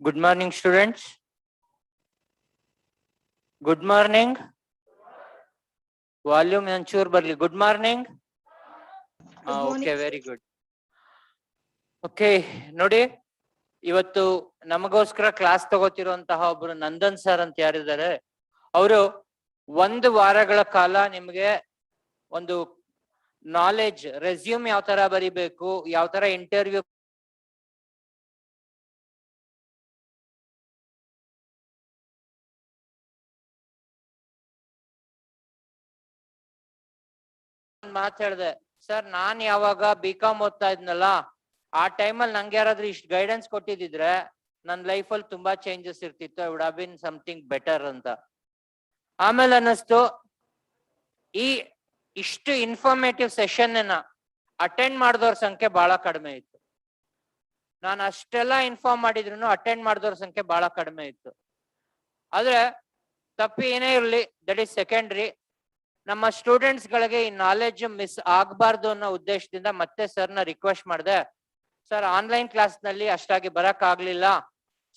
Good morning, students. Good morning. Volume onchೂರು ಬರ್ಲಿ. Good morning. Okay, very good. Okay, ನೋಡಿ ಇವತ್ತು ನಮಗೋಸ್ಕರ ಕ್ಲಾಸ್ ತಗೋತಿರುವಂತಹ ಒಬ್ರು ನಂದನ್ ಸರ್ ಅಂತ ಯಾರಿದ್ದಾರೆ, ಅವರು 1 ವಾರಗಳ ಕಾಲ ನಿಮ್ಗೆ ಒಂದು ನಾಲೆಡ್ಜ್ ರೆಸ್ಯೂಮ್ ಯಾವ ತರ ಬರಿಬೇಕು, ಯಾವ ತರ ಇಂಟರ್ವ್ಯೂ ಮಾತು ಹೇಳಿದೆ. ಸರ್ ನಾನ್ ಯಾವಾಗ BCom ಓದ್ತಾ ಇದ್ನಲ್ಲ ಆ ಟೈಮಲ್ಲಿ ನಂಗೆ ಯಾರಾದ್ರೂ ಇಷ್ಟು ಗೈಡೆನ್ಸ್ ಕೊಟ್ಟಿದ್ರೆ ನನ್ನ ಲೈಫಲ್ಲಿ ತುಂಬಾ ಚೇಂಜಸ್ ಇರ್ತಿತ್ತು. I would have been something better ಅಂತ. ಆಮೇಲೆ ಅನ್ನಿಸ್ತು ಇಷ್ಟು ಇನ್ಫಾರ್ಮೇಟಿವ್ ಸೆಷನ್ ಅಟೆಂಡ್ ಮಾಡಿದವ್ರ ಸಂಖ್ಯೆ ಬಹಳ ಕಡಿಮೆ ಇತ್ತು. ನಾನು ಅಷ್ಟೆಲ್ಲ ಇನ್ಫಾರ್ಮ್ ಮಾಡಿದ್ರು ಅಟೆಂಡ್ ಮಾಡಿದವ್ರ ಸಂಖ್ಯೆ ಬಹಳ ಕಡಿಮೆ ಇತ್ತು. ಆದ್ರೆ ತಪ್ಪು ಏನೇ ಇರಲಿ, ದಟ್ ಈಸ್ ಸೆಕೆಂಡ್ರಿ. ನಮ್ಮ ಸ್ಟೂಡೆಂಟ್ಸ್ ಗಳಿಗೆ ಈ ನಾಲೆಡ್ಜ್ ಮಿಸ್ ಆಗ್ಬಾರ್ದು ಅನ್ನೋ ಉದ್ದೇಶದಿಂದ ಮತ್ತೆ ಸರ್ನ ರಿಕ್ವೆಸ್ಟ್ ಮಾಡಿದೆ. ಸರ್ ಆನ್ಲೈನ್ ಕ್ಲಾಸ್ ನಲ್ಲಿ ಅಷ್ಟಾಗಿ ಬರಕ್ ಆಗ್ಲಿಲ್ಲ,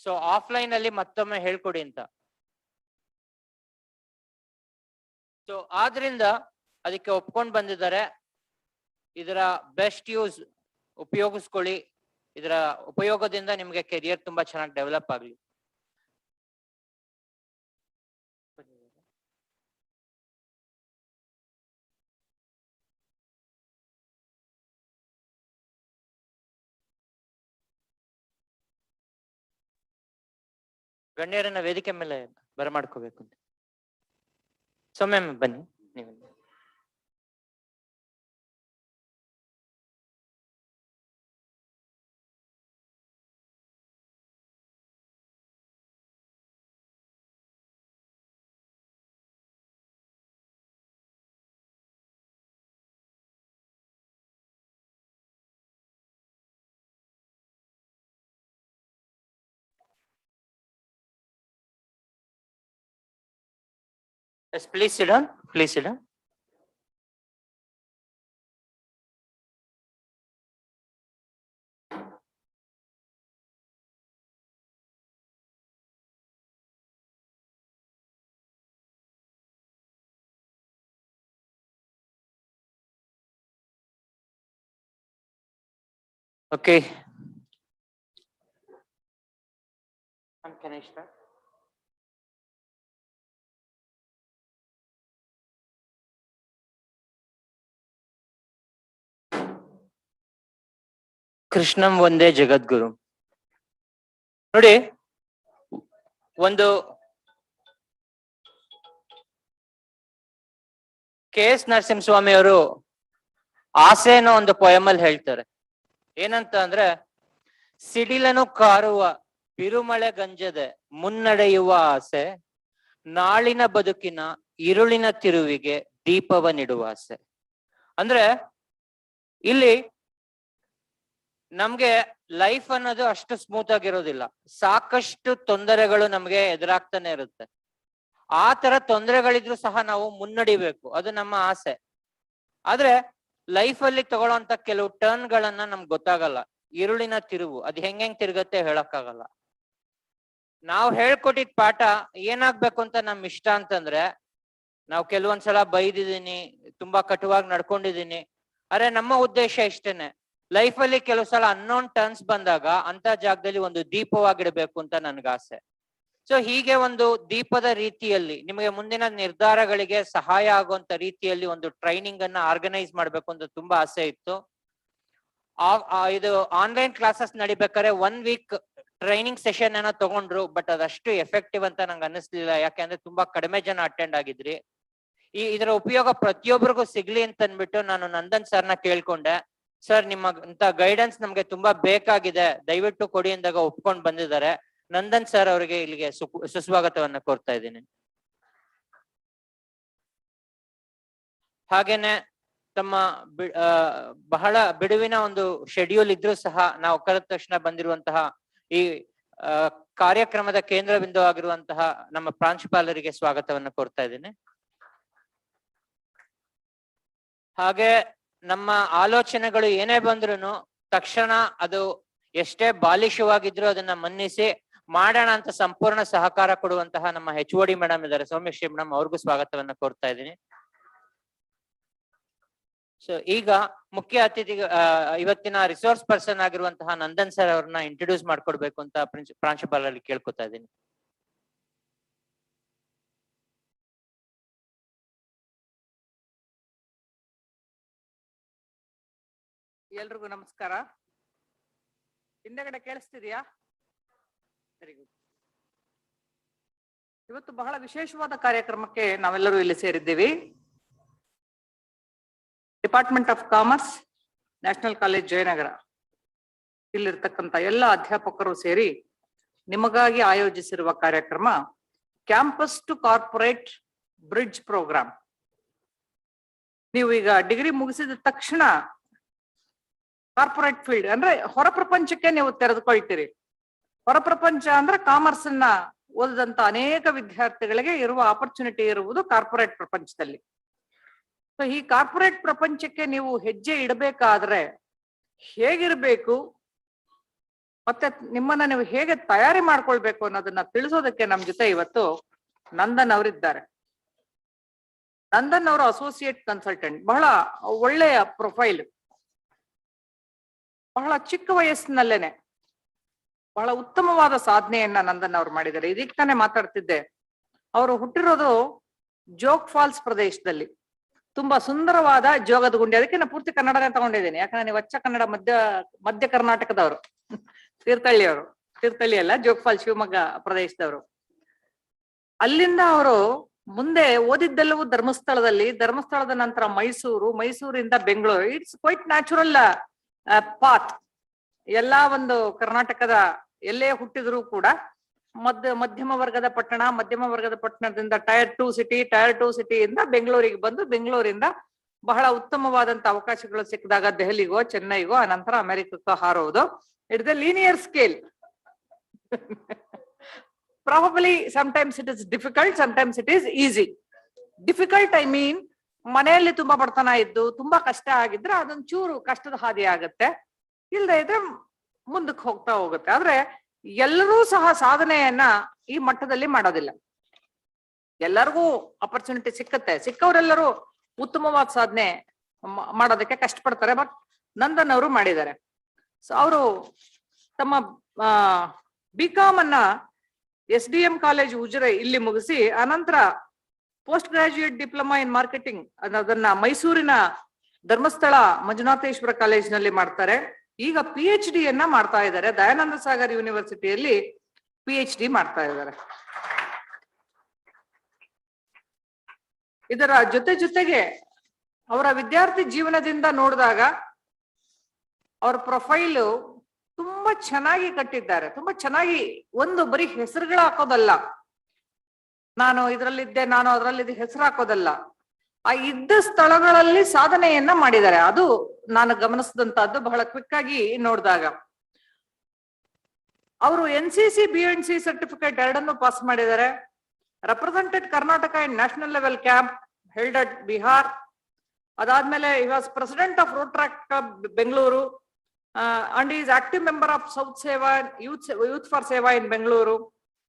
ಸೊ ಆಫ್ಲೈನ್ ಅಲ್ಲಿ ಮತ್ತೊಮ್ಮೆ ಹೇಳ್ಕೊಡಿ ಅಂತ. ಸೊ ಆದ್ರಿಂದ ಅದಕ್ಕೆ ಒಪ್ಕೊಂಡ್ ಬಂದಿದ್ದಾರೆ. ಇದರ ಬೆಸ್ಟ್ ಯೂಸ್ ಉಪಯೋಗಿಸ್ಕೊಳ್ಳಿ. ಇದರ ಉಪಯೋಗದಿಂದ ನಿಮ್ಗೆ ಕೆರಿಯರ್ ತುಂಬಾ ಚೆನ್ನಾಗಿ ಡೆವಲಪ್ ಆಗ್ಲಿ. ಗಣ್ಯರನ್ನ ವೇದಿಕೆ ಮೇಲೆ ಬರಮಾಡ್ಕೋಬೇಕು ಅಂತ. ಸೌಮ್ಯ ಬನ್ನಿ ನೀವು. Yes, please sit down. Please sit down. Okay. Can I start? ಕೃಷ್ಣಂ ಒಂದೇ ಜಗದ್ಗುರು. ನೋಡಿ, ಒಂದು KS ನರಸಿಂಹಸ್ವಾಮಿ ಅವರು ಆಸೆ ಅನ್ನೋ ಒಂದು ಪೊಯಮ್ ಅಲ್ಲಿ ಹೇಳ್ತಾರೆ. ಏನಂತ ಅಂದ್ರೆ, ಸಿಡಿಲನು ಕಾರುವ ಬಿರುಮಳೆ ಗಂಜದೆ ಮುನ್ನಡೆಯುವ ಆಸೆ, ನಾಳಿನ ಬದುಕಿನ ഇരുಳಿನ ತಿರುವಿಗೆ ದೀಪವ ನೀಡುವ ಆಸೆ. ಅಂದ್ರೆ ಇಲ್ಲಿ ನಮ್ಗೆ ಲೈಫ್ ಅನ್ನೋದು ಅಷ್ಟು ಸ್ಮೂತ್ ಆಗಿರೋದಿಲ್ಲ. ಸಾಕಷ್ಟು ತೊಂದರೆಗಳು ನಮ್ಗೆ ಎದುರಾಗ್ತಾನೆ ಇರುತ್ತೆ. ಆ ತರ ತೊಂದರೆಗಳಿದ್ರು ಸಹ ನಾವು ಮುನ್ನಡಿಬೇಕು, ಅದು ನಮ್ಮ ಆಸೆ. ಆದ್ರೆ ಲೈಫ್ ಅಲ್ಲಿ ತಗೊಳ್ಳೋಂತ ಕೆಲವು ಟರ್ನ್ ಗಳನ್ನ ನಮ್ಗೆ ಗೊತ್ತಾಗಲ್ಲ. ഇരുಳಿನ ತಿರುವು ಅದು ಹೆಂಗ್ ತಿರುಗತ್ತೆ ಹೇಳಕ್ಕಾಗಲ್ಲ. ನಾವು ಹೇಳ್ಕೊಟ್ಟಿದ್ ಪಾಠ ಏನಾಗ್ಬೇಕು ಅಂತ ನಮ್ ಇಷ್ಟ ಅಂತಂದ್ರೆ, ನಾವು ಕೆಲವೊಂದ್ಸಲ ಬೈದಿದೀನಿ, ತುಂಬಾ ಕಟುವಾಗಿ ನಡ್ಕೊಂಡಿದೀನಿ. ಆದ್ರೆ ನಮ್ಮ ಉದ್ದೇಶ ಇಷ್ಟೇನೆ, ಲೈಫ್ ಅಲ್ಲಿ ಕೆಲವು ಸಲ ಅನ್ನೋನ್ ಟರ್ನ್ಸ್ ಬಂದಾಗ ಅಂತ ಜಾಗದಲ್ಲಿ ಒಂದು ದೀಪವಾಗಿಡ್ಬೇಕು ಅಂತ ನನ್ಗಾಸೆ. ಸೊ ಹೀಗೆ ಒಂದು ದೀಪದ ರೀತಿಯಲ್ಲಿ ನಿಮಗೆ ಮುಂದಿನ ನಿರ್ಧಾರಗಳಿಗೆ ಸಹಾಯ ಆಗುವಂತ ರೀತಿಯಲ್ಲಿ ಒಂದು ಟ್ರೈನಿಂಗ್ ಅನ್ನ ಆರ್ಗನೈಸ್ ಮಾಡ್ಬೇಕು ಅಂತ ತುಂಬಾ ಆಸೆ ಇತ್ತು. ಇದು ಆನ್ಲೈನ್ ಕ್ಲಾಸಸ್ ನಡಿಬೇಕಾದ್ರೆ 1 ವೀಕ್ ಟ್ರೈನಿಂಗ್ ಸೆಷನ್ ಏನೋ ತಗೊಂಡ್ರು, ಬಟ್ ಅದಷ್ಟು ಎಫೆಕ್ಟಿವ್ ಅಂತ ನಂಗೆ ಅನ್ನಿಸ್ಲಿಲ್ಲ. ಯಾಕೆಂದ್ರೆ ತುಂಬಾ ಕಡಿಮೆ ಜನ ಅಟೆಂಡ್ ಆಗಿದ್ರಿ. ಇದರ ಉಪಯೋಗ ಪ್ರತಿಯೊಬ್ಬರಿಗೂ ಸಿಗ್ಲಿ ಅಂತ ಅಂದ್ಬಿಟ್ಟು ನಾನು ನಂದನ್ ಸರ್ನ ಕೇಳ್ಕೊಂಡೆ. ಸರ್ ನಿಮ್ಮಂತ ಗೈಡೆನ್ಸ್ ನಮ್ಗೆ ತುಂಬಾ ಬೇಕಾಗಿದೆ, ದಯವಿಟ್ಟು ಕೊಡಿ ಅಂದಾಗ ಒಪ್ಕೊಂಡ್ ಬಂದಿದ್ದಾರೆ. ನಂದನ್ ಸರ್ ಅವರಿಗೆ ಇಲ್ಲಿಗೆ ಸುಸ್ವಾಗತವನ್ನ ಕೋರ್ತಾ ಇದ್ದೀನಿ. ಹಾಗೇನೆ ತಮ್ಮ ಬಹಳ ಬಿಡುವಿನ ಒಂದು ಶೆಡ್ಯೂಲ್ ಇದ್ರೂ ಸಹ ನಾವು ಕರೆದ ತಕ್ಷಣ ಬಂದಿರುವಂತಹ ಈ ಕಾರ್ಯಕ್ರಮದ ಕೇಂದ್ರ ಬಿಂದು ಆಗಿರುವಂತಹ ನಮ್ಮ ಪ್ರಾಂಶುಪಾಲರಿಗೆ ಸ್ವಾಗತವನ್ನ ಕೋರ್ತಾ ಇದ್ದೀನಿ. ಹಾಗೆ ನಮ್ಮ ಆಲೋಚನೆಗಳು ಏನೇ ಬಂದ್ರು ತಕ್ಷಣ ಅದು ಎಷ್ಟೇ ಬಾಲಿಶವಾಗಿದ್ರು ಅದನ್ನ ಮನ್ನಿಸಿ ಮಾಡೋಣ ಅಂತ ಸಂಪೂರ್ಣ ಸಹಕಾರ ಕೊಡುವಂತಹ ನಮ್ಮ HOD ಮೇಡಮ್ ಇದ್ದಾರೆ, ಸೌಮ್ಯಶ್ರೀ ಮೇಡಮ್, ಅವ್ರಿಗೂ ಸ್ವಾಗತವನ್ನ ಕೋರ್ತಾ ಇದ್ದೀನಿ. ಸೊ ಈಗ ಮುಖ್ಯ ಅತಿಥಿ ಇವತ್ತಿನ ರಿಸೋರ್ಸ್ ಪರ್ಸನ್ ಆಗಿರುವಂತಹ ನಂದನ್ ಸರ್ ಅವ್ರನ್ನ ಇಂಟ್ರೊಡ್ಯೂಸ್ ಮಾಡ್ಕೊಡ್ಬೇಕು ಅಂತ ಪ್ರಾಂಶುಪಾಲರಲ್ಲಿ ಕೇಳ್ಕೊತಾ ಇದ್ದೀನಿ. ಎಲ್ರಿಗೂ ನಮಸ್ಕಾರ. ಹಿಂದೆಗಡೆ ಕೇಳಿಸ್ತಿದ್ಯಾ? Very good. ಇವತ್ತು ಬಹಳ ವಿಶೇಷವಾದ ಕಾರ್ಯಕ್ರಮಕ್ಕೆ ನಾವೆಲ್ಲರೂ ಇಲ್ಲಿ ಸೇರಿದ್ದೀವಿ. Department of commerce, national college Jayanagar ಇಲ್ಲಿರ್ತಕ್ಕಂಥ ಎಲ್ಲ ಅಧ್ಯಾಪಕರು ಸೇರಿ ನಿಮಗಾಗಿ ಆಯೋಜಿಸಿರುವ ಕಾರ್ಯಕ್ರಮ campus to corporate bridge program. ನೀವು ಈಗ ಡಿಗ್ರಿ ಮುಗಿಸಿದ ತಕ್ಷಣ ಕಾರ್ಪೊರೇಟ್ ಫೀಲ್ಡ್ ಅಂದ್ರೆ ಹೊರ ಪ್ರಪಂಚಕ್ಕೆ ನೀವು ತೆರೆದುಕೊಳ್ತೀರಿ. ಹೊರ ಪ್ರಪಂಚ ಅಂದ್ರೆ ಕಾಮರ್ಸ್ ಅನ್ನ ಓದಿದಂತ ಅನೇಕ ವಿದ್ಯಾರ್ಥಿಗಳಿಗೆ ಇರುವ ಆಪರ್ಚುನಿಟಿ ಇರುವುದು ಕಾರ್ಪೊರೇಟ್ ಪ್ರಪಂಚದಲ್ಲಿ. ಸೊ ಈ ಕಾರ್ಪೊರೇಟ್ ಪ್ರಪಂಚಕ್ಕೆ ನೀವು ಹೆಜ್ಜೆ ಇಡಬೇಕಾದ್ರೆ ಹೇಗಿರ್ಬೇಕು ಮತ್ತೆ ನಿಮ್ಮನ್ನ ನೀವು ಹೇಗೆ ತಯಾರಿ ಮಾಡ್ಕೊಳ್ಬೇಕು ಅನ್ನೋದನ್ನ ತಿಳಿಸೋದಕ್ಕೆ ನಮ್ ಜೊತೆ ಇವತ್ತು ನಂದನ್ ಅವರಿದ್ದಾರೆ. ನಂದನ್ ಅವರು ಅಸೋಸಿಯೇಟ್ ಕನ್ಸಲ್ಟೆಂಟ್, ಬಹಳ ಒಳ್ಳೆಯ ಪ್ರೊಫೈಲ್. ಬಹಳ ಚಿಕ್ಕ ವಯಸ್ಸಿನಲ್ಲೇನೆ ಬಹಳ ಉತ್ತಮವಾದ ಸಾಧನೆಯನ್ನ ನಂದನ್ ಅವ್ರು ಮಾಡಿದ್ದಾರೆ. ಇದೀಗ ತಾನೇ ಮಾತಾಡ್ತಿದ್ದೆ, ಅವರು ಹುಟ್ಟಿರೋದು ಜೋಗ್ ಫಾಲ್ಸ್ ಪ್ರದೇಶದಲ್ಲಿ, ತುಂಬಾ ಸುಂದರವಾದ ಜೋಗದ ಗುಂಡಿ. ಅದಕ್ಕೆ ನಾನು ಪೂರ್ತಿ ಕನ್ನಡನೇ ತಗೊಂಡಿದ್ದೀನಿ, ಯಾಕಂದ್ರೆ ನೀವು ಅಚ್ಚ ಕನ್ನಡ ಮಧ್ಯ ಕರ್ನಾಟಕದವರು, ತೀರ್ಥಹಳ್ಳಿ ಅಲ್ಲ, ಜೋಗ್ ಫಾಲ್ಸ್ ಶಿವಮೊಗ್ಗ ಪ್ರದೇಶದವರು. ಅಲ್ಲಿಂದ ಅವರು ಮುಂದೆ ಓದಿದ್ದೆಲ್ಲವೂ ಧರ್ಮಸ್ಥಳದ ನಂತರ ಮೈಸೂರಿಂದ Bengaluru. It's quite natural path. ಎಲ್ಲಾ ಒಂದು ಕರ್ನಾಟಕದ ಎಲ್ಲೇ ಹುಟ್ಟಿದ್ರು ಕೂಡ ಮಧ್ಯಮ ವರ್ಗದ ಪಟ್ಟಣದಿಂದ ಟೈರ್ 2 ಸಿಟಿಯಿಂದ ಬೆಂಗಳೂರಿಗೆ ಬಂದು ಬೆಂಗಳೂರಿಂದ ಬಹಳ ಉತ್ತಮವಾದಂತ ಅವಕಾಶಗಳು ಸಿಕ್ಕಿದಾಗ ದೆಹಲಿಗೋ ಚೆನ್ನೈಗೋ ಅನಂತರ ಅಮೆರಿಕಕ್ಕೋ ಹಾರೋದು. It's a linear scale. Probably sometimes it is difficult, sometimes it is easy. Difficult I mean ಮನೆಯಲ್ಲಿ ತುಂಬಾ ಬಡತನ ಇದ್ದು ತುಂಬಾ ಕಷ್ಟ ಆಗಿದ್ರೆ ಅದೊಂದು ಚೂರು ಕಷ್ಟದ ಹಾದಿ ಆಗತ್ತೆ, ಇಲ್ಲದೆ ಇದ್ರೆ ಮುಂದಕ್ಕೆ ಹೋಗುತ್ತೆ. ಆದ್ರೆ ಎಲ್ಲರೂ ಸಹ ಸಾಧನೆಯನ್ನ ಈ ಮಟ್ಟದಲ್ಲಿ ಮಾಡೋದಿಲ್ಲ. ಎಲ್ಲರಿಗೂ ಅಪರ್ಚುನಿಟಿ ಸಿಕ್ಕವರೆಲ್ಲರೂ ಉತ್ತಮವಾದ ಸಾಧನೆ ಮಾಡೋದಕ್ಕೆ ಕಷ್ಟಪಡ್ತಾರೆ. ಬಟ್ ನಂದನ್ ಅವರು ಮಾಡಿದ್ದಾರೆ. ಸೊ ಅವರು ತಮ್ಮ BCom ಅನ್ನ SDM ಕಾಲೇಜ್ ಉಜಿರೆ ಇಲ್ಲಿ ಮುಗಿಸಿ ಅನಂತರ post graduate diploma in marketing ಅದನ್ನ ಮೈಸೂರಿನ ಧರ್ಮಸ್ಥಳ ಮಂಜುನಾಥೇಶ್ವರ ಕಾಲೇಜಿನಲ್ಲಿ ಮಾಡ್ತಾರೆ. ಈಗ PhD ಯನ್ನ ಮಾಡ್ತಾ ಇದ್ದಾರೆ, ದಯಾನಂದ ಸಾಗರ್ ಯೂನಿವರ್ಸಿಟಿಯಲ್ಲಿ PhD ಮಾಡ್ತಾ ಇದ್ದಾರೆ. ಇದರ ಜೊತೆಗೆ ಅವರ ವಿದ್ಯಾರ್ಥಿ ಜೀವನದಿಂದ ನೋಡಿದಾಗ ಅವ್ರ ಪ್ರೊಫೈಲು ತುಂಬಾ ಚೆನ್ನಾಗಿ ಕಟ್ಟಿದ್ದಾರೆ. ತುಂಬಾ ಚೆನ್ನಾಗಿ, ಒಂದು ಬರೀ ಹೆಸರುಗಳು ಹಾಕೋದಲ್ಲ, ನಾನು ಇದರಲ್ಲಿದ್ದೆ ನಾನು ಅದರಲ್ಲಿದ್ದೆ ಹೆಸರು ಹಾಕೋದಲ್ಲ, ಆ ಇದ್ದ ಸ್ಥಳಗಳಲ್ಲಿ ಸಾಧನೆಯನ್ನ ಮಾಡಿದ್ದಾರೆ. ಅದು ನಾನು ಗಮನಿಸಿದಂತಹದ್ದು ಬಹಳ ಕ್ವಿಕ್ ಆಗಿ ನೋಡಿದಾಗ. ಅವರು NCC BNC ಸರ್ಟಿಫಿಕೇಟ್ ಎರಡನ್ನು ಪಾಸ್ ಮಾಡಿದ್ದಾರೆ. Represented Karnataka in national level camp held at Bihar. ಅದಾದ್ಮೇಲೆ he was president of Rotaract Club Bengaluru and he is active member of South Seva Youth for Seva in Bengaluru.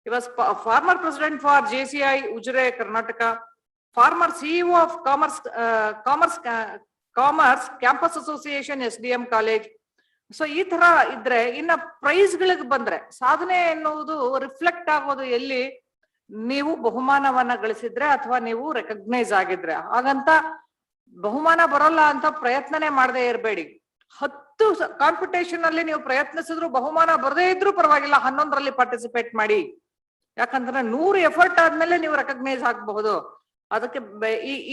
He was former president for JCI Ujire Karnataka, former CEO of Commerce Campus Association SDM College. So ಈ ತರ ಇದ್ರೆ ಇನ್ನ price ಗಳಿಗೆ ಬಂದ್ರೆ ಸಾಧನೆ ಎನ್ನುವುದು reflect ಆಗೋದು ಎಲ್ಲಿ, ನೀವು ಬಹುಮಾನವನ್ನ ಗಳಿಸಿದ್ರೆ ಅಥವಾ ನೀವು ರೆಕಗ್ನೈಸ್ ಆಗಿದ್ರೆ. ಹಾಗಂತ ಬಹುಮಾನ ಬರೋಲ್ಲ ಅಂತ ಪ್ರಯತ್ನನೇ ಮಾಡದೇ ಇರಬೇಡಿ. 10 ಕಾಂಪಿಟೇಷನ್ ಅಲ್ಲಿ ನೀವು ಪ್ರಯತ್ನಿಸಿದ್ರು ಬಹುಮಾನ ಬರದೇ ಇದ್ರೂ ಪರವಾಗಿಲ್ಲ, 11ರಲ್ಲಿ ಪಾರ್ಟಿಸಿಪೇಟ್ ಮಾಡಿ. ಯಾಕಂದ್ರೆ 100 ಎಫರ್ಟ್ ಆದ್ಮೇಲೆ ನೀವು ರೆಕಗ್ನೈಸ್ ಆಗಬಹುದು. ಅದಕ್ಕೆ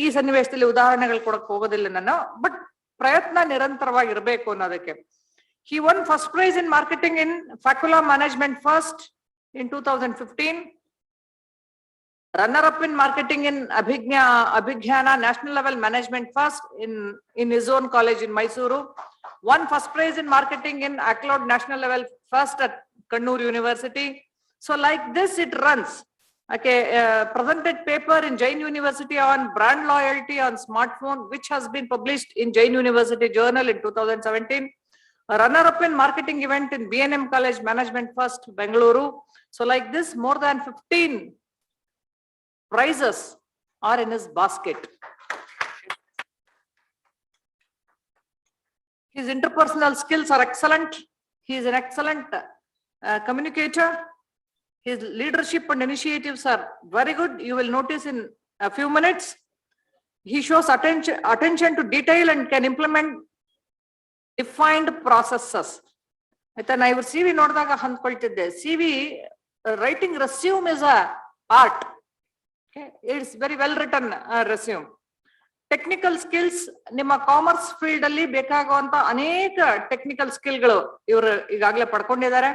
ಈ ಸನ್ನಿವೇಶದಲ್ಲಿ ಉದಾಹರಣೆಗಳು ಕೊಡಕ್ ಹೋಗೋದಿಲ್ಲ ನಾನು, ಬಟ್ ಪ್ರಯತ್ನ ನಿರಂತರವಾಗಿರ್ಬೇಕು ಅನ್ನೋದಕ್ಕೆ. He won first prize in marketing in Facula Management First in 2015. Runner-up in marketing in Abhigyana National Level Management First in his own college in Mysuru. Won first prize in marketing in Aclod National Level First at Kannur University. So like this it runs. Okay, presented paper in Jain University on brand loyalty on smartphone, which has been published in Jain University Journal in 2017. a runner-up in marketing event in B&M College Management First, Bengaluru. So like this, more than 15 prizes are in his basket. His interpersonal skills are excellent. He is an excellent communicator. His leadership and initiatives are very good. You will notice in a few minutes. He shows attention to detail and can implement defined processes. Then I will CV nodaga handkoltidde. CV writing resume is a art. Okay, it's very well written resume. Technical skills, ನಿಮ್ಮ commerce field ಅಲ್ಲಿ ಬೇಕಾಗುವಂತ ಅನೇಕ technical ಸ್ಕಿಲ್ಗಳು ಇವರು ಈಗಾಗಲೇ ಪಡ್ಕೊಂಡಿದ್ದಾರೆ.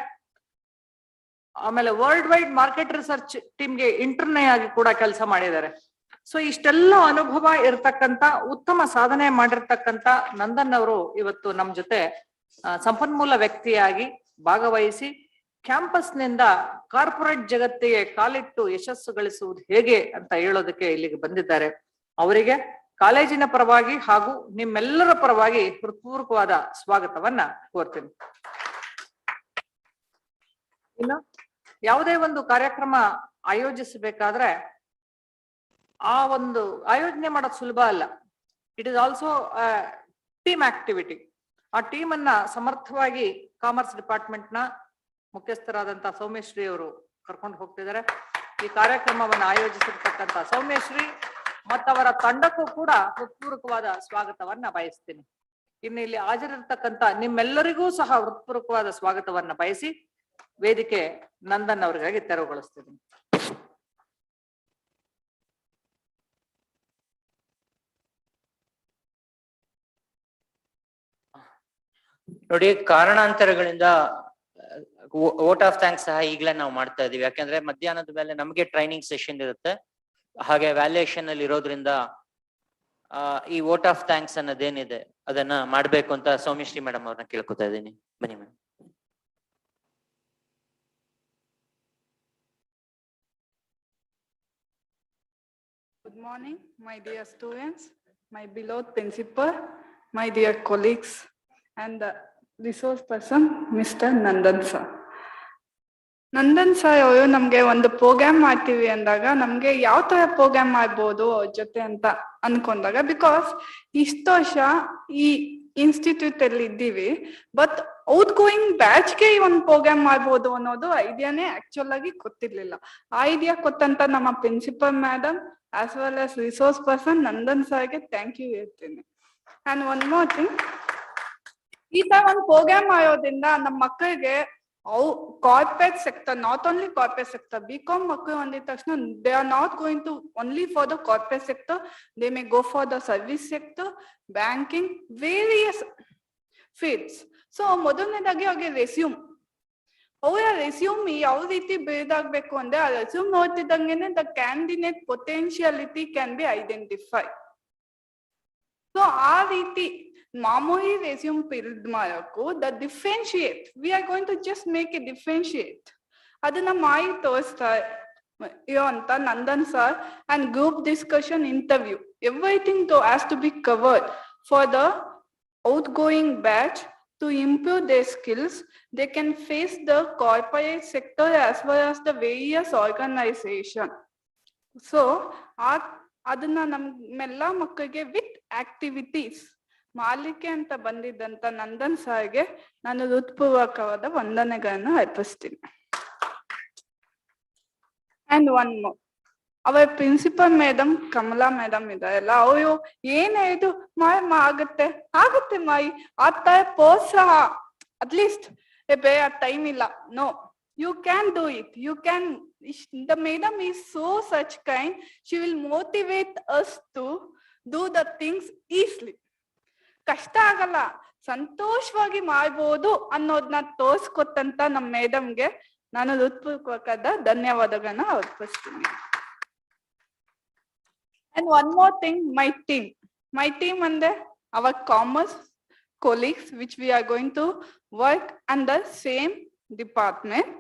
ಆಮೇಲೆ world wide market research ಟೀಮ್ಗೆ ಇಂಟರ್ನೇ ಆಗಿ ಕೂಡ ಕೆಲಸ ಮಾಡಿದ್ದಾರೆ. ಸೊ ಇಷ್ಟೆಲ್ಲ ಅನುಭವ ಇರತಕ್ಕಂತ ಉತ್ತಮ ಸಾಧನೆ ಮಾಡಿರ್ತಕ್ಕಂತ ನಂದನ್ ಅವರು ಇವತ್ತು ನಮ್ಮ ಜೊತೆ ಸಂಪನ್ಮೂಲ ವ್ಯಕ್ತಿಯಾಗಿ ಭಾಗವಹಿಸಿ ಕ್ಯಾಂಪಸ್ ನಿಂದ ಕಾರ್ಪೊರೇಟ್ ಜಗತ್ತಿಗೆ ಕಾಲಿಟ್ಟು ಯಶಸ್ಸು ಗಳಿಸುವುದು ಹೇಗೆ ಅಂತ ಹೇಳೋದಕ್ಕೆ ಇಲ್ಲಿಗೆ ಬಂದಿದ್ದಾರೆ. ಅವರಿಗೆ ಕಾಲೇಜಿನ ಪರವಾಗಿ ಹಾಗೂ ನಿಮ್ಮೆಲ್ಲರ ಪರವಾಗಿ ಹೃತ್ಪೂರ್ವಕವಾದ ಸ್ವಾಗತವನ್ನ ಕೋರ್ತೀನಿ. ಇನ್ನು ಯಾವುದೇ ಒಂದು ಕಾರ್ಯಕ್ರಮ ಆಯೋಜಿಸಬೇಕಾದ್ರೆ ಆ ಒಂದು ಆಯೋಜನೆ ಮಾಡೋದು ಸುಲಭ ಅಲ್ಲ. It is also team activity. ಆ ಟೀಮ್ ಅನ್ನ ಸಮರ್ಥವಾಗಿ ಕಾಮರ್ಸ್ ಡಿಪಾರ್ಟ್ಮೆಂಟ್ ನ ಮುಖ್ಯಸ್ಥರಾದಂತಹ ಸೌಮ್ಯಶ್ರೀ ಅವರು ಕರ್ಕೊಂಡು ಹೋಗ್ತಿದ್ದಾರೆ. ಈ ಕಾರ್ಯಕ್ರಮವನ್ನು ಆಯೋಜಿಸಿರ್ತಕ್ಕಂಥ ಸೌಮ್ಯಶ್ರೀ ಮತ್ತವರ ತಂಡಕ್ಕೂ ಕೂಡ ಹೃತ್ಪೂರ್ವಕವಾದ ಸ್ವಾಗತವನ್ನ ಬಯಸ್ತೀನಿ. ಇನ್ನು ಇಲ್ಲಿ ಹಾಜರಿರ್ತಕ್ಕಂಥ ನಿಮ್ಮೆಲ್ಲರಿಗೂ ಸಹ ಹೃತ್ಪೂರ್ವಕವಾದ ಸ್ವಾಗತವನ್ನ ಬಯಸಿ ವೇದಿಕೆ ನಂದನ್ ಅವರಿಗಾಗಿ ತೆರವುಗೊಳಿಸ್ತೀನಿ. ನೋಡಿ, ಕಾರಣಾಂತರಗಳಿಂದ ವೋಟ್ ಆಫ್ ಥ್ಯಾಂಕ್ಸ್ ಸಹ ಈಗಲೇ ನಾವು ಮಾಡ್ತಾ ಇದೀವಿ. ಯಾಕಂದ್ರೆ ಮಧ್ಯಾಹ್ನದ ಮೇಲೆ ನಮಗೆ ಟ್ರೈನಿಂಗ್ ಸೆಷನ್ ಇರುತ್ತೆ, ಹಾಗೆ ವ್ಯಾಲ್ಯೂಯೇಷನ್ ಅಲ್ಲಿ ಇರೋದ್ರಿಂದ ಈ ವೋಟ್ ಆಫ್ ಥ್ಯಾಂಕ್ಸ್ ಅನ್ನೋದೇನಿದೆ ಅದನ್ನ ಮಾಡ್ಬೇಕು ಅಂತ ಸೌಮ್ಯಶ್ರೀ ಮೇಡಮ್ ಅವ್ರನ್ನ ಕೇಳ್ಕೊತಾ ಇದ್ದೀನಿ. ಬನ್ನಿ madam. Good morning, my dear students, my beloved principal, my dear colleagues, and the resource person, Mr. Nandan sir. Nandan sir ಅವರು ನಮ್ಗೆ ಒಂದು ಪ್ರೋಗ್ರಾಮ್ ಮಾಡ್ತೀವಿ ಅಂದಾಗ ನಮ್ಗೆ ಯಾವ ತರ ಪ್ರೋಗ್ರಾಮ್ ಮಾಡ್ಬೋದು ಅವ್ರ ಜೊತೆ ಅಂತ ಅನ್ಕೊಂಡಾಗ, ಬಿಕಾಸ್ ಇಷ್ಟು ವರ್ಷ ಈ ಇನ್ಸ್ಟಿಟ್ಯೂಟ್ ಅಲ್ಲಿ ಇದ್ದೀವಿ, ಬಟ್ ಔಟ್ ಗೋಯಿಂಗ್ ಬ್ಯಾಚ್ಗೆ ಒಂದು ಪ್ರೋಗ್ರಾಮ್ ಮಾಡ್ಬೋದು ಅನ್ನೋದು ಐಡಿಯಾನೇ ಆಕ್ಚುಲ್ ಆಗಿ ಗೊತ್ತಿರ್ಲಿಲ್ಲ. ಆ ಐಡಿಯಾ ಕೊಟ್ಟಂತ ನಮ್ಮ principal madam as well as resource person Nandan ಸರ್ಗೆ ಥ್ಯಾಂಕ್ ಯು ಹೇಳ್ತೀನಿ. ಅಂಡ್ ಒನ್ ಮೋರ್ ಥಿಂಗ್, ಈ ತರ ಒಂದು ಪ್ರೋಗ್ರಾಮ್ ಮಾಡೋದ್ರಿಂದ ನಮ್ಮ ಮಕ್ಕಳಿಗೆ corporate sector, not only corporate sector, BCom ಮಕ್ಕಳು ಅಂದಿದ ತಕ್ಷಣ they are not going to only for the corporate sector, they may go for the service sector, banking, various fields. So ಮೊದಲನೇದಾಗಿ ಅವ್ರಿಗೆ ರೆಸ್ಯೂಮ್, ಅವರ ರೆಸ್ಯೂಮ್ ಯಾವ ರೀತಿ ಬಿಲ್ಡ್ ಆಗ್ಬೇಕು ಅಂದ್ರೆ ಆ ರೆಸ್ಯೂಮ್ ನೋಡ್ತಿದ್ದಂಗೆನೆ the candidate potentiality can be identify. So ಆ ರೀತಿ ಮಾಮೂಲಿ ರೆಸ್ಯೂಮ್ ಬಿಲ್ಡ್ ಮಾಡೋಕ್ಕೂ the differentiate, we are going to just make a differentiate, ಅದನ್ನ ಮಾಡಿ ತೋರಿಸ್ತಾ ಅಂತ Nandan sir. And group discussion, interview, everything has to be covered for the outgoing batch to improve their skills. They can face the corporate sector as well as the various organization. So ಅದನ್ನ ನಮ್ಮೆಲ್ಲ ಮಕ್ಕಳಿಗೆ with activities ಮಾಡ್ಲಿಕ್ಕೆ ಅಂತ ಬಂದಿದ್ದಂತ ನಂದನ್ ಸರ್ಗೆ ನಾನು ಹೃತ್ಪೂರ್ವಕವಾದ ವಂದನೆಗಳನ್ನ ಅರ್ಪಿಸ್ತೀನಿ. And one more, ಅವರ principal madam Kamala madam ಇದಾರಲ್ಲ, ಅವರು ಏನ್ ಹೇಳಿದ್ರು ಆಗುತ್ತೆ ಆಗುತ್ತೆ ಮಾಯಿ ಆ ತರ ಪ್ರೋತ್ಸಾಹ, ಅಟ್ಲೀಸ್ಟ್ ಬೇರೆ ಟೈಮ್ ಇಲ್ಲ, no you can do it, you can. The madam is so such kind, she will motivate us to do the things easily. ಕಷ್ಟ ಆಗಲ್ಲ, ಸಂತೋಷವಾಗಿ ಮಾಡ್ಬೋದು ಅನ್ನೋದನ್ನ ತೋರ್ಸ್ಕೊಟ್ಟಂತ ನಮ್ಮ ಮೇಡಮ್ಗೆ ನಾನು ಹೃತ್ಪೂರ್ವಕವಾದ ಧನ್ಯವಾದಗಳನ್ನ ಅರ್ಪಿಸ್ತೀನಿ. And one more thing, my team and our commerce colleagues, which we are going to work under same department.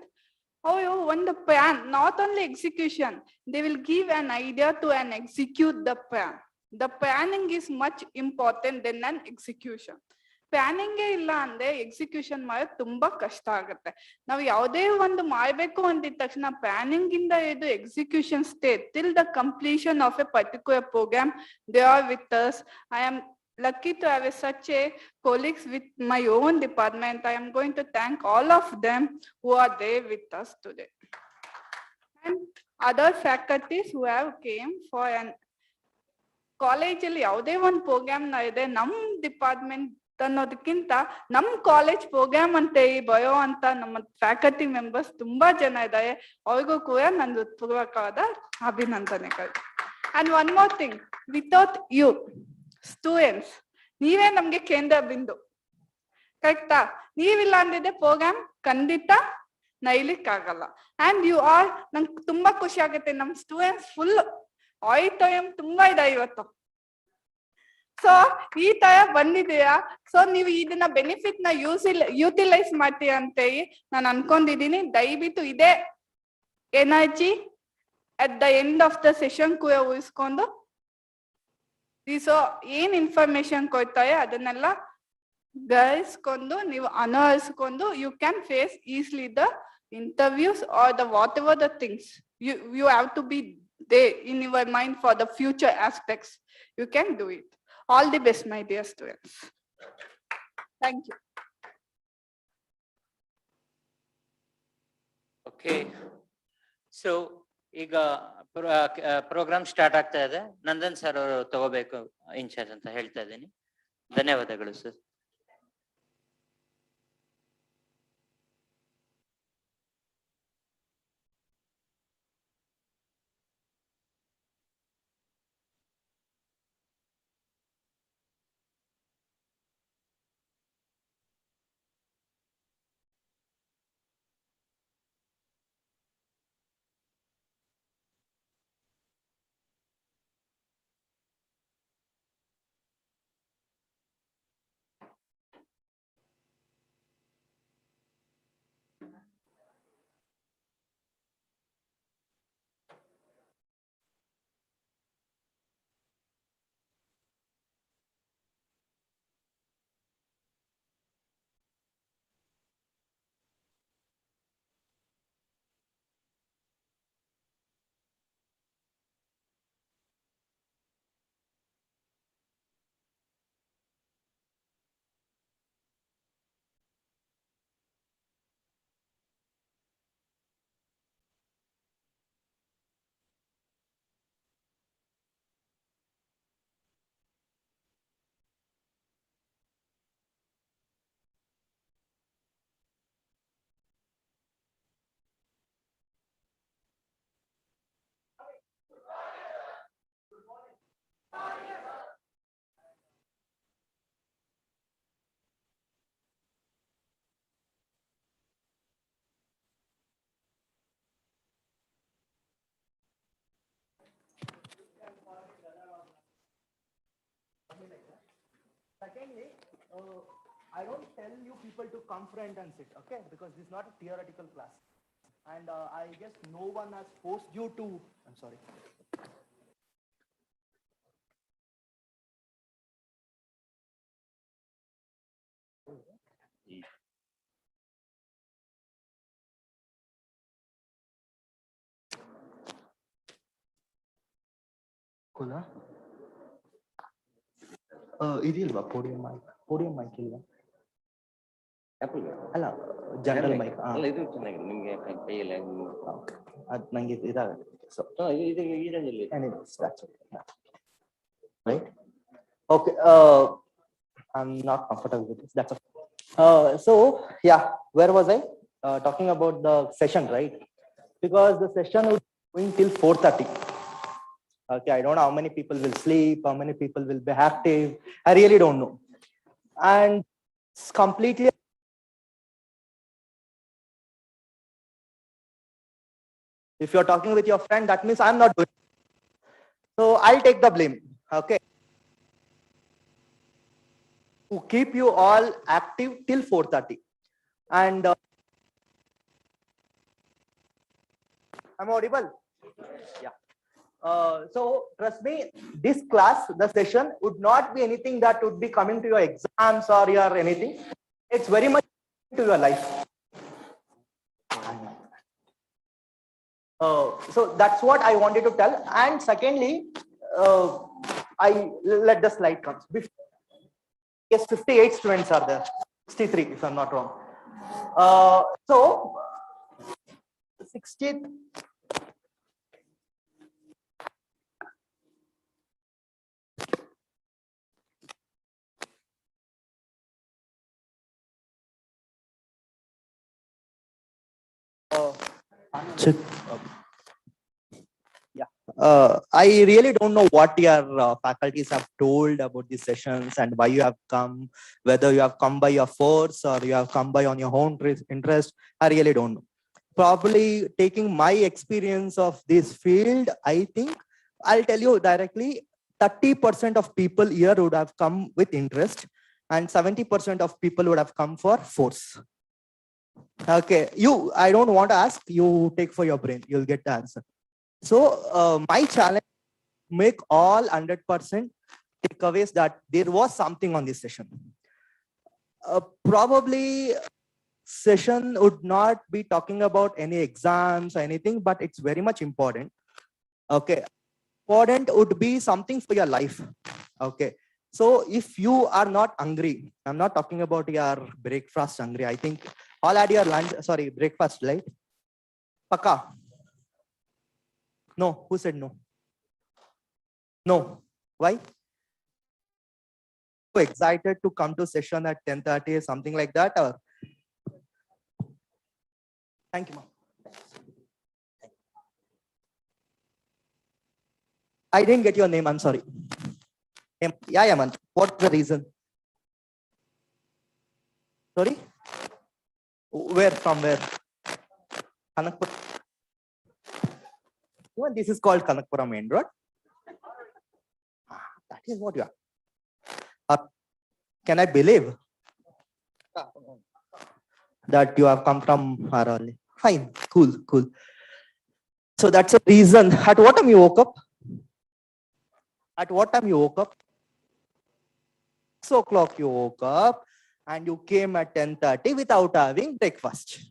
Oh, when the plan, not only execution, they will give an idea to and execute the plan. The planning is much important than an execution. ಪ್ಲಾನಿಂಗೇ ಇಲ್ಲ ಅಂದ್ರೆ execution ಮಾಡೋದು ತುಂಬಾ ಕಷ್ಟ ಆಗುತ್ತೆ. ನಾವು ಯಾವುದೇ ಒಂದು ಮಾಡ್ಬೇಕು ಅಂದಿದ ತಕ್ಷಣ ಪ್ಲಾನಿಂಗ್ ಇಂದ ಇದು execution stage till the completion of a particular program they are with us. I am lucky to have such a colleagues with my own department. I am going to thank all of them who are there with us today, and other faculties who have came for an ಕಾಲೇಜಲ್ಲಿ ಯಾವುದೇ ಒಂದು program ಇದೆ ನಮ್ department ಅನ್ನೋದಕ್ಕಿಂತ ನಮ್ college program ಅಂತ bio ಅಂತ ನಮ್ಮ ಫ್ಯಾಕಲ್ಟಿ ಮೆಂಬರ್ಸ್ ತುಂಬಾ ಜನ ಇದ್ದಾರೆ. ಅವ್ರಿಗೂ ಕೂಡ ನನ್ನ ಹೃತ್ಪೂರ್ವಕವಾದ ಅಭಿನಂದನೆಗಳು. And one more thing, without you students, ನೀವೇ ನಮ್ಗೆ ಕೇಂದ್ರ ಬಿಂದು, ಕರೆಕ್ಟಾ? ನೀವಿಲ್ಲ ಅಂದಿದ್ದೆ ಪ್ರೋಗ್ರಾಮ್ ಖಂಡಿತ ನೈಲಿಕ್ ಆಗಲ್ಲ. ಅಂಡ್ ಯು ಆರ್, ನಂಗೆ ತುಂಬಾ ಖುಷಿ ಆಗುತ್ತೆ, ನಮ್ ಸ್ಟೂಡೆಂಟ್ಸ್ ಫುಲ್ ಆಡಿಟೋರಿಯಂ ತುಂಬಾ ಇದೆ ಇವತ್ತು. ಸೊ ಈ ತರ ಬಂದಿದೆಯಾ, ಸೊ ನೀವು ಇದನ್ನ ಬೆನಿಫಿಟ್ ನ ಯೂಟಿಲೈಸ್ ಮಾಡ್ತೀರಾ ಅಂತ ನಾನು ಅನ್ಕೊಂಡಿದೀನಿ. ದಯವಿಟ್ಟು ಇದೇ energy at the end of the session ಕೂಡ ಉಳಿಸ್ಕೊಂಡು ಸೊ ಏನ್ ಇನ್ಫಾರ್ಮೇಶನ್ ಕೊಡ್ತಾರೆ ಅದನ್ನೆಲ್ಲ ಗ್ರಹಿಸ್ಕೊಂಡು ನೀವು ಅನುಸರಿಸ್ಕೊಂಡು you can face easily the interviews or the whatever the things you have to be there in your mind for the future aspects. You can do it. All the best, my dear students. Thank you. Okay, so ಈಗ program start ಆಗ್ತಾ ಇದೆ. Nandan sir ಅವರು ತಗೋಬೇಕು incharge ಅಂತ ಹೇಳ್ತಾ ಇದ್ದೀನಿ. ಧನ್ಯವಾದಗಳು sir. Secondly, I don't tell you people to come front and sit, okay? Because this is not a theoretical class. And I guess no one has forced you to, I'm sorry. Cool, ಇದಲ್ವಾ podium mic ಇಲ್ವಾ? ಅಲ್ಲ general mic ಇದು ಚೆನ್ನಾಗಿದೆ ನಿಮಗೆ ಕೈಯಲ್ಲಿ ಅದು ನಂಗೆ ಇದಾಗುತ್ತೆ. So right, okay, I am not comfortable with this, that's so yeah, where was I talking about the session, right? Because the session will going till 4:30. Okay, I don't know how many people will sleep, how many people will be active. I really don't know. And it's completely, if you're talking with your friend, that means I'm not doing it. So I'll take the blame. Okay. To keep you all active till 4:30. And I'm audible? Yeah. So trust me, this class, the session would not be anything that would be coming to your exams or your anything. It's very much to your life. So that's what I wanted to tell. And secondly, I let the slide come. Yes, 58 students are there. 63, if I'm not wrong. So 60. Check. Yeah. I really don't know what your faculties have told about these sessions and why you have come, whether you have come by your force or you have come by on your own interest. I really don't know. Probably taking my experience of this field, I think I'll tell you directly, 30% of people here would have come with interest and 70% of people would have come for force. Okay, I don't want to ask, you take for your brain, you'll get the answer. So my challenge, make all 100% takeaways that there was something on this session. Probably session would not be talking about any exams or anything, but it's very much important. Okay, important would be something for your life. Okay, so if you are not hungry, I'm not talking about your breakfast hungry. I think all had your lunch, sorry, breakfast, right? Paka? No, who said no? No, why? So excited to come to session at 10:30 or something like that, or? Thank you, ma'am. I didn't get your name, I'm sorry. Yeah, man. What's the reason? Sorry? Where, from where? Kanakpur. Even this is called Kanakpura Main Road. That is what you are. Can I believe that you have come from Harali? Fine, cool, cool. So that's a reason. At what time you woke up? At what time you woke up? 6 o'clock you woke up and you came at 10:30 without having breakfast.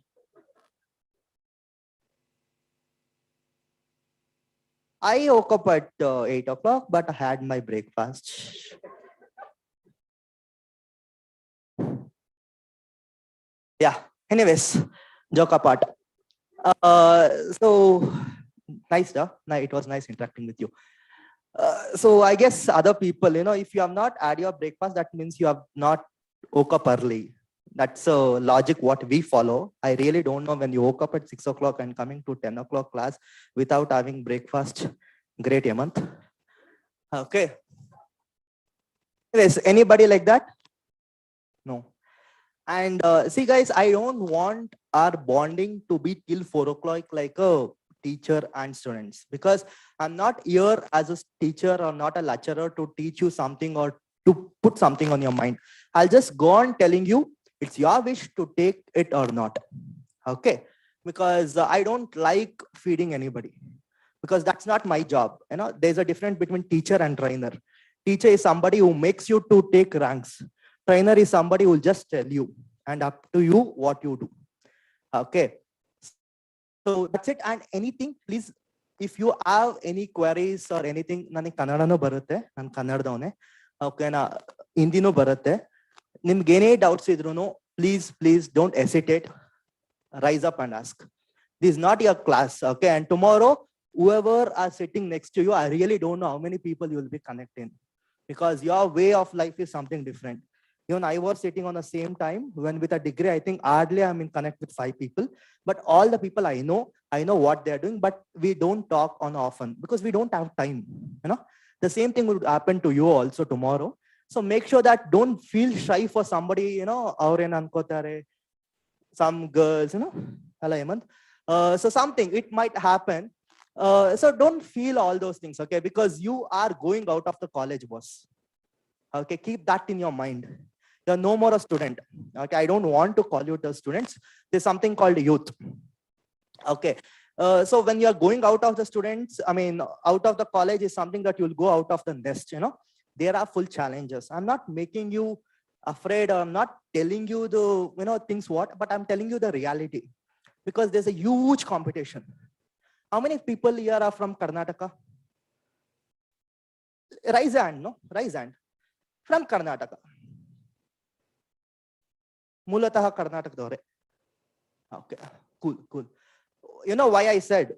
I woke up at 8 o'clock, but I had my breakfast. Yeah, anyways, joke apart. So nice, it was nice interacting with you. So I guess other people, if you have not had your breakfast, that means you have not woke up early. That's a logic what we follow. I really don't know when you woke up at 6 o'clock and coming to 10 o'clock class without having breakfast. Great, Hemant. Okay. Anyways, anybody like that? No. And see, guys, I don't want our bonding to be till 4 o'clock like a teacher and students, because I'm not here as a teacher or not a lecturer to teach you something or to put something on your mind. I'll just go on telling you, it's your wish to take it or not. Okay, because I don't like feeding anybody, because that's not my job. There's a difference between teacher and trainer. Teacher is somebody who makes you to take ranks. Trainer is somebody who will just tell you, and up to you what you do. Okay, so that's it. And anything, please, if you have any queries or anything, ನನಗೆ ಕನ್ನಡನೂ ಬರುತ್ತೆ, ನಾನು ಕನ್ನಡದವನೇ. ಓಕೆನಾ, ಹಿಂದಿನೂ ಬರುತ್ತೆ. ನಿಮ್ಗೆ ಏನೇ doubts ಇದ್ರೂ please don't hesitate. Rise up and ask. This is not your class, okay? And tomorrow, whoever are sitting next to you, I really don't know how many people you will be connecting, because your way of life is something different. Even I was sitting on the same time when with a degree, I think hardly I'm in connect with 5 people, but all the people I know what they're doing, but we don't talk on often because we don't have time. The same thing would happen to you also tomorrow. So make sure that don't feel shy for somebody, avren ankotare, some girls, hello Hemant. So something, it might happen. So don't feel all those things, okay? Because you are going out of the college, boss. Okay, keep that in your mind. You're no more a student. Okay, I don't want to call you the students. There's something called youth. Okay, So when you are going out of the students, I mean, out of the college is something that you'll go out of the nest, you know. There are full challenges. I'm not making you afraid, or I'm not telling you the, you know, things what, but I'm telling you the reality, because there's a huge competition. How many people here are from Karnataka? Raise hand, no? Raise hand. From Karnataka. Mulataha Karnataka. Okay, cool, cool. You know why I said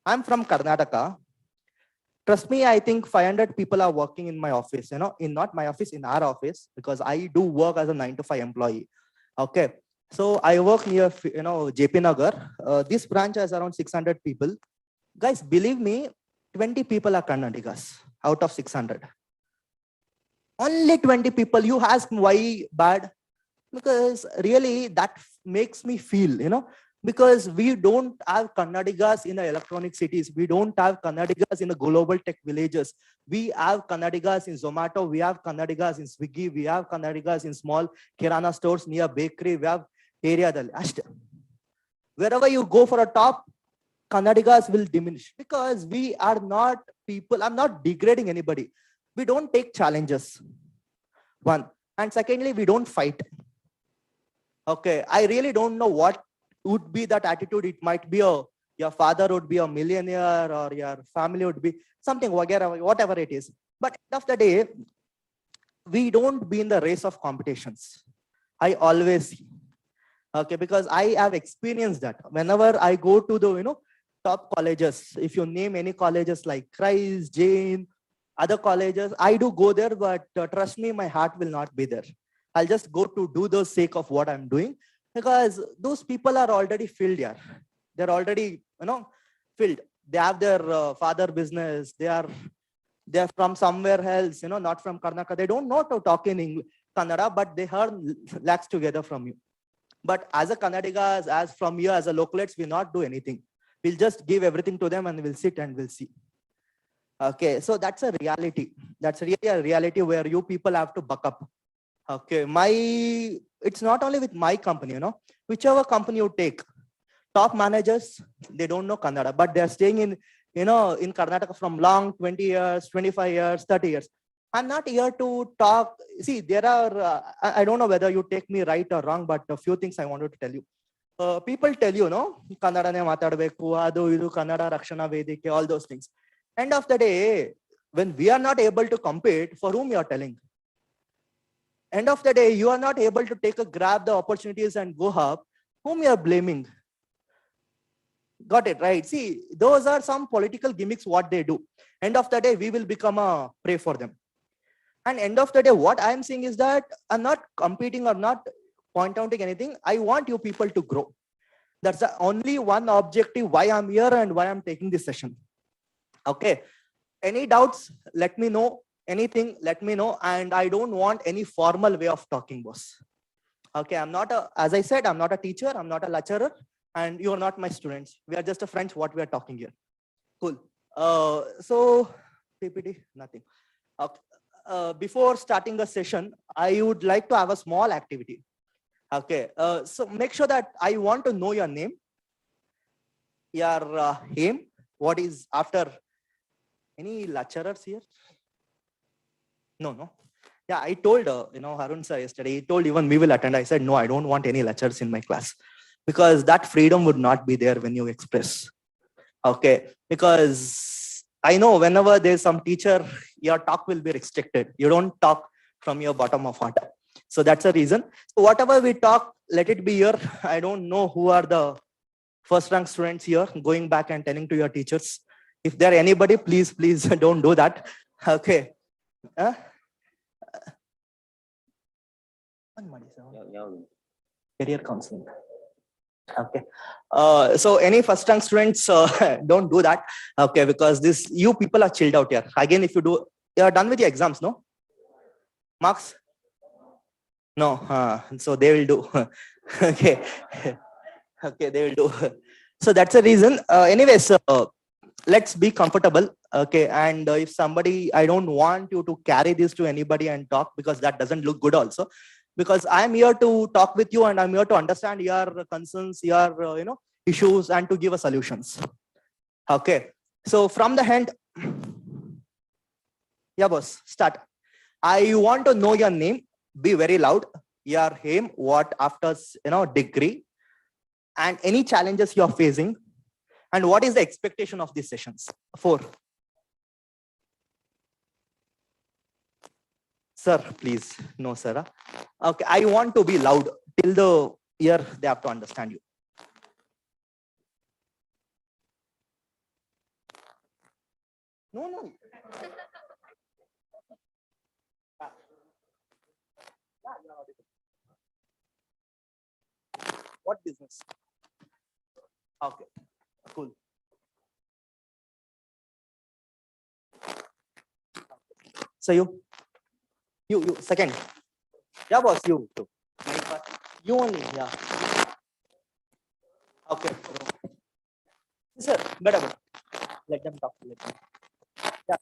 I'm from Karnataka? Trust me, I think 500 people are working in my office, you know, in not my office, in our office, because I do work as a 9 to 5 employee. Okay. So I work near, you know, JP Nagar. This branch has around 600 people. Guys, believe me, 20 people are Kannadigas out of 600. Only 20 people. You ask why bad? Because really that makes me feel, you know, because we don't have Kannadigas in the electronic cities. We don't have Kannadigas in the global tech villages. We have Kannadigas in Zomato. We have Kannadigas in Swiggy. We have Kannadigas in small Kirana stores near bakery. We have area. Wherever you go for a top, Kannadigas will diminish, because we are not people. I'm not degrading anybody. We don't take challenges. One. And secondly, we don't fight. Okay. I really don't know what would be that attitude. It might be your father would be a millionaire, or your family would be something, whatever it is. But end of the day, we don't be in the race of competitions. I always see. Okay, because I have experienced that. Whenever I go to the, you know, top colleges, if you name any colleges like Christ, Jain, other colleges, I do go there, but trust me, my heart will not be there. I'll just go to do the sake of what I'm doing, because those people are already filled here. They're already, you know, filled. They have their father business. They're from somewhere else, you know, not from Karnataka. They don't know to talk in English, Kannada, but they heard lakhs together from you. But as a Kannadigas, as from you, as a localates, we'll not do anything. We'll just give everything to them and we'll sit and we'll see. Okay, so that's a reality. That's really a reality where you people have to buck up. Okay, it's not only with my company, you know, whichever company you take, top managers, they don't know Kannada, but they're staying in, you know, in Karnataka from long 20 years, 25 years, 30 years. I'm not here to talk. See, there are, I don't know whether you take me right or wrong, but a few things I wanted to tell you. People tell you, no, Kannadane matadbeku, adu idu Kannada Rakshana Vedike, all those things. End of the day, when we are not able to compete, for whom you are telling? End of the day, you are not able to grab the opportunities and go up, whom you are blaming? Got it, right? See, those are some political gimmicks, what they do. End of the day, we will become a prey for them. And end of the day, what I'm saying is that I'm not competing or not point outing anything. I want you people to grow. That's the only one objective why I'm here and why I'm taking this session. Okay. Any doubts? Let me know. Anything, let me know. And I don't want any formal way of talking, boss. Okay. As I said, I'm not a teacher. I'm not a lecturer. And you're not my students. We are just a friends, what we are talking here. Cool. So, PPT, nothing. Okay. Before starting the session, I would like to have a small activity. Okay. So make sure that I want to know your name, your aim, what is after. Any lecturers here? No. Yeah, I told, Harun sir yesterday, he told even we will attend. I said, no, I don't want any lectures in my class, because that freedom would not be there when you express. Okay. Because I know whenever there's some teacher, your talk will be restricted. You don't talk from your bottom of heart. So that's the reason. So whatever we talk, let it be here. I don't know who are the first rank students here going back and telling to your teachers. If there anybody, please don't do that. Okay. Career counseling. Okay. So any first rank students, don't do that. Okay, because you people are chilled out here. Again, if you are done with your exams, no? Marks? No. So they will do. Okay. Okay, they will do. So that's the reason. Anyways, let's be comfortable. Okay. And if somebody, I don't want you to carry this to anybody and talk, because that doesn't look good also. Because I'm here to talk with you and I'm here to understand your concerns, your, issues and to give us solutions. Okay. So from the hand, yeah, boss, start. I want to know your name. Be very loud. Your aim, what after degree, and any challenges you are facing, and what is the expectation of these sessions. 4. Sir, please. No, sir. Okay, I want to be loud till the ear they have to understand you. No. What business? Okay, cool. So you second. Yeah, boss, you too. You only, yeah. Okay. Sir, better. Let them talk. Yeah.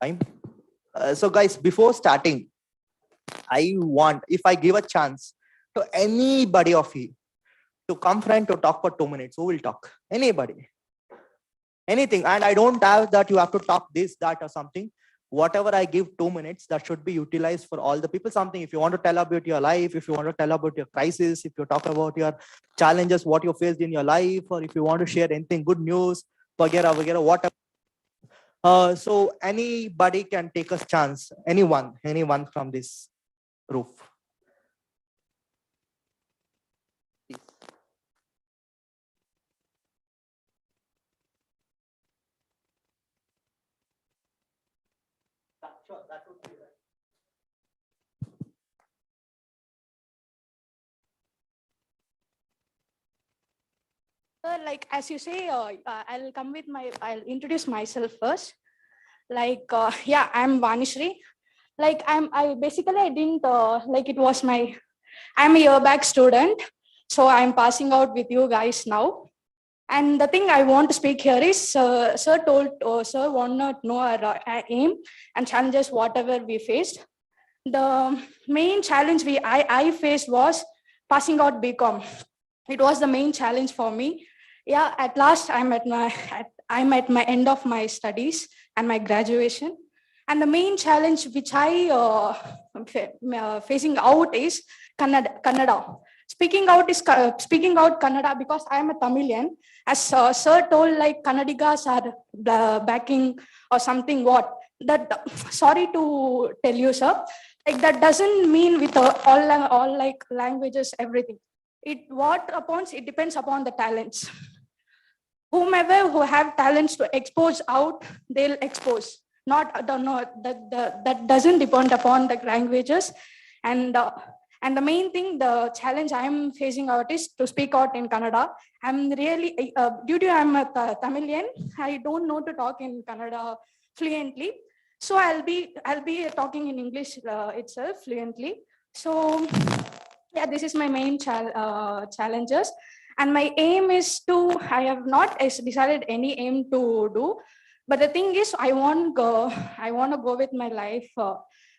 Time. So guys, before starting, I want, if I give a chance to anybody of you to come front to talk for 2 minutes. Who will talk? Anybody? Anything. And I don't have that you have to talk this, that, or something. Whatever I give 2 minutes, that should be utilized for all the people. Something, if you want to tell about your life, if you want to tell about your crisis, if you talk about your challenges, what you faced in your life, or if you want to share anything, good news, vagera, vagera, whatever. So anybody can take a chance. Anyone from this roof. Sure, that would be right. Like as you say, I'll introduce myself first. Like, yeah, I'm Vanishri. Like, I didn't, like it was I'm a year back student. So I'm passing out with you guys now. And the thing I want to speak here is, sir want to know our aim and challenges, whatever we faced. The main challenge I faced was passing out BCom. It was the main challenge for me. Yeah, at last I'm at my end of my studies and my graduation. And the main challenge which I facing out is Kannada. Speaking out Kannada because I am a Tamilian. As sir told, like Kannadigas are backing or something. What that? Sorry to tell you, sir. Like that doesn't mean with all like languages everything. It depends upon the talents. Whomever who have talents to expose out, they'll expose. That doesn't depend upon the languages. And the main thing, the challenge I'm facing out is to speak out in Kannada. I'm really due to I'm a Tamilian, I don't know to talk in Kannada fluently. So I'll be talking in English itself fluently. So yeah, this is my main challenges. And my aim is I have not decided any aim to do, but the thing is, I want to go with my life.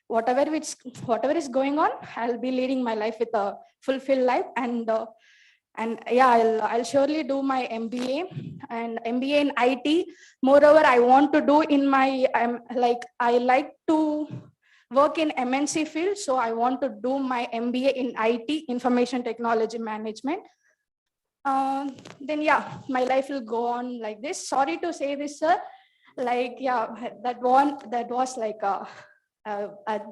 Whatever is going on, I'll be leading my life with a fulfilled life. And yeah, I'll surely do my MBA and MBA in IT. Moreover, I want to do in my, I like to work in MNC field. So I want to do my MBA in IT, Information Technology Management. Then yeah, my life will go on like this. Sorry to say this, sir. Like, yeah, that was like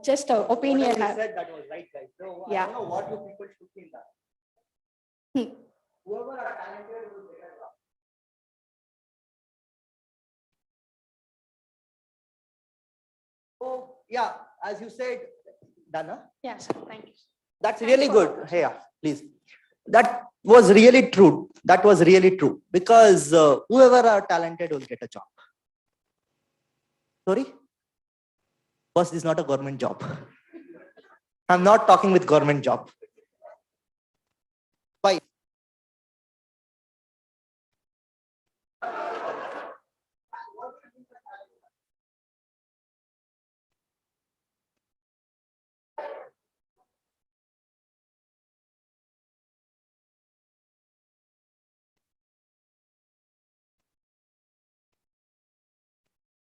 just an opinion. Whatever you said, that was right, guys. So Yeah. I don't know what you people should feel that. Whoever are talented will get a job. Oh, yeah, as you said, Dana. Yeah, sir. Thank you. That's really good. Hey, yeah, please. That was really true. That was really true. Because whoever are talented will get a job. Sorry? Boss, this is not a government job. I'm not talking with government job. Why?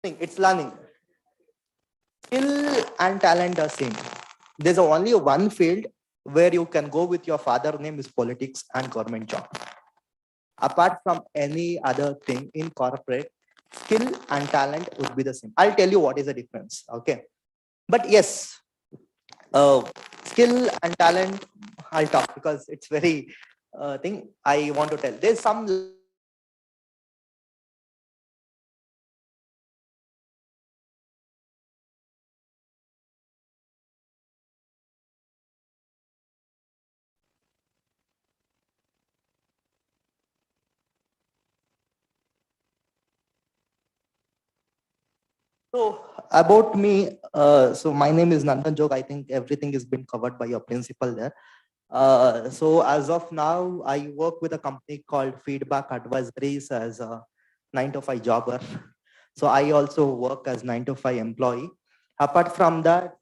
It's learning. Skill and talent are same. There's only one field where you can go with your father name is politics and government job. Apart from any other thing in corporate, skill and talent would be the same. I'll tell you what is the difference. Okay. But yes, skill and talent, I'll talk because it's very thing I want to tell. There's some So about me, so my name is Nandan. I think everything has been covered by your principal there. So as of now, I work with a company called Feedback Advisories as a 9 to 5 jobber. So I also work as 9 to 5 employee. Apart from that,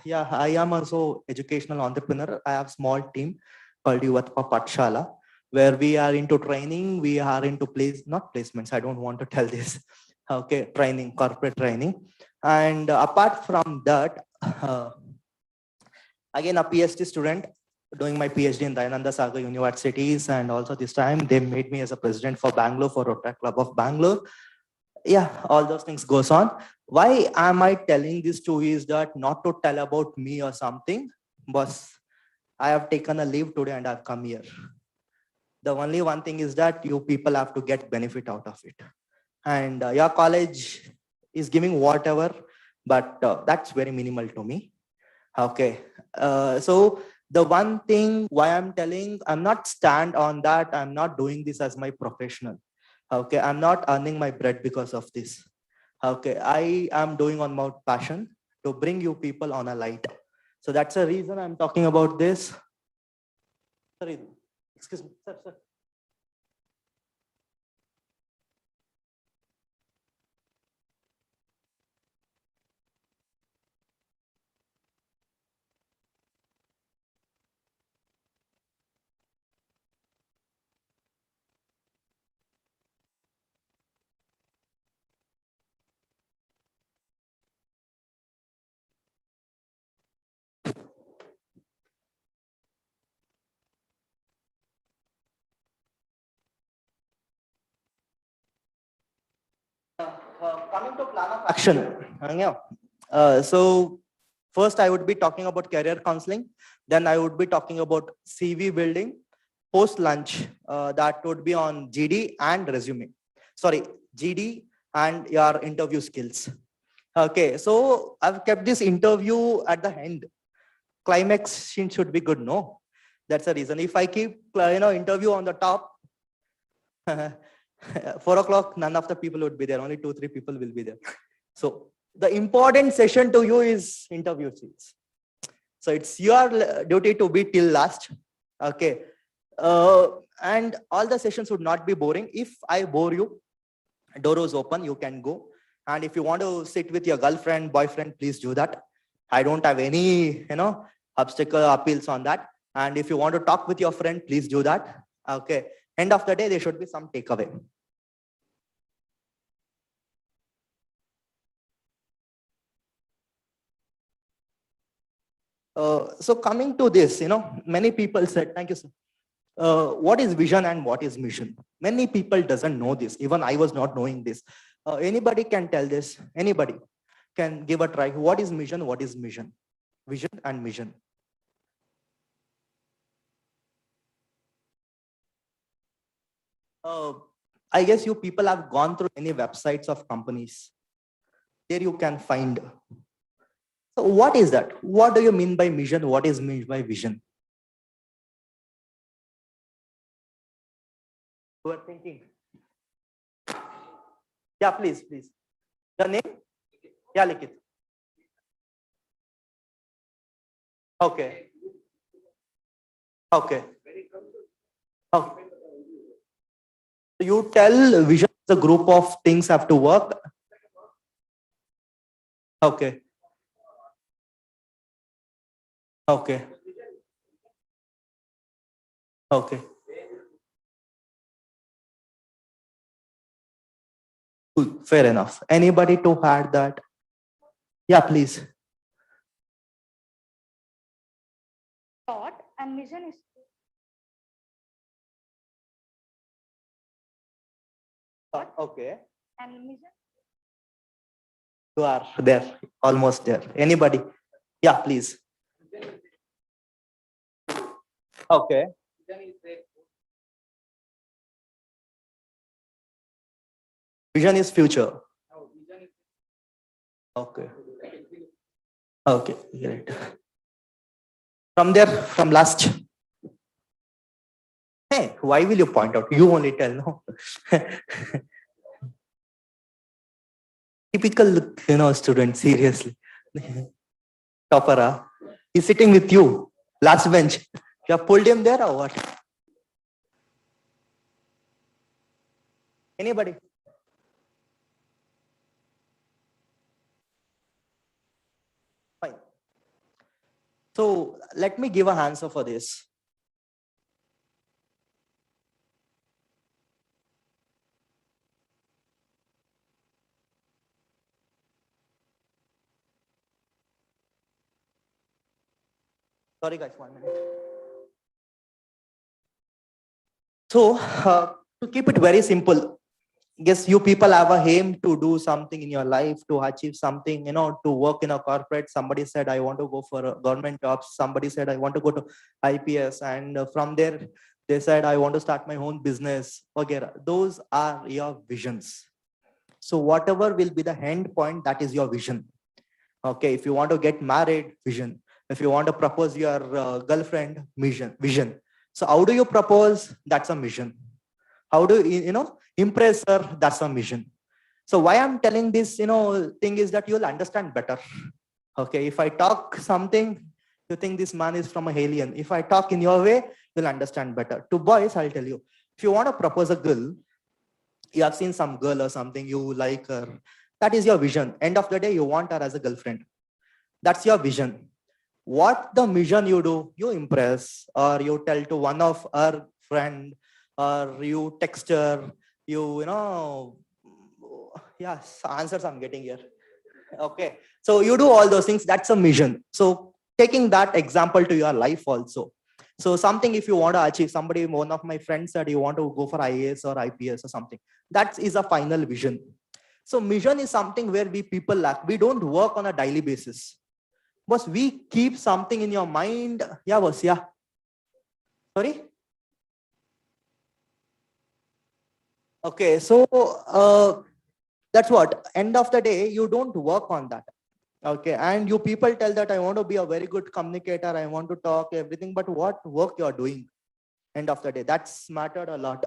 yeah, I am also educational entrepreneur. I have small team called Yuvatpa Patshala. where we are into training, we are into not placements. I don't want to tell this. Okay, training, corporate training. And apart from that, again, a PhD student doing my PhD in Dayananda Sagar universities. And also this time they made me as a president for Bangalore, for Rotary Club of Bangalore. Yeah, all those things goes on. Why am I telling this to you is that not to tell about me or something, but I have taken a leave today and I've come here. The only one thing is that you people have to get benefit out of it. And your college is giving whatever, but that's very minimal to me. Okay. So the one thing why I'm telling, I'm not stand on that. I'm not doing this as my professional. Okay. I'm not earning my bread because of this. Okay. I am doing on my passion to bring you people on a light. So that's the reason I'm talking about this. Sorry, excuse me, sir. Coming to plan of action. So first I would be talking about career counseling. Then I would be talking about CV building. Post lunch, that would be on GD and resume. Sorry, GD and your interview skills. Okay, so I've kept this interview at the end. Climax should be good, no? That's the reason. If I keep interview on the top, 4 o'clock, none of the people would be there. Only 2-3 people will be there. So the important session to you is interview skills. So it's your duty to be till last. Okay. And all the sessions would not be boring. If I bore you, door is open, you can go. And if you want to sit with your girlfriend, boyfriend, please do that. I don't have any, obstacle appeals on that. And if you want to talk with your friend, please do that. Okay. End of the day, there should be some takeaway. So coming to this, many people said, thank you, sir. What is vision and what is mission? Many people doesn't know this. Even I was not knowing this. Anybody can tell this. Anybody can give a try. What is mission? What is mission? Vision and mission. I guess you people have gone through any websites of companies. There you can find. So what is that? What do you mean by mission? What is meant by vision? You are thinking. Yeah, please. The name? Yeah, Likit. Okay. Okay. Okay. You tell vision is a group of things have to work. Okay. Okay. Okay. Cool. Fair enough. Anybody to add that? Yeah, please. Thought and mission is Okay. and mission. You are there, almost there. Anybody? Yeah, please. Okay. Vision is future. Okay. Okay, great. From there, from last. Hey, why will you point out? You only tell, no? Typical, student, seriously. Topper, he's sitting with you, last bench. You have pulled him there or what? Anybody? Fine. So let me give an answer for this. Sorry guys, 1 minute. So to keep it very simple, yes, you people have a aim to do something in your life, to achieve something, to work in a corporate. Somebody said, I want to go for a government jobs. Somebody said, I want to go to IPS. And from there, they said, I want to start my own business. Okay, those are your visions. So whatever will be the end point, that is your vision. Okay, if you want to get married, vision. If you want to propose your girlfriend, vision. So how do you propose? That's a mission. How do you impress her? That's a mission. So why I'm telling this thing is that you'll understand better. Okay, if I talk something, you think this man is from a alien. If I talk in your way, you'll understand better. To boys, I'll tell you, if you want to propose a girl, you have seen some girl or something, you like her, that is your vision. End of the day, you want her as a girlfriend. That's your vision. What the mission you do, you impress, or you tell to one of her friend, or you text her, yes, answers I'm getting here. Okay, so you do all those things. That's a mission. So taking that example to your life also. So something, if you want to achieve, one of my friends said you want to go for IAS or IPS or something. That is a final vision. So mission is something where we people lack. We don't work on a daily basis. Boss, we keep something in your mind. Yeah, boss, yeah. Sorry? Okay, so that's what. End of the day, you don't work on that. Okay, and you people tell that I want to be a very good communicator, I want to talk everything, but what work you're doing? End of the day, that's mattered a lot.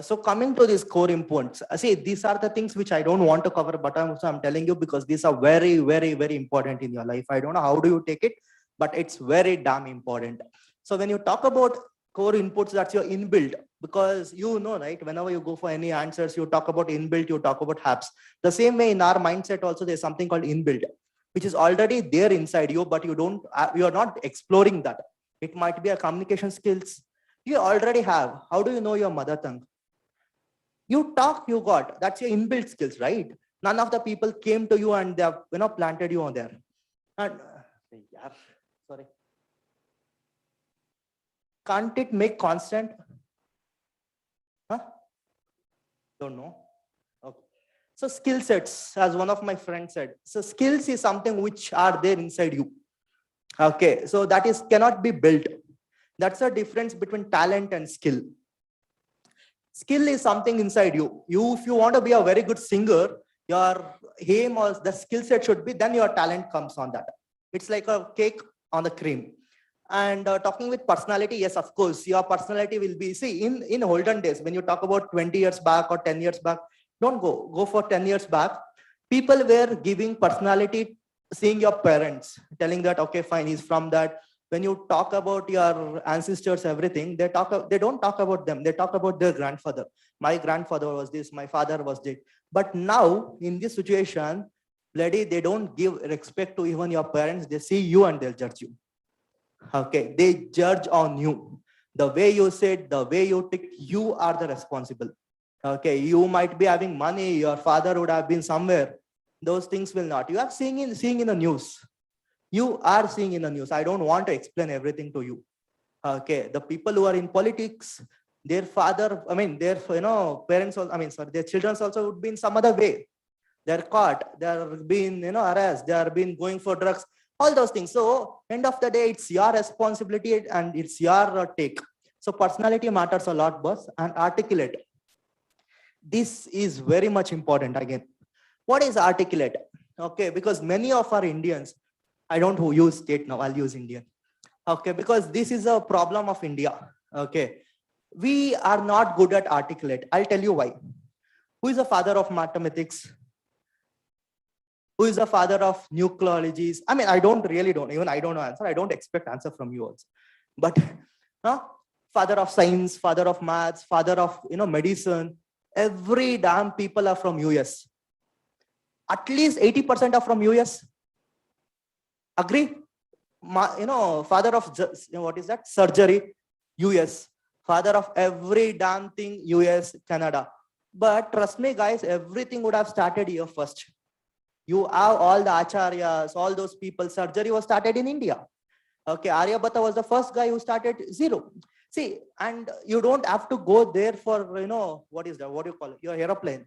So coming to these core importance, see, these are the things which I don't want to cover, but I'm telling you because these are very, very, very important in your life. I don't know how do you take it, but it's very damn important. So when you talk about core inputs, that's your inbuilt, because right, whenever you go for any answers, you talk about inbuilt, you talk about apps. The same way in our mindset also, there's something called inbuilt, which is already there inside you, but you're not exploring that. It might be a communication skills. You already have. How do you know your mother tongue? You talk, you got. That's your inbuilt skills, right? None of the people came to you and they have planted you on there. And sorry. Can't it make constant? Huh? Don't know. Okay. So skill sets, as one of my friends said. So skills is something which are there inside you. Okay. So that is cannot be built. That's the difference between talent and skill. Skill is something inside you. If you want to be a very good singer, your aim or the skill set should be, then your talent comes on that. It's like a cake on the cream. And talking with personality, yes, of course, your personality will be, see, in olden days, when you talk about 20 years back or 10 years back, don't go for 10 years back. People were giving personality, seeing your parents, telling that, okay, fine, he's from that. When you talk about your ancestors, everything, they don't talk about them. They talk about their grandfather. My grandfather was this, my father was this. But now in this situation, bloody, they don't give respect to even your parents. They see you and they'll judge you. Okay, they judge on you. The way you said, the way you tick, you are the responsible. Okay, you might be having money, your father would have been somewhere. Those things will not. You are seeing in the news. You are seeing in the news. I don't want to explain everything to you. Okay, the people who are in politics, their father, their parents, their children also would be in some other way. They're caught, they're being harassed, they are being going for drugs, all those things. So end of the day, it's your responsibility and it's your take. So personality matters a lot, boss, and articulate. This is very much important again. What is articulate? Okay, because many of our Indians, I don't use state now, I'll use Indian. Okay, because this is a problem of India. Okay, we are not good at articulate. I'll tell you why. Who is the father of mathematics? Who is the father of nucleologies? I don't know answer. I don't expect answer from you also. But father of science, father of maths, father of medicine. Every damn people are from US. At least 80% are from US. Agree? Father of, what is that? Surgery, US. Father of every damn thing, US, Canada. But trust me, guys, everything would have started here first. You have all the acharyas, all those people. Surgery was started in India. Okay, Aryabhata was the first guy who started zero. See, and you don't have to go there for, what is that? What do you call it? Your aeroplane.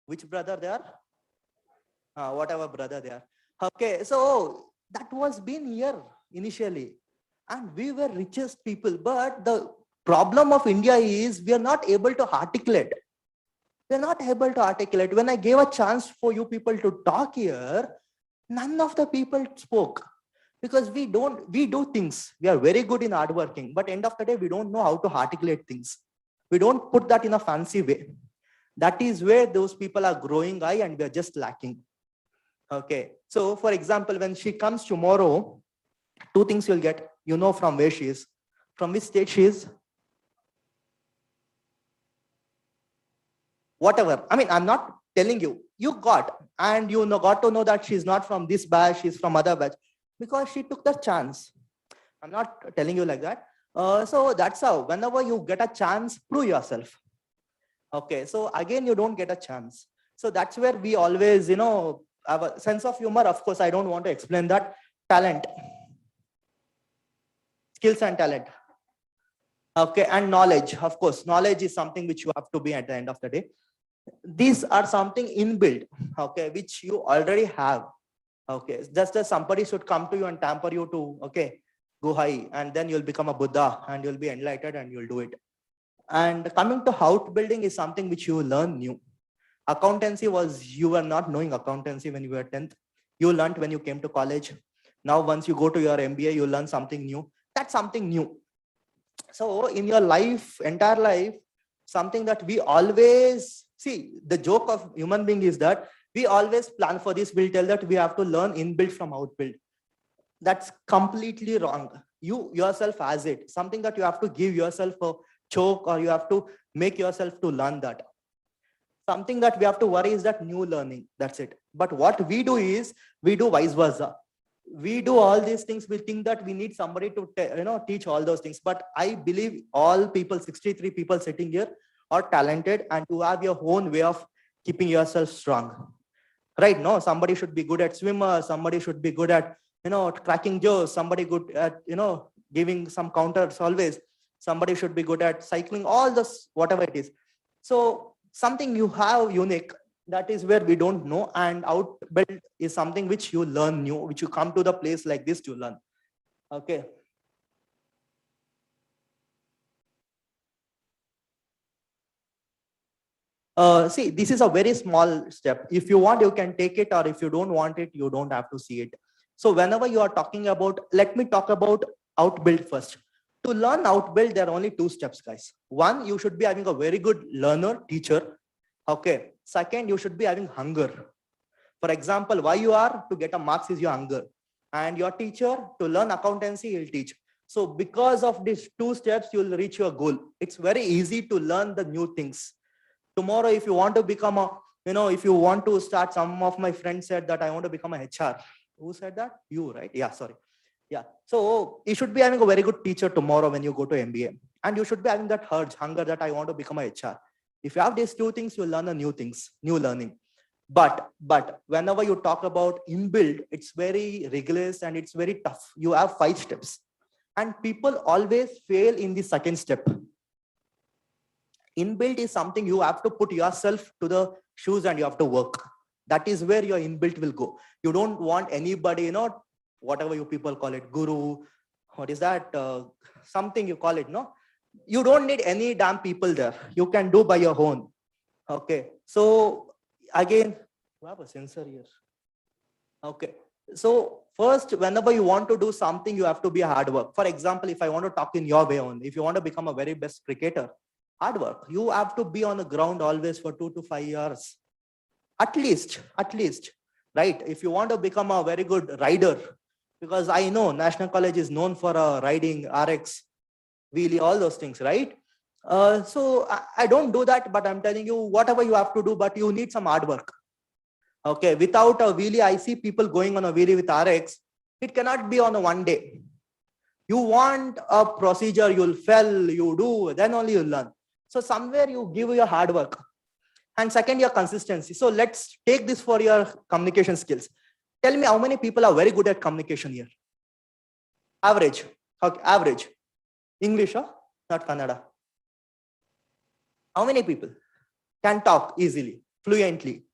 Which brother they are? Whatever brother they are. Okay, so that was been here initially. And we were richest people. But the problem of India is we are not able to articulate. We're not able to articulate. When I gave a chance for you people to talk here, none of the people spoke. Because we do things. We are very good in hardworking, but end of the day, we don't know how to articulate things. We don't put that in a fancy way. That is where those people are growing high and we are just lacking. Okay. So for example, when she comes tomorrow, two things you'll get. You know from where she is, from which state she is. Whatever. I mean, I'm not telling you. You got, and you got to know that she's not from this batch, she's from other batch. Because she took the chance. I'm not telling you like that. So that's how, whenever you get a chance, prove yourself. Okay, so again, you don't get a chance. So that's where we always, have a sense of humor. Of course, I don't want to explain that. Talent. Skills and talent. Okay, and knowledge. Of course, knowledge is something which you have to be at the end of the day. These are something inbuilt, okay, which you already have. Okay, just as somebody should come to you and tamper you to, okay, go high, and then you'll become a Buddha and you'll be enlightened and you'll do it. And coming to house building is something which you learn new. Accountancy was, you were not knowing accountancy when you were 10th. You learned when you came to college. Now, once you go to your MBA, you learn something new. That's something new. So in your life, entire life, something that we always see, the joke of human being is that we always plan for this. We'll tell that we have to learn inbuilt from outbuilt. That's completely wrong. You yourself has it. Something that you have to give yourself a choke, or you have to make yourself to learn that. Something that we have to worry is that new learning. That's it. But what we do is, we do vice versa. We do all these things. We think that we need somebody to teach all those things. But I believe all people, 63 people sitting here, are talented, and you have your own way of keeping yourself strong. Right? No, somebody should be good at swimmer, somebody should be good at cracking jokes, somebody good at giving some counters always, somebody should be good at cycling, all this, whatever it is. So something you have unique, that is where we don't know. And outbuild is something which you learn new, which you come to the place like this to learn. Okay. See, this is a very small step. If you want, you can take it, or if you don't want it, you don't have to see it. So whenever you are talking about, let me talk about outbuild first. To learn outbuild, there are only two steps, guys. One, you should be having a very good learner, teacher. Okay. Second, you should be having hunger. For example, why you are to get a marks is your hunger. And your teacher, to learn accountancy, he'll teach. So because of these two steps, you'll reach your goal. It's very easy to learn the new things. Tomorrow, if you want to become a, if you want to start, some of my friends said that I want to become a HR. Who said that? You, right? Yeah, sorry. Yeah. So you should be having a very good teacher tomorrow when you go to MBA. And you should be having that urge, hunger, that I want to become a HR. If you have these two things, you'll learn the new things, new learning. But whenever you talk about inbuilt, it's very rigorous and it's very tough. You have 5 steps. And people always fail in the second step. Inbuilt is something you have to put yourself to the shoes and you have to work. That is where your inbuilt will go. You don't want anybody, whatever you people call it, guru, what is that? Something you call it, no? You don't need any damn people there. You can do by your own. Okay. So again, we have a sensor here. Okay. So first, whenever you want to do something, you have to be a hard work. For example, if I want to talk in your way on, if you want to become a very best cricketer, hard work. You have to be on the ground always for 2 to 5 years. At least, right? If you want to become a very good rider, because I know National College is known for riding RX, wheelie, all those things, right? So I don't do that, but I'm telling you, whatever you have to do, but you need some hard work. Okay, without a wheelie, I see people going on a wheelie with RX. It cannot be on a one day. You want a procedure, you'll fail, you do, then only you learn. So somewhere you give your hard work. And second, your consistency. So let's take this for your communication skills. Tell me how many people are very good at communication here? Average. Okay, average. English, huh? Not Kannada. How many people can talk easily, fluently?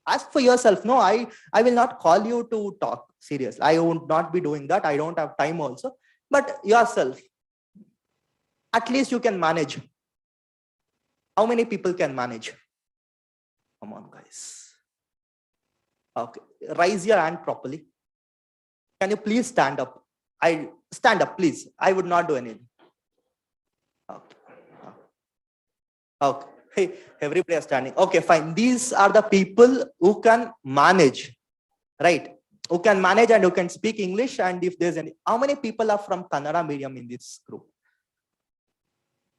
Ask for yourself. No, I will not call you to talk serious. I would not be doing that. I don't have time also. But yourself, at least you can manage. How many people can manage? Come on, guys. Okay, raise your hand properly. Can you please stand up? I stand up, please. I would not do anything. Okay. Okay. Hey, everybody is standing. Okay, fine. These are the people who can manage, right? Who can manage and who can speak English. And if there's any, how many people are from Kannada medium in this group?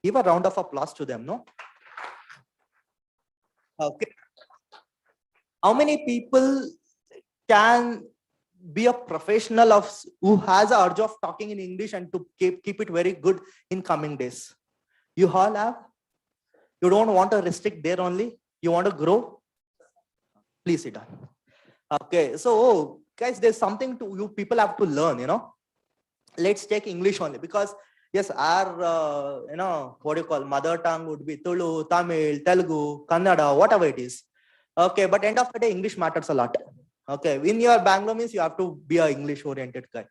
Give a round of applause to them, no? Okay. How many people can be a professional of who has a urge of talking in English and to keep it very good in coming days? You all have? You don't want to restrict there only? You want to grow? Please sit down. Okay, so guys, there's something to you people have to learn, you know. Let's take English only because yes, our you know, what do you call mother tongue would be Tulu, Tamil, Telugu, Kannada, whatever it is. Okay, but end of the day, English matters a lot. Okay, in your Bangalore means you have to be an English oriented guy.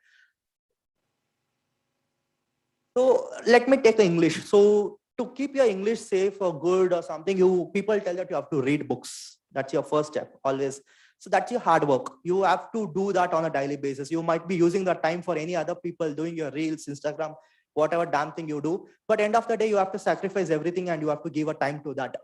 So let me take the English. So to keep your English safe or good or something, you people tell that you have to read books. That's your first step always. So that's your hard work. You have to do that on a daily basis. You might be using the time for any other people doing your reels, Instagram, whatever damn thing you do. But end of the day, you have to sacrifice everything and you have to give a time to that.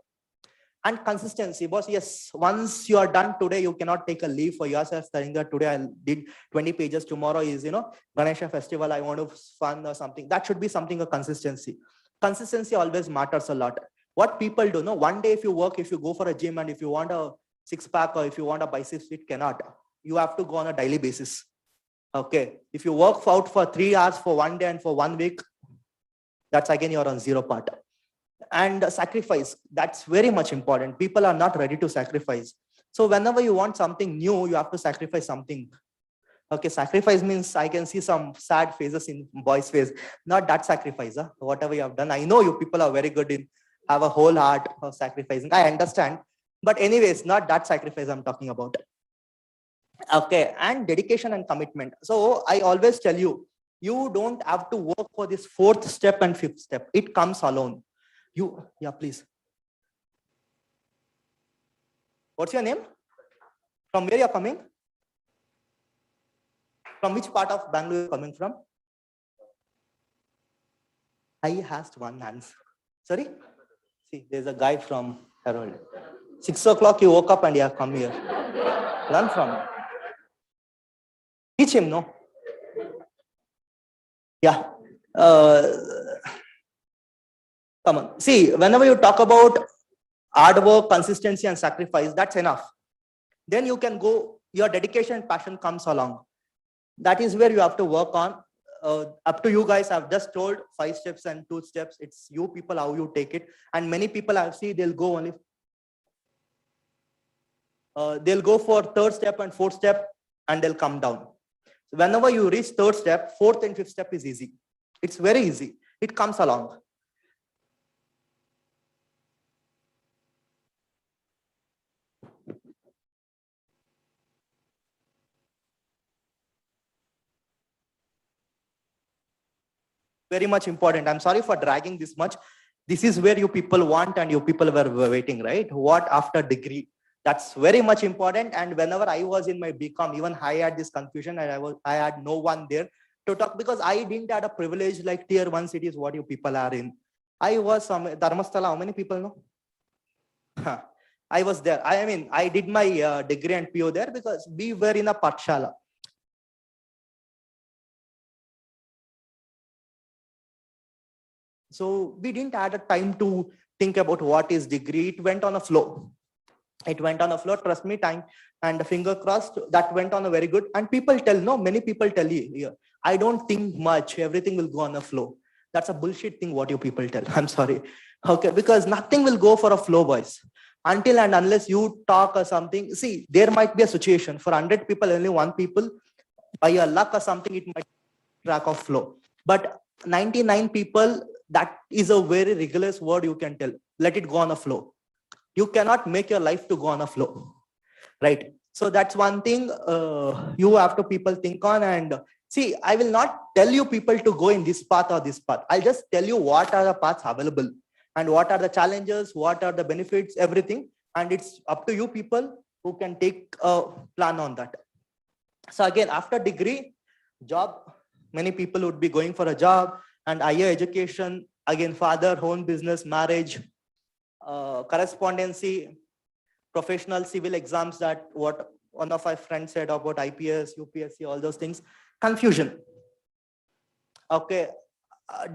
And consistency, boss. Yes, once you are done today, you cannot take a leave for yourself saying that today I did 20 pages. Tomorrow is, you know, Ganesha festival. I want to fun or something. That should be something a consistency. Consistency always matters a lot. What people do, no, one day if you work, if you go for a gym and if you want a six pack or if you want a biceps, it cannot. You have to go on a daily basis. Okay. If you work out for 3 hours for one day and for 1 week, that's again you're on zero part. And sacrifice, that's very much important. People are not ready to sacrifice. So whenever you want something new, you have to sacrifice something. Okay, sacrifice means I can see some sad faces in boys' face. Not that sacrifice, huh? Whatever you have done. I know you people are very good in have a whole heart of sacrificing. I understand. But anyways, not that sacrifice I'm talking about. Okay, and dedication and commitment. So I always tell you, you don't have to work for this 4th step and 5th step. It comes alone. You, yeah, please. What's your name? From where you're coming? From which part of Bangalore you're coming from? I asked one answer. Sorry? See, there's a guy from Herald. 6 o'clock you woke up and you have come here. Learn from him. Teach him, no? Yeah. Come on. See, whenever you talk about hard work, consistency, and sacrifice, that's enough. Then you can go, your dedication and passion comes along. That is where you have to work on. Up to you guys. I've just told 5 steps and 2 steps. It's you people how you take it. And many people I've seen, they'll go only. They'll go for 3rd step and 4th step and they'll come down. So whenever you reach 3rd step, 4th and 5th step is easy. It's very easy. It comes along. Very much important. I'm sorry for dragging this much. This is where you people want and you people were waiting, right? What after degree? That's very much important. And whenever I was in my BCom, even I had this confusion and I had no one there to talk because I didn't have a privilege like tier 1 cities, what you people are in. I was some Dharmasthala. How many people know? I was there. I mean, I did my degree and PO there because we were in a Patshala. So we didn't have a time to think about what is degree. It went on a flow. It went on a flow. Trust me, time and finger crossed. That went on a very good. And people tell, no, many people tell you, yeah, I don't think much. Everything will go on a flow. That's a bullshit thing. What you people tell. I'm sorry. Okay, because nothing will go for a flow, boys. Until and unless you talk or something. See, there might be a situation for 100 people, only one people. By your luck or something, it might track of flow. But 99 people, that is a very rigorous word you can tell. Let it go on a flow. You cannot make your life to go on a flow, right? So that's one thing you have to people think on. And see, I will not tell you people to go in this path or this path. I'll just tell you what are the paths available and what are the challenges, what are the benefits, everything. And it's up to you people who can take a plan on that. So again, after degree, job, many people would be going for a job, and higher education, again, father, own business, marriage, correspondency, professional civil exams, that what one of my friends said about IPS, UPSC, all those things, confusion. Okay,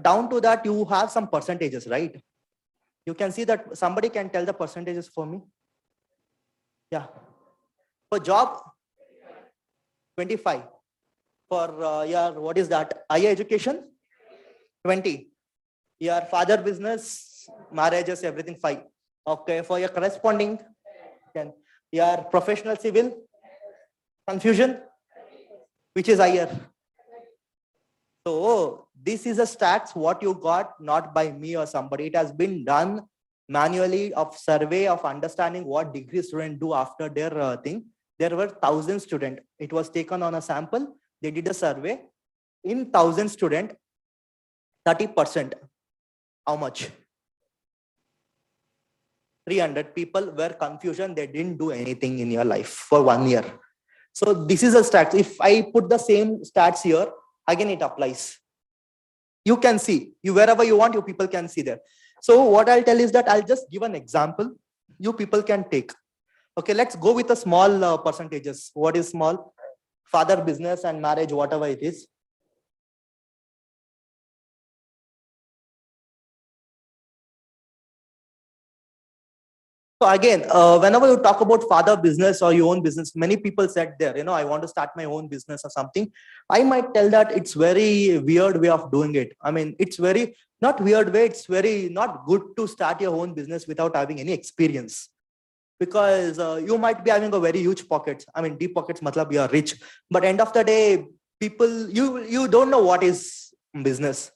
down to that, you have some percentages, right? You can see that somebody can tell the percentages for me. Yeah. For job, 25. For your, what is that? Higher education, 20. Your father business, marriages, everything 5. Okay, for your corresponding, 10. Your professional civil, confusion, which is higher. So this is a stats what you got, not by me or somebody. It has been done manually of survey of understanding what degree students do after their thing. There were 1,000 students. It was taken on a sample. They did a survey. In 1,000 students, 30%. How much? 300 people were confusion. They didn't do anything in your life for 1 year. So this is a stats. If I put the same stats here, again it applies. You can see, you wherever you want, you people can see there. So what I'll tell is that I'll just give an example. You people can take. Okay, let's go with the small percentages. What is small? Father business and marriage, whatever it is. So again, whenever you talk about father business or your own business, many people said there, I want to start my own business or something. I might tell that it's very weird way of doing it. I mean, it's very not weird way. It's very not good to start your own business without having any experience, because you might be having a very huge pockets. I mean, deep pockets, matlab you are rich, but end of the day, people, you don't know what is business.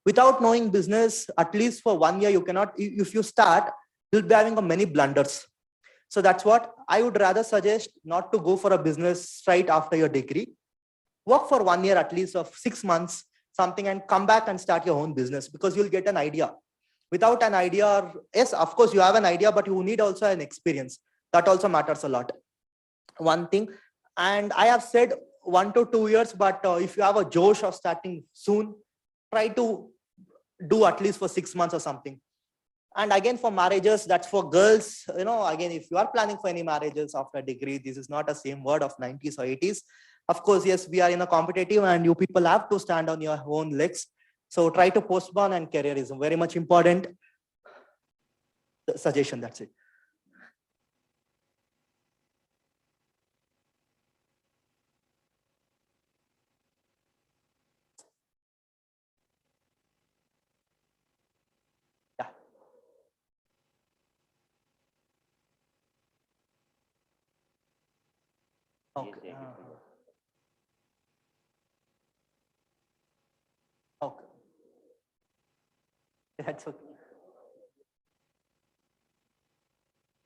Without knowing business, at least for 1 year, you cannot, if you start, you'll be having many blunders. So that's what I would rather suggest, not to go for a business right after your degree. Work for 1 year, at least of 6 months, something, and come back and start your own business, because you'll get an idea. Without an idea, yes, of course you have an idea, but you need also an experience. That also matters a lot. One thing, and I have said 1 to 2 years, but if you have a josh of starting soon, try to do at least for 6 months or something. And again, for marriages, that's for girls. Again, if you are planning for any marriages after a degree, this is not a same word of 90s or 80s. Of course, yes, we are in a competitive, and you people have to stand on your own legs. So try to postpone, and career is very much important. Suggestion, that's it. Yeah. Okay. Okay. That's okay.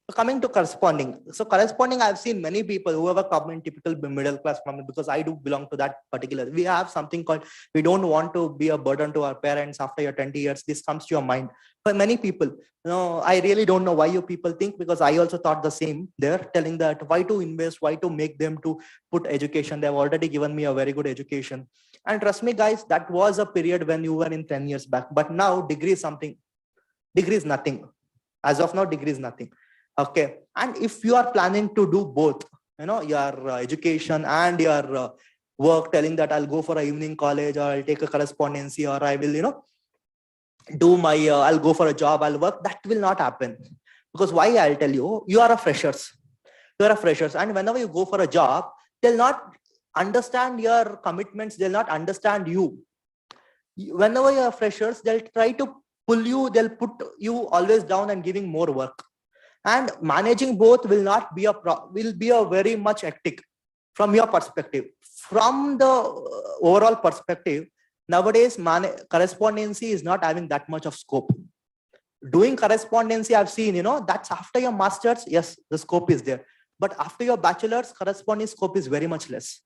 So coming to corresponding. So corresponding, I've seen many people who have come in typical middle class family, because I do belong to that particular. We have something called, we don't want to be a burden to our parents after your 20 years. This comes to your mind. For many people, I really don't know why you people think, because I also thought the same. They're telling that why to invest, why to make them to put education. They've already given me a very good education. And trust me, guys, that was a period when you were in 10 years back. But now degree is something. Degree is nothing. As of now, degree is nothing. Okay. And if you are planning to do both, your education and your work, telling that I'll go for an evening college, or I'll take a correspondency, or I will, do my, I'll go for a job, I'll work. That will not happen. Because why? I'll tell you, you are a freshers. You are a freshers. And whenever you go for a job, they'll not understand your commitments. They'll not understand you. Whenever you are freshers, they'll try to pull you. They'll put you always down and giving more work. And managing both will not be will be a very much hectic from your perspective. From the overall perspective, nowadays correspondency is not having that much of scope. Doing correspondency, I've seen, that's after your masters. Yes, the scope is there, but after your bachelor's, corresponding scope is very much less.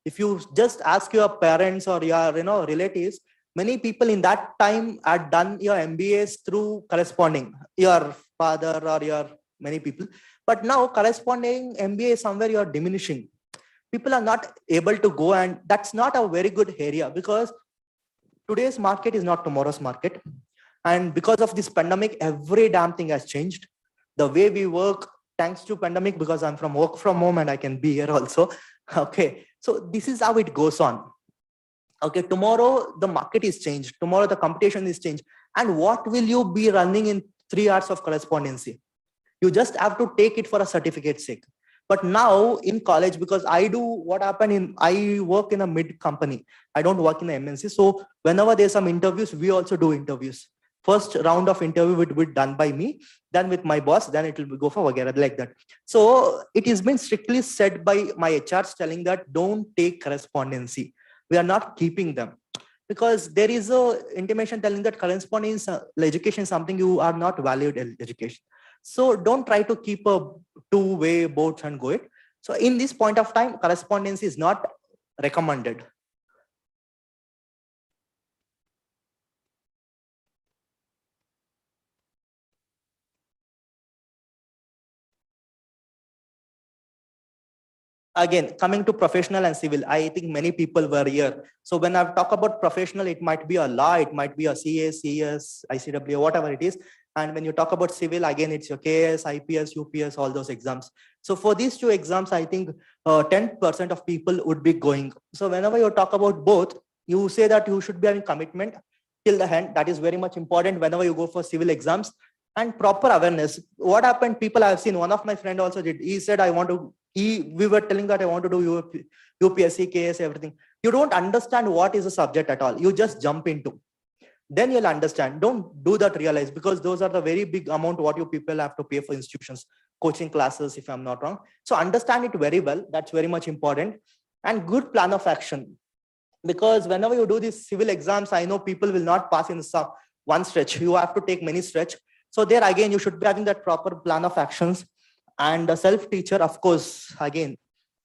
If you just ask your parents or your relatives, many people in that time had done your MBAs through corresponding, your father or your many people. But now corresponding MBA is somewhere you're diminishing. People are not able to go, and that's not a very good area, because today's market is not tomorrow's market. And because of this pandemic, every damn thing has changed. The way we work, thanks to pandemic, because I'm from work from home and I can be here also. Okay, so this is how it goes on. Okay, tomorrow the market is changed. Tomorrow the competition is changed. And what will you be running in 3 hours of correspondency? You just have to take it for a certificate sake. But now in college, because I work in a mid company. I don't work in a MNC. So whenever there's some interviews, we also do interviews. First round of interview would be done by me, then with my boss, then it will go for Vagera, like that. So it has been strictly said by my HRs telling that don't take correspondency. We are not keeping them, because there is a intimation telling that correspondence education is something you are not valued education. So don't try to keep a two-way boats and go it. So in this point of time, correspondence is not recommended. Again, coming to professional and civil, I think many people were here. So when I talk about professional, it might be a law, it might be a CA, CS, ICW, whatever it is. And when you talk about civil, again, it's your KS, IPS, UPS, all those exams. So for these two exams, I think 10% of people would be going. So whenever you talk about both, you say that you should be having commitment till the end. That is very much important whenever you go for civil exams. And proper awareness. What happened, people I've seen, one of my friend also did, he said, we were telling that I want to do UPSC, KS, everything. You don't understand what is a subject at all. You just jump into. Then you'll understand. Don't do that, realize, because those are the very big amount what you people have to pay for institutions, coaching classes, if I'm not wrong. So understand it very well. That's very much important. And good plan of action. Because whenever you do these civil exams, I know people will not pass in one stretch. You have to take many stretch. So there again, you should be having that proper plan of actions. And a self-teacher, of course, again,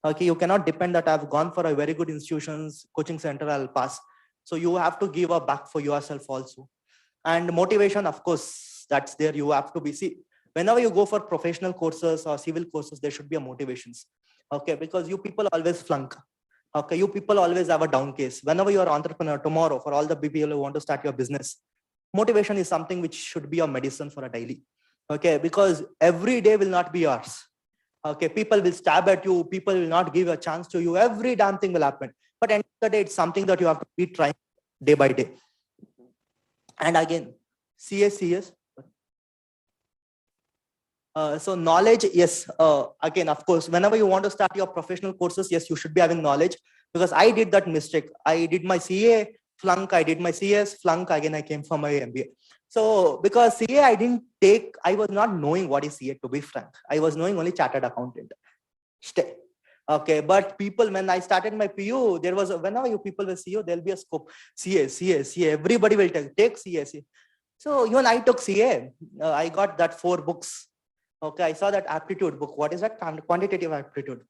okay, you cannot depend that I've gone for a very good institutions, coaching center, I'll pass. So you have to give a back for yourself also. And motivation, of course, that's there. You have to be, see, whenever you go for professional courses or civil courses, there should be a motivations. Okay, because you people always flunk. Okay, you people always have a down case. Whenever you are entrepreneur tomorrow, for all the people who want to start your business, motivation is something which should be a medicine for a daily. Okay, because every day will not be yours. Okay, people will stab at you, people will not give a chance to you, every damn thing will happen. But end of the day, it's something that you have to be trying day by day. And again, CS. So knowledge, yes. Again, of course, whenever you want to start your professional courses, yes, you should be having knowledge, because I did that mistake. I did my CA flunk, I did my CS flunk, again I came for my MBA. So because CA I was not knowing what is CA, to be frank. I was knowing only chartered accountant. Stay. Okay, but people, when I started my PU, there was whenever you people will see you, there'll be a scope. CA, everybody will take CA. So even I took CA. I got that 4 books. Okay, I saw that aptitude book. What is that? Quantitative aptitude.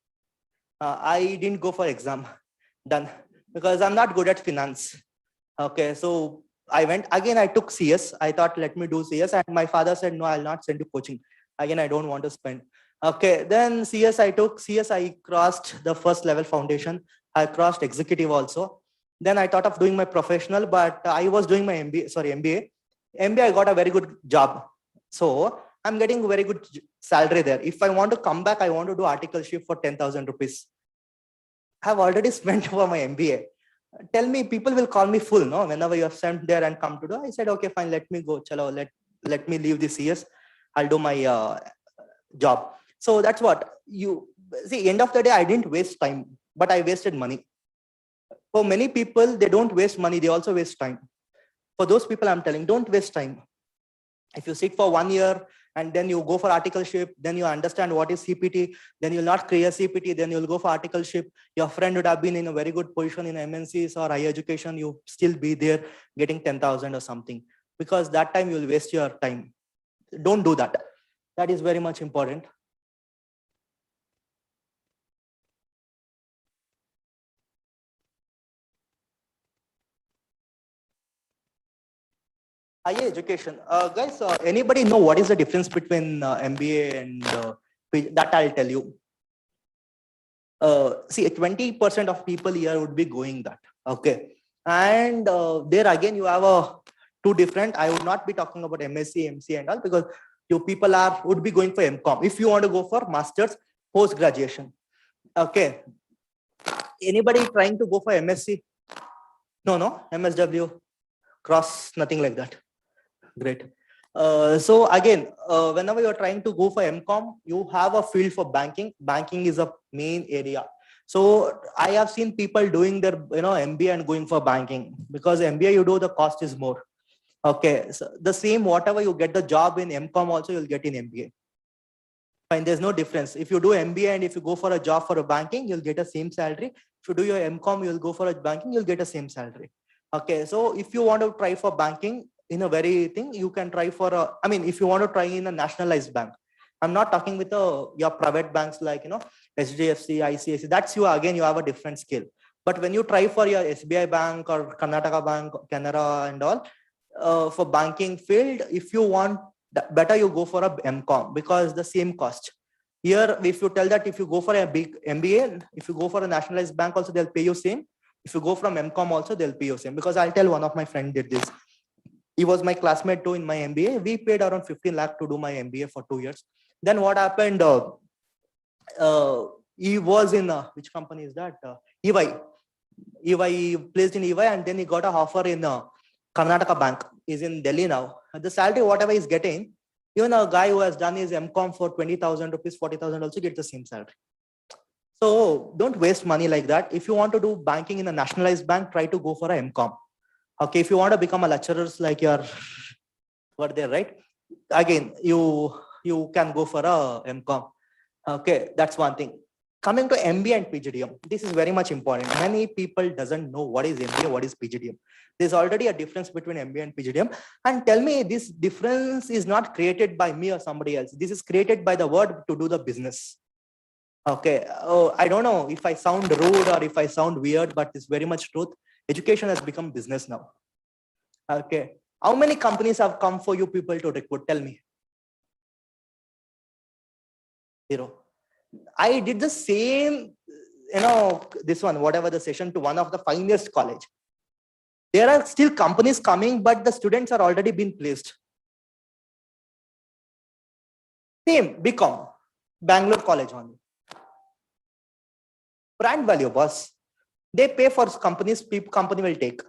I didn't go for exam. Done. Because I'm not good at finance. Okay, so I went again. I took CS. I thought, let me do CS, and my father said, no, I'll not send you coaching. Again, I don't want to spend. Okay, then CS I took. CS I crossed the first level foundation. I crossed executive also. Then I thought of doing my professional, but I was doing my MBA. MBA I got a very good job. So I'm getting very good salary there. If I want to come back, I want to do articleship for 10,000 rupees. I've already spent for my MBA. Tell me, people will call me full, no? Whenever you have sent there and come to do, I said, okay, fine, let me go. Chalo, let me leave this years. I'll do my job. So that's what you see. End of the day, I didn't waste time, but I wasted money. For many people, they don't waste money, they also waste time. For those people, I'm telling, don't waste time. If you sit for 1 year and then you go for articleship, then you understand what is CPT, then you'll not create CPT, then you'll go for articleship. Your friend would have been in a very good position in MNCs or higher education, you still be there getting 10,000 or something, because that time you'll waste your time. Don't do that. That is very much important. Higher education. Guys, anybody know what is the difference between MBA and that I'll tell you. See, 20% of people here would be going that. Okay. And there again, you have two different. I would not be talking about MSc, MC and all, because you people would be going for MCom. If you want to go for master's, post graduation. Okay. Anybody trying to go for MSc? No, MSW, cross, nothing like that. Great. So again, whenever you're trying to go for MCom, you have a field for banking. Banking is a main area. So I have seen people doing their MBA and going for banking, because MBA you do, the cost is more. Okay, so the same whatever you get the job in MCom also you'll get in MBA. Fine, there's no difference. If you do MBA and if you go for a job for a banking, you'll get the same salary. If you do your MCom, you'll go for a banking, you'll get the same salary. Okay, so if you want to try for banking in a very thing, you can try for if you want to try in a nationalized bank. I'm not talking with your private banks like HDFC, ICICI. That's you again. You have a different skill. But when you try for your SBI bank or Karnataka Bank, Canara and all, for banking field, if you want, better you go for a MCom, because the same cost. Here, if you tell that if you go for a big MBA, if you go for a nationalized bank also, they'll pay you same. If you go from MCom also, they'll pay you same. Because I'll tell, one of my friend did this. He was my classmate too in my MBA. We paid around 15 lakh to do my MBA for 2 years. Then what happened? He was in which company is that? EY. EY, placed in EY, and then he got an offer in Karnataka Bank. He's in Delhi now. The salary, whatever he's getting, even a guy who has done his MCom for 20,000 rupees, 40,000 also gets the same salary. So don't waste money like that. If you want to do banking in a nationalized bank, try to go for a MCom. Okay, if you want to become a lecturers like your were there, right? Again, you can go for a MCom. Okay, that's one thing. Coming to MBA and PGDM, this is very much important. Many people doesn't know what is MBA, what is PGDM. There's already a difference between MBA and PGDM. And tell me, this difference is not created by me or somebody else. This is created by the word to do the business. Okay, I don't know if I sound rude or if I sound weird, but it's very much truth. Education has become business now. Okay, how many companies have come for you people to recruit? Tell me. 0. I did the same, this one, whatever the session, to one of the finest college. There are still companies coming, but the students are already been placed. Same, BCom, Bangalore College only. Brand value, boss. They pay for companies, company will take.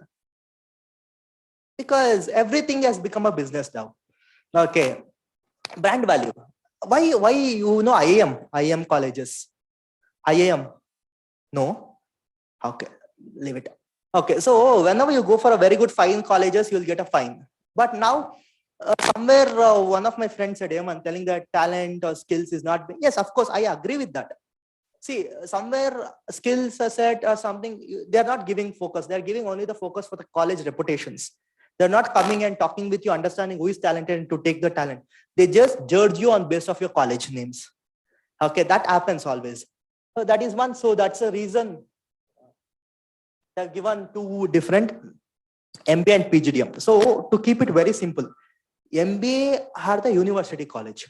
Because everything has become a business now. Okay, brand value. Why IIM colleges? IIM? No? Okay, leave it. Okay, so whenever you go for a very good fine colleges, you'll get a fine. But now, somewhere one of my friends said, I'm telling that talent or skills is not. Yes, of course, I agree with that. See, somewhere skills set or something, they're not giving focus. They're giving only the focus for the college reputations. They're not coming and talking with you, understanding who is talented and to take the talent. They just judge you on base of your college names. Okay, that happens always. So that is one. So that's a reason they're given two different MBA and PGDM. So to keep it very simple, MBA are the university college.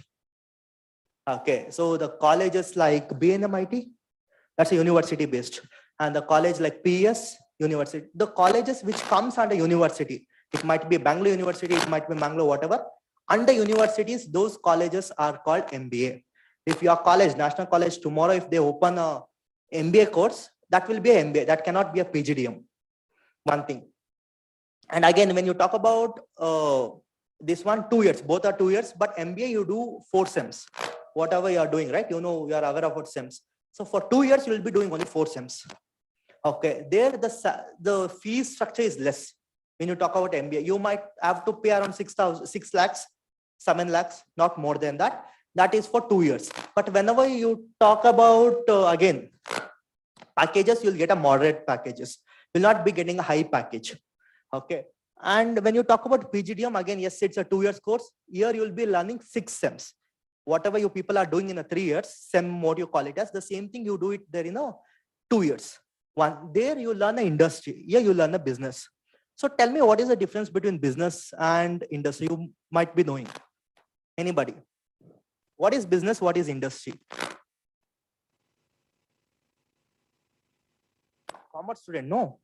Okay, so the colleges like BNMIT, that's a university based, and the college like PS University, the colleges which comes under university, it might be Bangalore University, it might be Bangalore, whatever. Under universities, those colleges are called MBA. If your college, national college, tomorrow, if they open a MBA course, that will be an MBA. That cannot be a PGDM. one thing. And again, when you talk about this one, 2 years, both are 2 years, but MBA you do 4 SEMs, whatever you are doing, right? You know, you are aware about SEMs. So for 2 years, you will be doing only 4 SEMs. Okay, there the fee structure is less. When you talk about MBA, you might have to pay around 6 lakhs, 7 lakhs, not more than that. That is for 2 years. But whenever you talk about again packages, you'll get a moderate packages. You'll not be getting a high package. Okay. And when you talk about PGDM, again, yes, it's a 2 years course. Here you'll be learning 6 SEMs. Whatever you people are doing in a 3 years, SEM, what you call it as, the same thing you do it there in a 2 years. One, there you learn the industry. Here you learn the business. So tell me, what is the difference between business and industry? You might be knowing. Anybody? What is business? What is industry? Commerce student, no.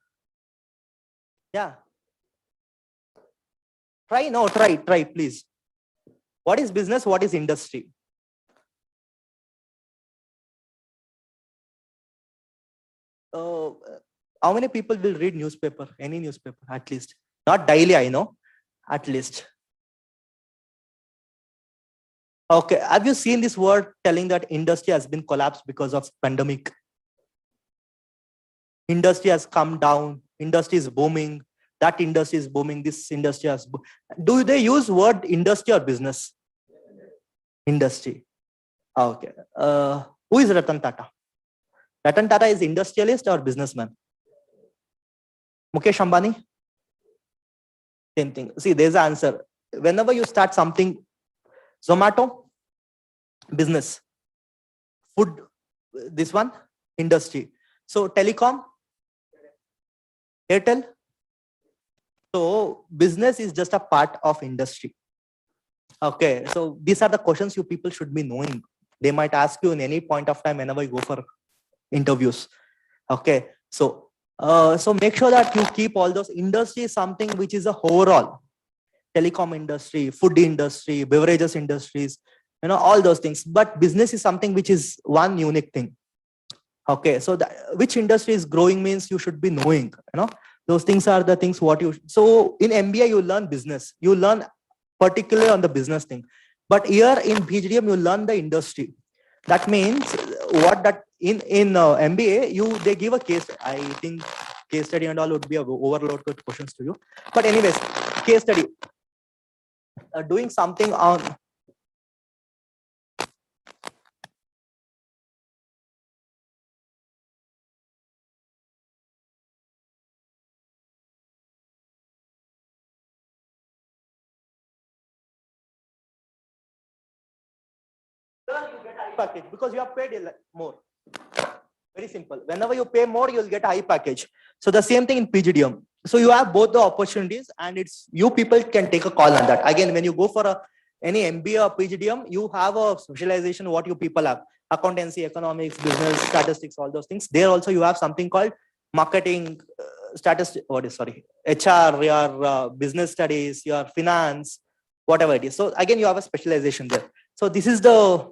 Yeah. Try, please. What is business? What is industry? How many people will read newspaper? Any newspaper, at least. Not daily, I know. At least. Okay. Have you seen this word telling that industry has been collapsed because of pandemic? Industry has come down. Industry is booming. That industry is booming. This industry has. Do they use word industry or business? Industry. Okay. Who is Ratan Tata? Ratan Tata is industrialist or businessman? Mukesh Ambani? Same thing. See, there's the answer. Whenever you start something, Zomato, business. Food, this one, industry. So telecom, Airtel. So business is just a part of industry. Okay, so these are the questions you people should be knowing. They might ask you in any point of time whenever you go for interviews. Okay, so make sure that you keep all those. Industry is something which is a overall. Telecom industry, food industry, beverages industries, you know, all those things. But business is something which is one unique thing. Okay, so which industry is growing means you should be knowing, you know, those things are the things what you, so in MBA you learn business, you learn particularly on the business thing. But here in PGDM, you learn the industry. That means what that in MBA, they give a case. I think case study and all would be a overload with questions to you. But anyways, case study, doing something on. You get a high package because you have paid more. Very simple. Whenever you pay more, you'll get a high package. So the same thing in PGDM. So you have both the opportunities, and it's you people can take a call on that. Again, when you go for any MBA or PGDM, you have a specialization. What you people have: accountancy, economics, business, statistics, all those things. There also you have something called marketing, HR, your business studies, your finance, whatever it is. So again, you have a specialization there. So this is the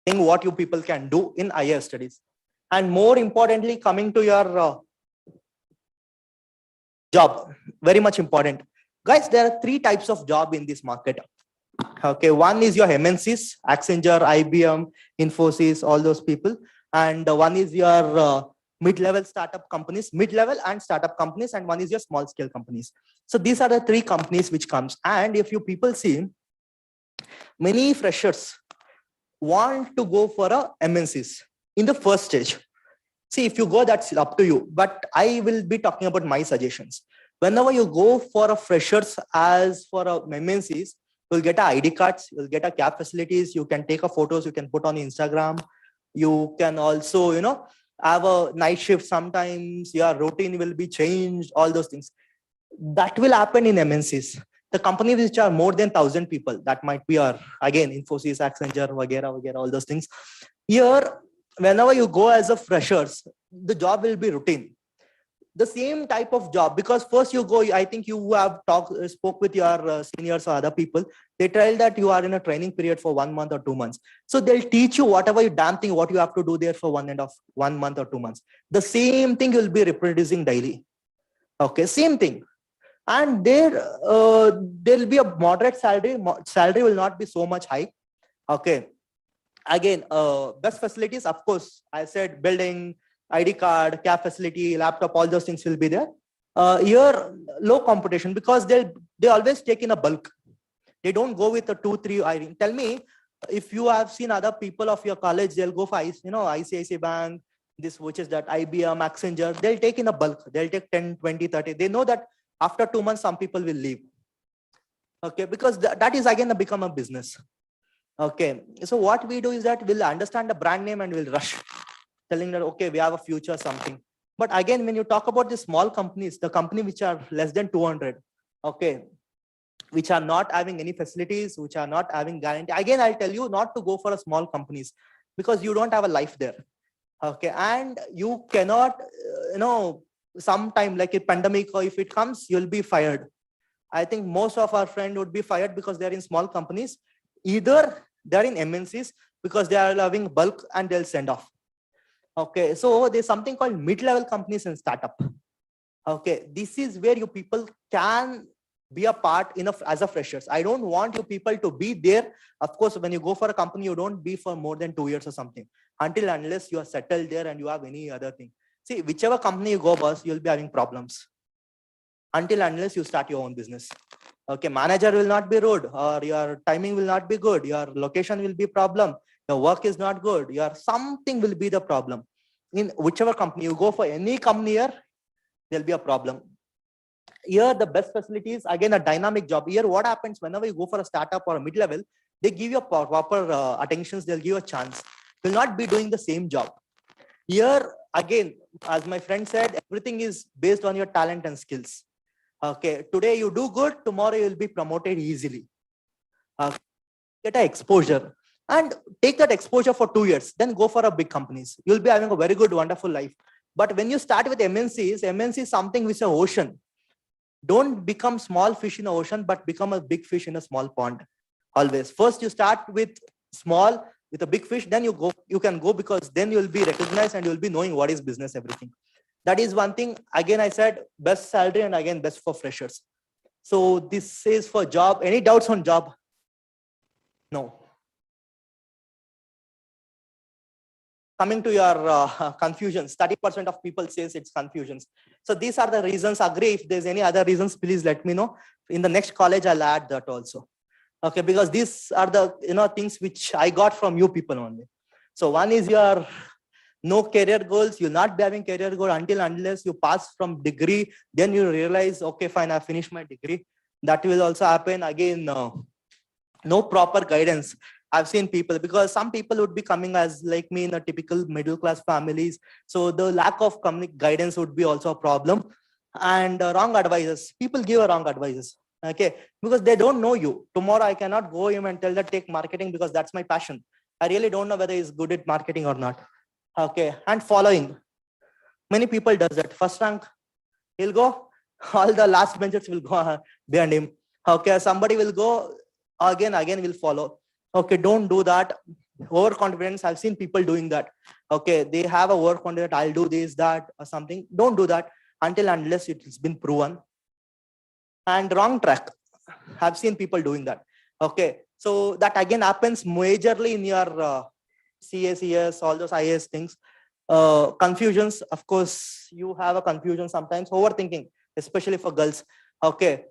thing what you people can do in higher studies. And more importantly, coming to your job, very much important. Guys, there are 3 types of job in this market. Okay, one is your MNCs, Accenture, IBM, Infosys, all those people. And one is your mid-level startup companies, mid-level and startup companies, and one is your small scale companies. So these are the 3 companies which comes. And if you people see, many freshers want to go for a MNCs in the first stage. See, if you go, that's up to you. But I will be talking about my suggestions. Whenever you go for a freshers as for a MNCs, you'll get a ID cards, you'll get a cab facilities, you can take a photos, you can put on Instagram. You can also, you know, have a night shift sometimes, your routine will be changed, all those things. That will happen in MNCs. The companies which are more than 1,000 people, that might be our, again, Infosys, Accenture, vagera, all those things. Here, whenever you go as a freshers, the job will be routine. The same type of job, because first you go, I think you have spoke with your seniors or other people. They tell that you are in a training period for 1 month or 2 months. So they'll teach you whatever you what you have to do there for 1 month or 2 months. The same thing you'll be reproducing daily. Okay, same thing. And there'll be a moderate salary. Salary will not be so much high. Okay. Again, best facilities, of course, I said building, ID card, cab facility, laptop, all those things will be there. Here, low competition because they always take in a bulk. They don't go with the 2-3 ID. Tell me, if you have seen other people of your college, they'll go for ICICI Bank, this which is that IBM, Accenture, they'll take in a bulk. They'll take 10, 20, 30. They know that after 2 months, some people will leave. Okay, because that is again become a business. Okay, so what we do is that we'll understand the brand name and we'll rush, telling that, okay, we have a future, something. But again, when you talk about the small companies, the company which are less than 200, okay, which are not having any facilities, which are not having guarantee. Again, I'll tell you not to go for a small companies because you don't have a life there. Okay, and you cannot, sometime like a pandemic or if it comes, you'll be fired. I think most of our friends would be fired because they're in small companies. Either they're in MNCs because they are having bulk and they'll send off. Okay, so there's something called mid-level companies and startup. Okay, this is where you people can be a part as a freshers. I don't want you people to be there. Of course, when you go for a company, you don't be for more than 2 years or something, unless you are settled there and you have any other thing. See, whichever company you go, boss, you'll be having problems unless you start your own business. Okay, manager will not be rude, or your timing will not be good, your location will be problem, your work is not good, your something will be the problem. In whichever company you go, for any company here, there'll be a problem. Here, the best facilities, again, a dynamic job. Here, what happens whenever you go for a startup or a mid-level, they give you proper attentions, they'll give you a chance. You'll not be doing the same job. Here, again, as my friend said, everything is based on your talent and skills. Okay, today you do good, tomorrow you'll be promoted easily. Get an exposure and take that exposure for 2 years, then go for a big companies. You'll be having a very good, wonderful life. But when you start with MNCs, MNC is something which is an ocean. Don't become small fish in the ocean, but become a big fish in a small pond. Always. First, you start with small, with a big fish, then you can go because then you'll be recognized and you'll be knowing what is business, everything. That is one thing. Again, I said best salary and again, best for freshers. So this is for job. Any doubts on job? No. Coming to your confusions, 30% of people says it's confusions. So these are the reasons. Agree. If there's any other reasons, please let me know. In the next college, I'll add that also. Okay, because these are the things which I got from you people only. So one is your no career goals. You'll not be having career goal unless you pass from degree. Then you realize, okay, fine, I finished my degree. That will also happen. Again, no proper guidance. I've seen people, because some people would be coming as like me in a typical middle class families. So the lack of guidance would be also a problem. And wrong advices. People give wrong advices. Okay, because they don't know you. Tomorrow I cannot go him and tell that take marketing because that's my passion. I really don't know whether he's good at marketing or not. Okay, and following. Many people does that. First rank, he'll go. All the last benches will go behind him. Okay, somebody will go again will follow. Okay, don't do that. Overconfidence, I've seen people doing that. Okay, they have a overconfidence, I'll do this, that, or something. Don't do that unless it's been proven. And wrong track. I've seen people doing that. Okay, so that again happens majorly in your CACS, all those IAS things. Confusions, of course, you have a confusion sometimes. Overthinking, especially for girls. Okay,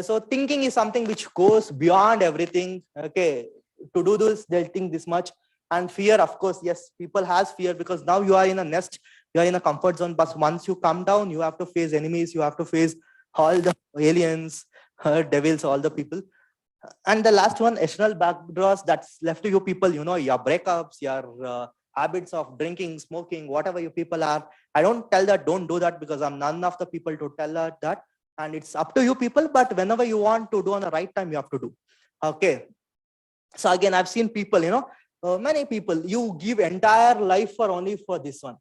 so thinking is something which goes beyond everything. Okay, to do this, they'll think this much. And fear, of course, yes, people has fear because now you are in a nest, you are in a comfort zone. But once you come down, you have to face enemies, you have to face all the aliens, devils, all the people. And the last one, external backdrops, that's left to you people, your breakups, your habits of drinking, smoking, whatever you people are. I don't tell that, don't do that, because I'm none of the people to tell that. And it's up to you people, but whenever you want to do on the right time, you have to do. Okay. So again, I've seen people, many people, you give entire life only for this one.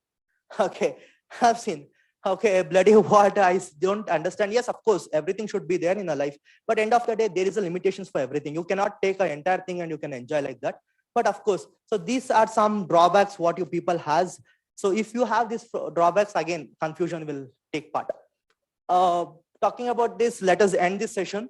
Okay. I've seen. Okay, bloody what, I don't understand. Yes, of course, everything should be there in a life. But end of the day, there is a limitations for everything. You cannot take an entire thing and you can enjoy like that. But of course, so these are some drawbacks what you people has. So if you have these drawbacks, again, confusion will take part. talking about this, let us end this session.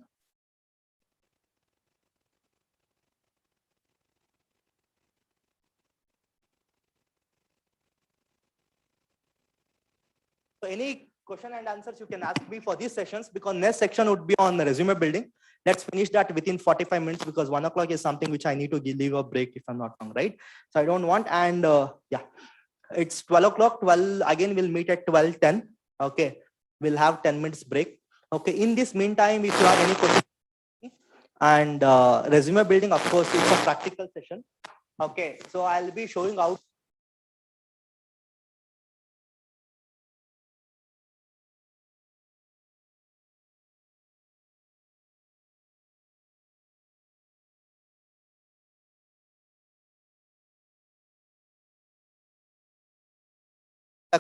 So any question and answers you can ask me for these sessions, because next section would be on resume building. Let's finish that within 45 minutes, because 1 o'clock is something which I need to leave a break if I'm not wrong, right? So I don't want, and yeah, it's 12 o'clock. 12 again, we'll meet at 12:10. Okay, we'll have 10 minutes break. Okay, in this meantime, if you have any questions, and resume building, of course, it's a practical session. Okay, so I'll be showing out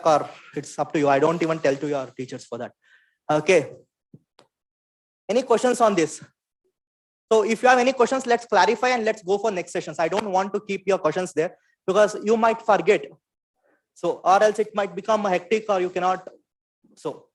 or it's up to you. I don't even tell to your teachers for that. Okay. Any questions on this? So if you have any questions, let's clarify and let's go for next sessions. I don't want to keep your questions there because you might forget. So, or else it might become hectic or you cannot. So.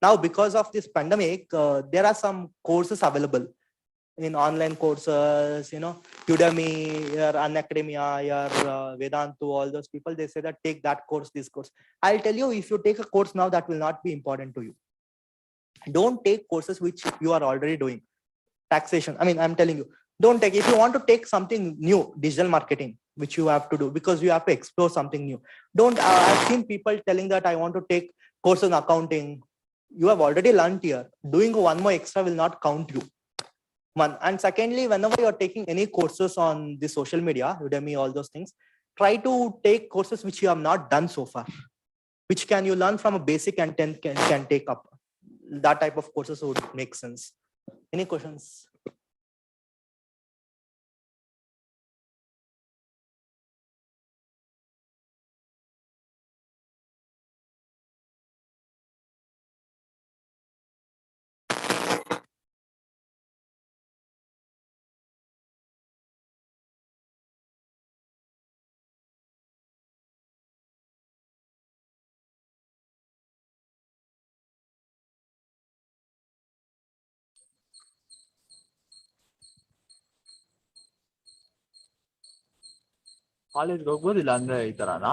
Now, because of this pandemic, there are some courses available in online courses, Udemy, your Unacademia, your Vedantu, all those people, they say that take that course, this course. I'll tell you, if you take a course now, that will not be important to you. Don't take courses which you are already doing. Taxation, I mean, I'm telling you, don't take. If you want to take something new, digital marketing, which you have to do because you have to explore something new. Don't, I've seen people telling that I want to take course in accounting. You have already learned here. Doing one more extra will not count you. One. And secondly, whenever you're taking any courses on the social media, Udemy, all those things, try to take courses which you have not done so far, which can you learn from a basic and can take up. That type of courses would make sense. Any questions? ಕಾಲೇಜ್ಗೆ ಹೋಗ್ಬೋದಿಲ್ಲ ಅಂದ್ರೆ ಈ ತರನಾ?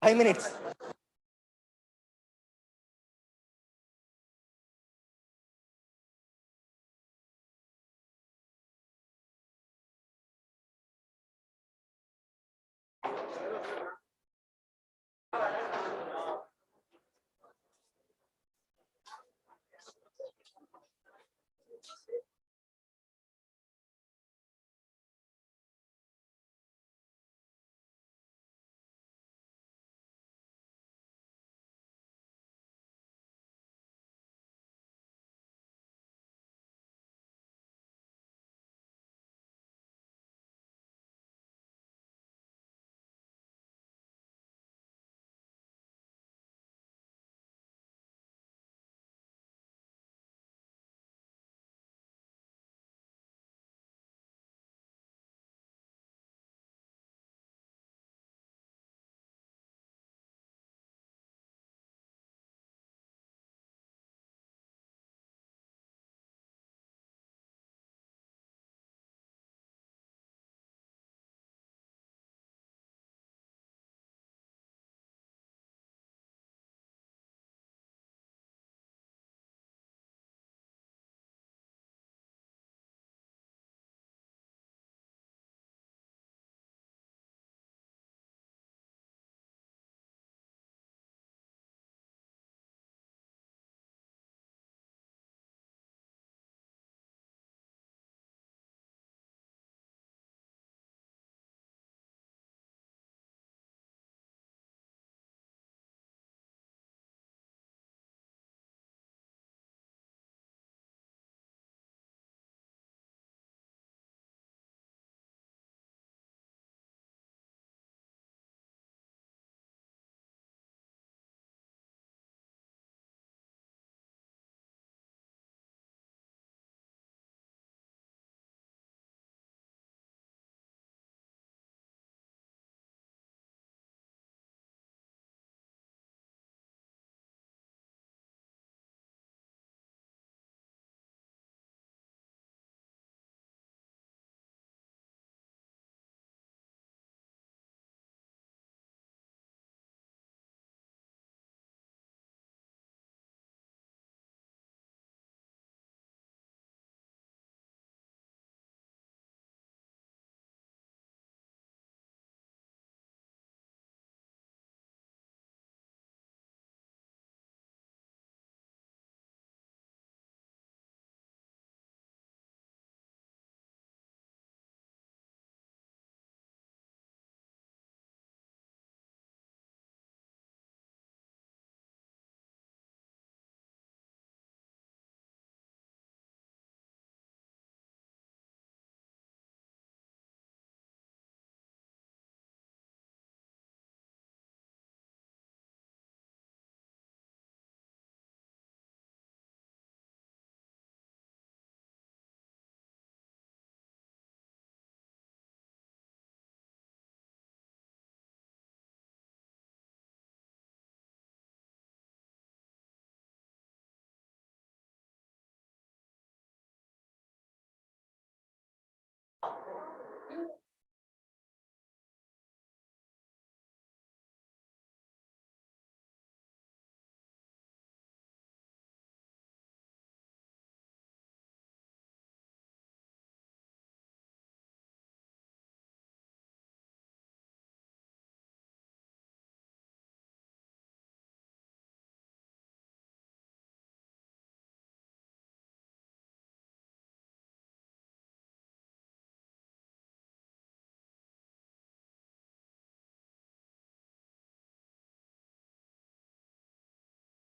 Five minutes.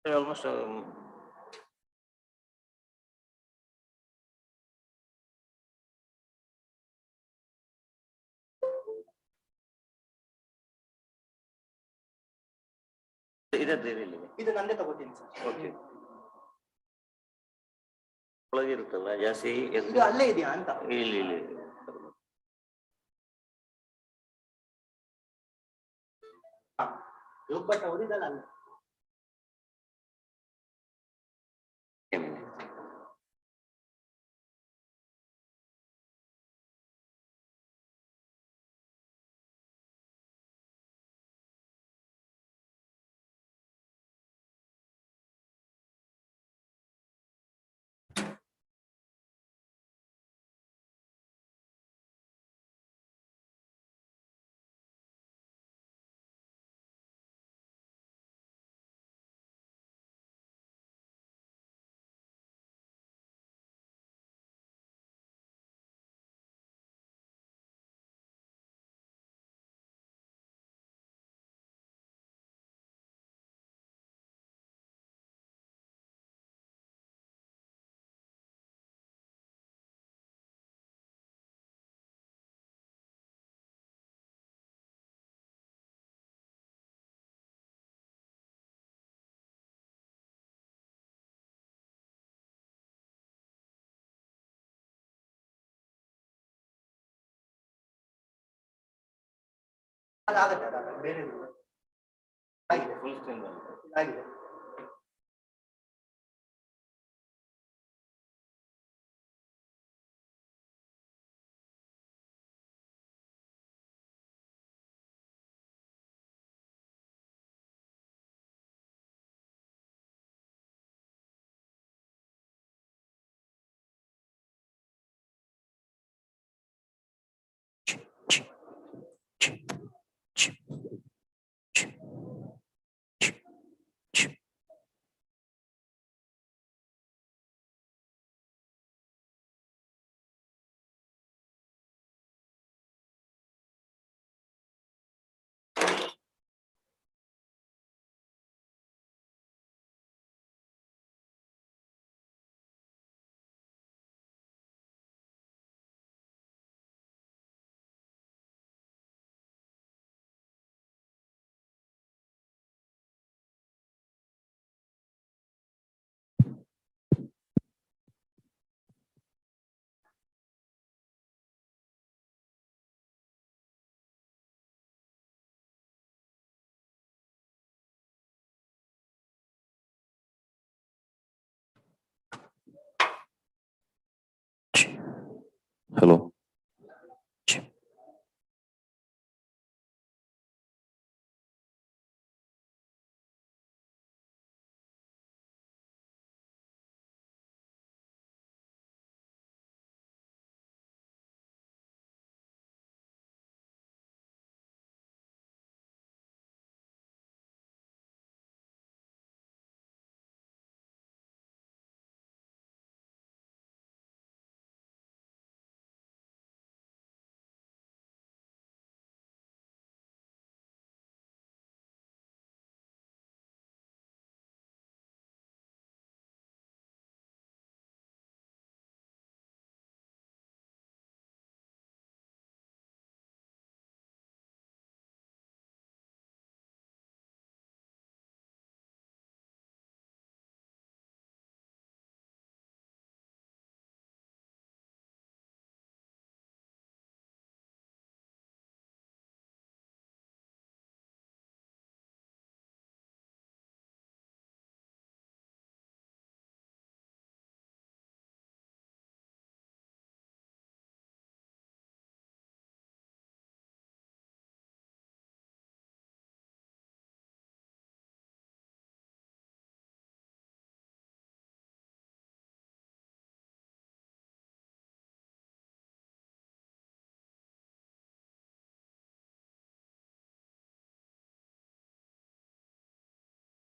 Almost ಇದು ನಂದೇ ತಗೋತೀನಿ sir. Okay. ಒಳಗಿರುತ್ತಲ್ಲ ಜಾಸ್ತಿ ಇದು ಅಲ್ಲೇ ಇದೆಯಾ ಅಂತ. ಇಲ್ಲಿ ಬಟ್ ಅವರಿದಲ್ಲ ಅಲ್ಲ. ಅದಾಗುತ್ತೆ ಬೇರೆ ಆಗಿದೆ. ಫುಲ್ ಸ್ಕ್ರೀನ್ ಆಗಿದೆ. Hello.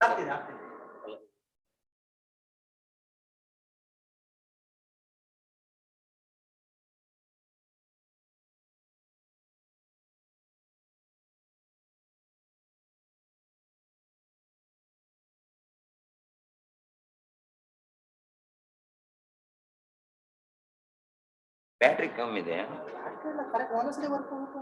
ಆಗ್ತಿದೆ. ಬ್ಯಾಟ್ರಿ ಕಮ್ಮಿ ಇದೆ. ಒಂದೊಂದ್ಸಲಿ ವರ್ಕ್ ಆಗುತ್ತೆ.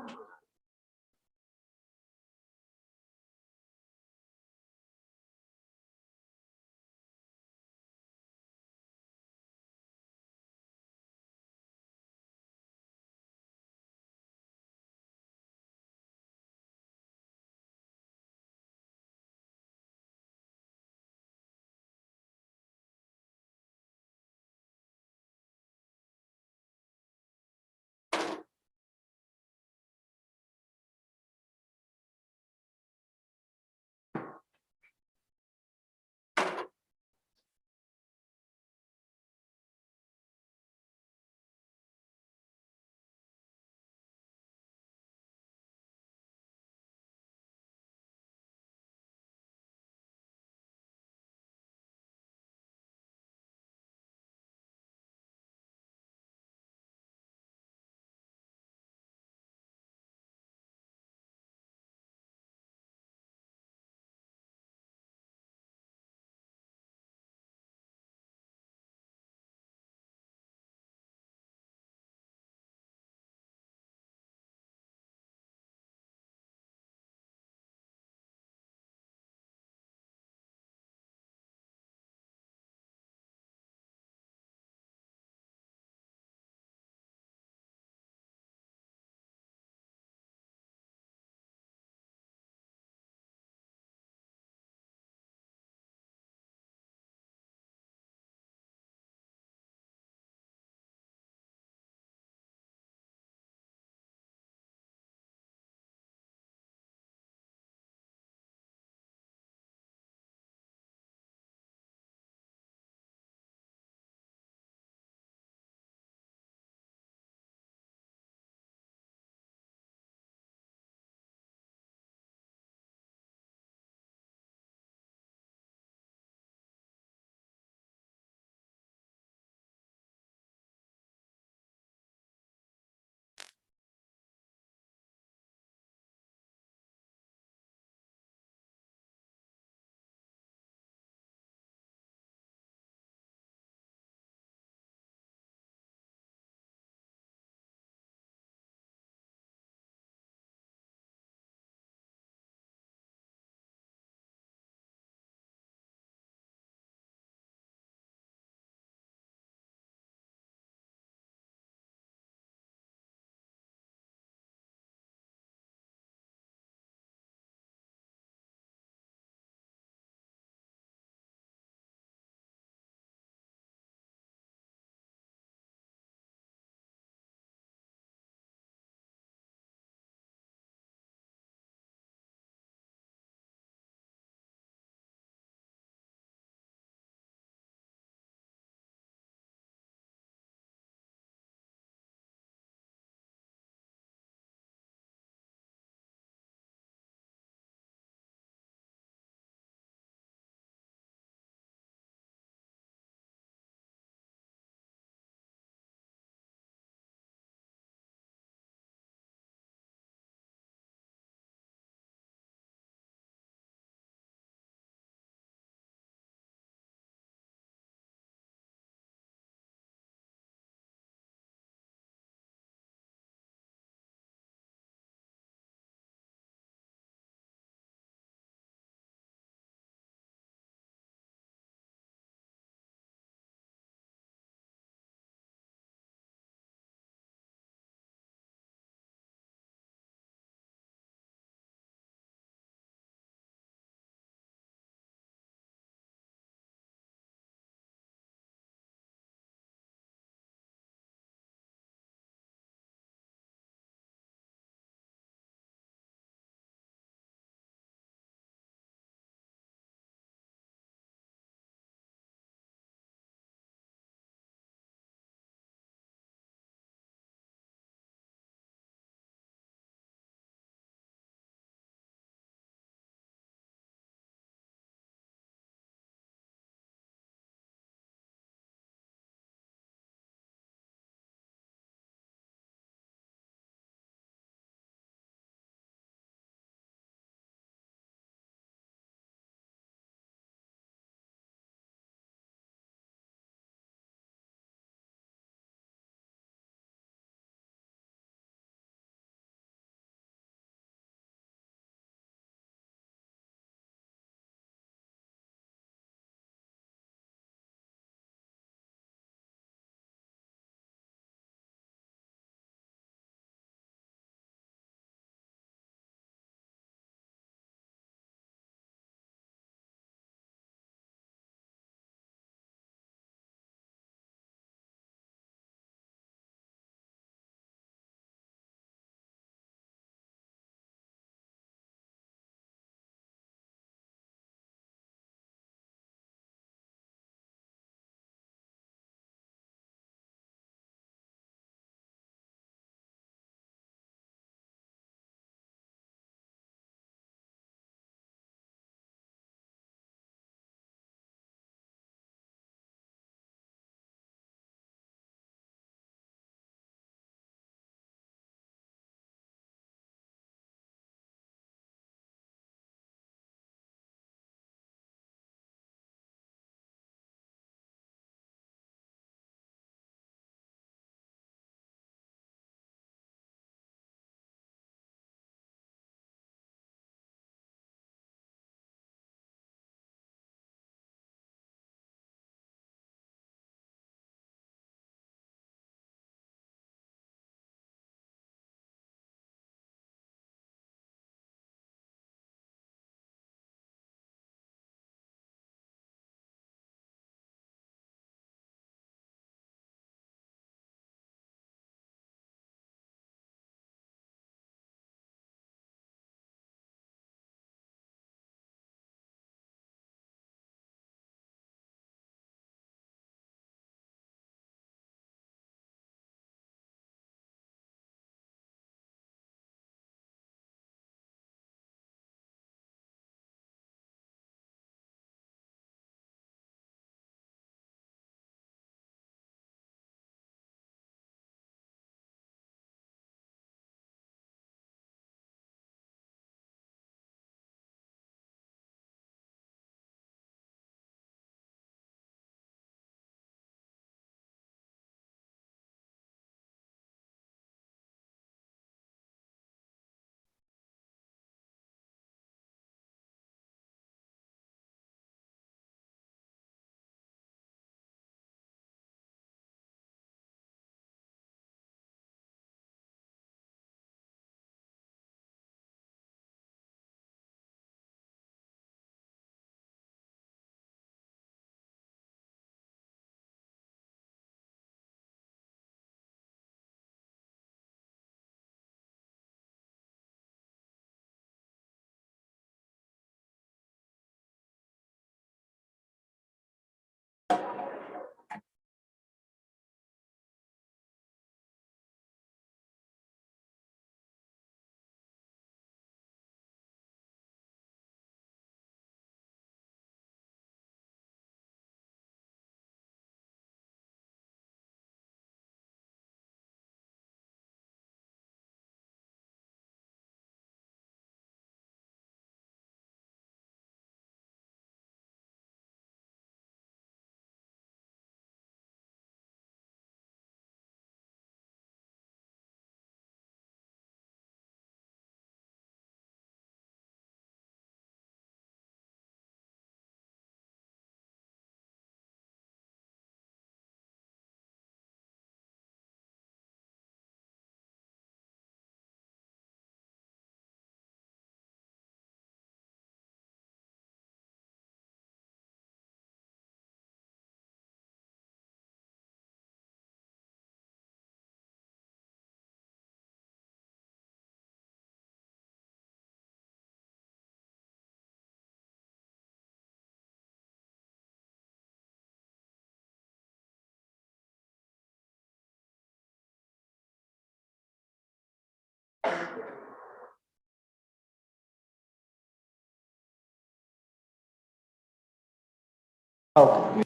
Okay.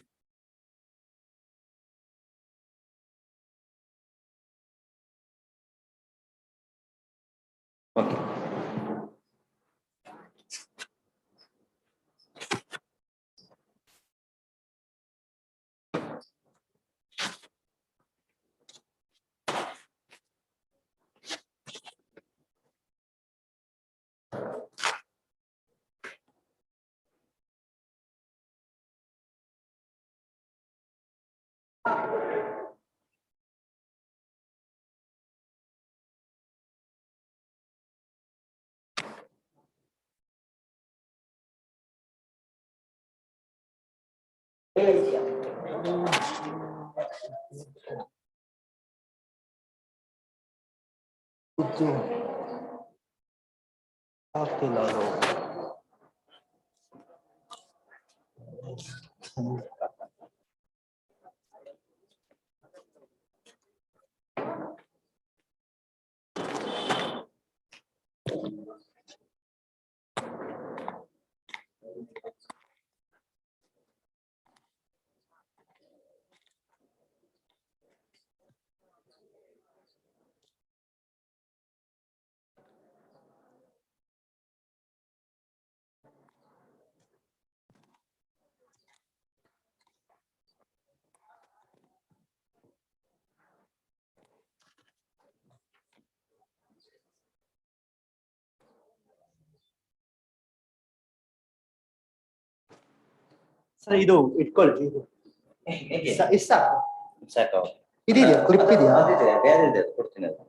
Okay. ಇದು ಆಗ್ತಿಲ್ಲ ಅದು. ಸರ್ ಇದು ಇಟ್ಕೊಳ್ಳಿ, ಇದು ಇಷ್ಟ ಸಾಕು. ಸಾಕು. ಇದೆಯಾ ಕ್ಲಿಪ್ ಇದೆಯಾ? ಅದಿದೆ, ಬೇರೆ ಇದೆ, ಕೊಡ್ತೀನಿ ಅದು.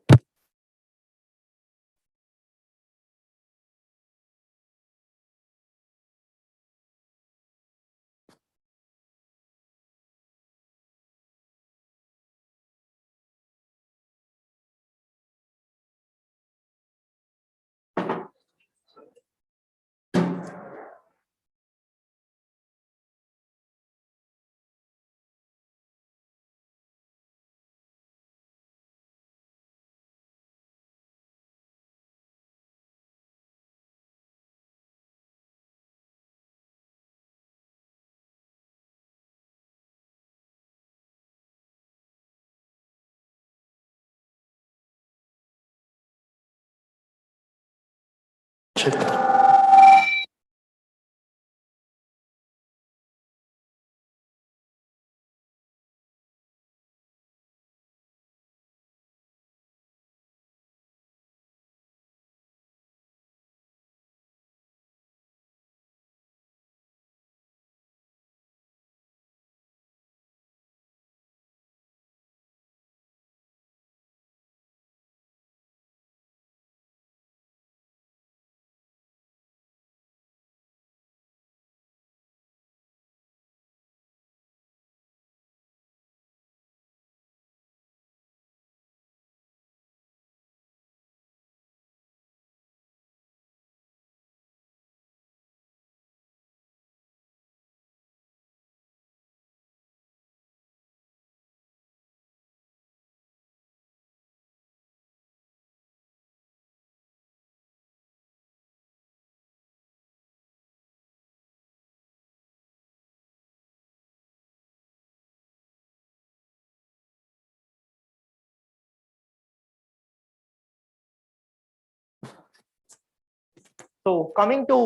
So coming to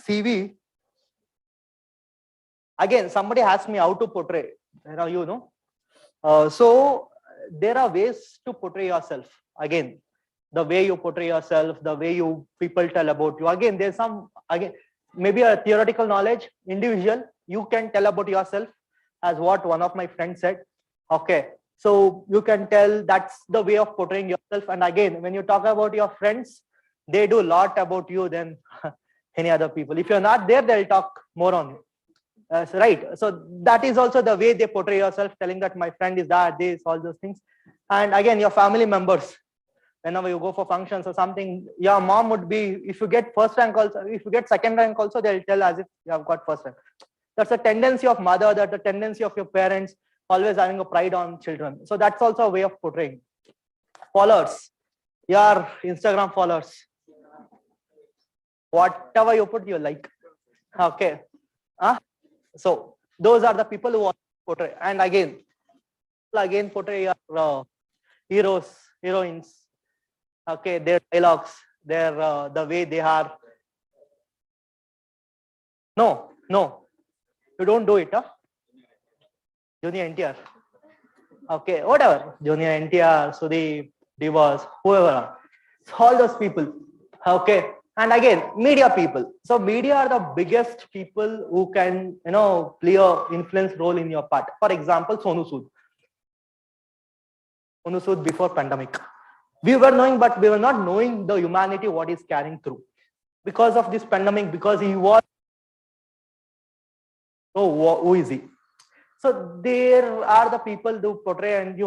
CV, again, somebody asked me how to portray. You know, so there are ways to portray yourself. Again, the way you portray yourself, the way you people tell about you. Again, there's some maybe a theoretical knowledge, individual. You can tell about yourself, as what one of my friends said. Okay, so you can tell that's the way of portraying yourself. And again, when you talk about your friends, they do a lot about you than any other people. If you're not there, they'll talk more on you. Right. So that is also the way they portray yourself, telling that my friend is that, this, all those things. And again, your family members, whenever you go for functions or something, your mom would be, if you get first rank also, if you get second rank also, they'll tell as if you have got first rank. That's a tendency of mother, that's a tendency of your parents, always having a pride on children. So that's also a way of portraying. Followers, your Instagram followers, whatever you put, you like. Okay. So those are the people who want to portray. And again portray your heroes, heroines. Okay, their dialogues, their the way they are. No, you don't do it, huh? Junior NTR. Okay, whatever. Junior NTR, Sudeep, Divas, whoever. All those people. Okay. And again, media people. So media are the biggest people who can, play a influence role in your part. For example, Sonu Sood. Sonu Sood before pandemic. We were knowing, but we were not knowing the humanity, what he's carrying through. Because of this pandemic, because he was, who is he? So there are the people who portray, and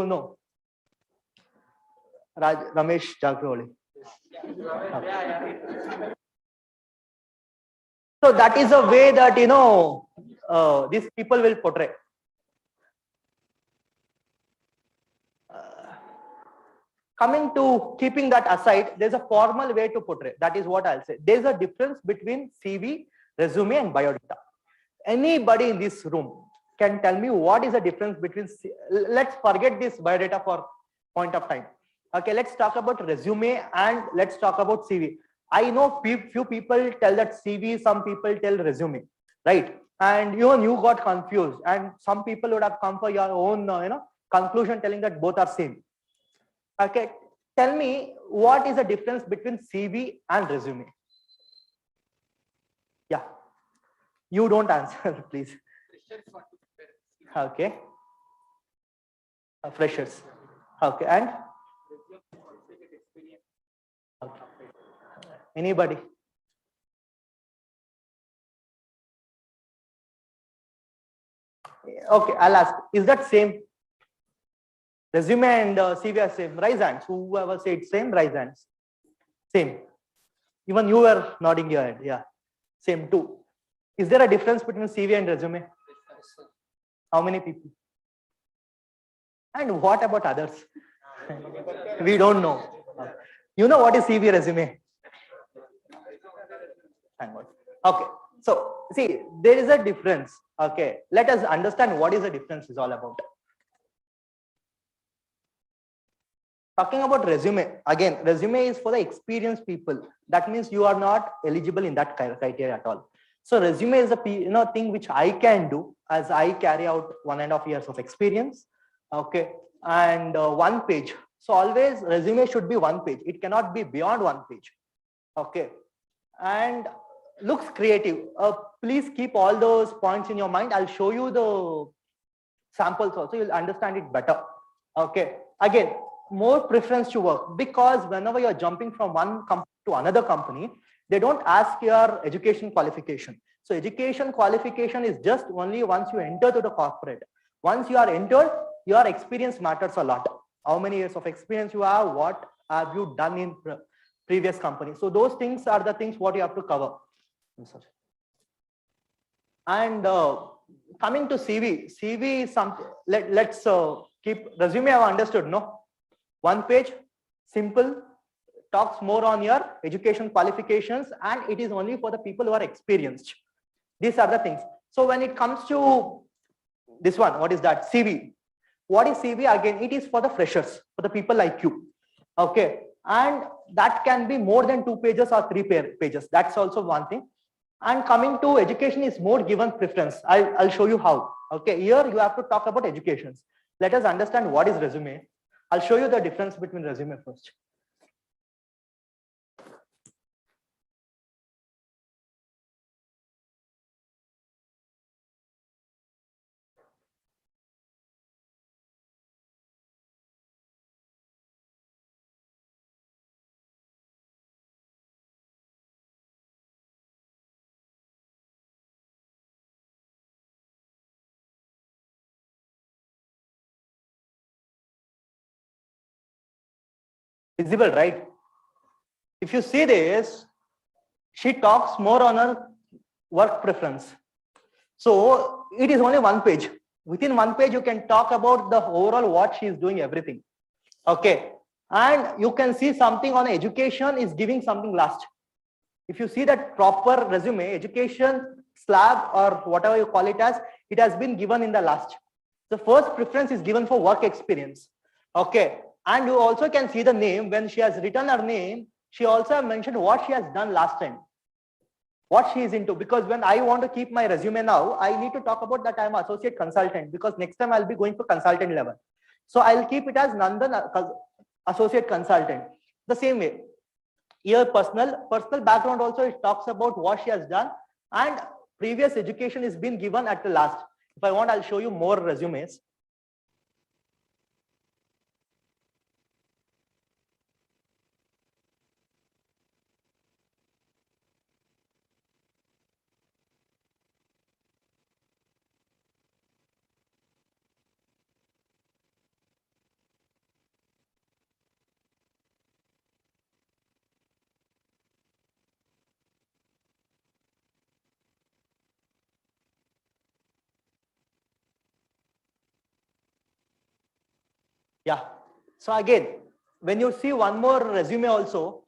Ramesh Jagroli. So that is a way that these people will portray. Coming to keeping that aside, there's a formal way to portray. That is what I'll say. There's a difference between CV, resume, and biodata. Anybody in this room can tell me what is the difference between, let's forget this biodata for point of time. Okay, let's talk about resume and let's talk about CV. I know few people tell that CV, some people tell resume, right? And you got confused, and some people would have come for your own conclusion telling that both are same. Okay, tell me what is the difference between CV and resume? Yeah, you don't answer, please. Okay, freshers. Okay, and okay. Anybody? Okay, I'll ask. Is that same? Resume and CV are same. Raise hands. Whoever said same, raise hands. Same. Even you were nodding your head. Yeah, same too. Is there a difference between CV and resume? How many people? And what about others? We don't know. You know what is CV, resume? Thank God. Okay. So see, there is a difference. Okay. Let us understand what is the difference is all about. Talking about resume, again, resume is for the experienced people. That means you are not eligible in that criteria at all. So resume is a thing which I can do as I carry out 1.5 years of experience. Okay, and 1 page. So always resume should be 1 page. It cannot be beyond 1 page. Okay, and looks creative. Please keep all those points in your mind. I'll show you the samples also. You'll understand it better. Okay, again, more preference to work, because whenever you're jumping from one company to another company, they don't ask your education qualification. So education qualification is just only once you enter to the corporate. Once you are entered, your experience matters a lot. How many years of experience you have, what have you done in previous company. So those things are the things what you have to cover. And coming to CV is something, let's keep resume. I've understood, no? 1 page, simple, talks more on your education qualifications, and it is only for the people who are experienced. These are the things. So when it comes to this one, what is that? CV. What is CV? Again, it is for the freshers, for the people like you. Okay, and that can be more than 2 pages or 3 pages. That's also one thing. And coming to education is more given preference. I'll show you how. Okay, here you have to talk about educations. Let us understand what is resume. I'll show you the difference between resume first. Visible, right? If you see this, she talks more on her work preference. So it is only 1 page. Within 1 page, you can talk about the overall what she is doing, everything. Okay, and you can see something on education is giving something last. If you see that proper resume, education slab or whatever you call it as, it has been given in the last. The first preference is given for work experience. Okay. And you also can see the name. When she has written her name, she also mentioned what she has done last time, what she is into. Because when I want to keep my resume now, I need to talk about that I'm associate consultant, because next time I'll be going for consultant level. So I'll keep it as Nandan associate consultant. The same way, here personal background also, it talks about what she has done, and previous education is been given at the last. If I want, I'll show you more resumes. Yeah. So again, when you see one more resume also,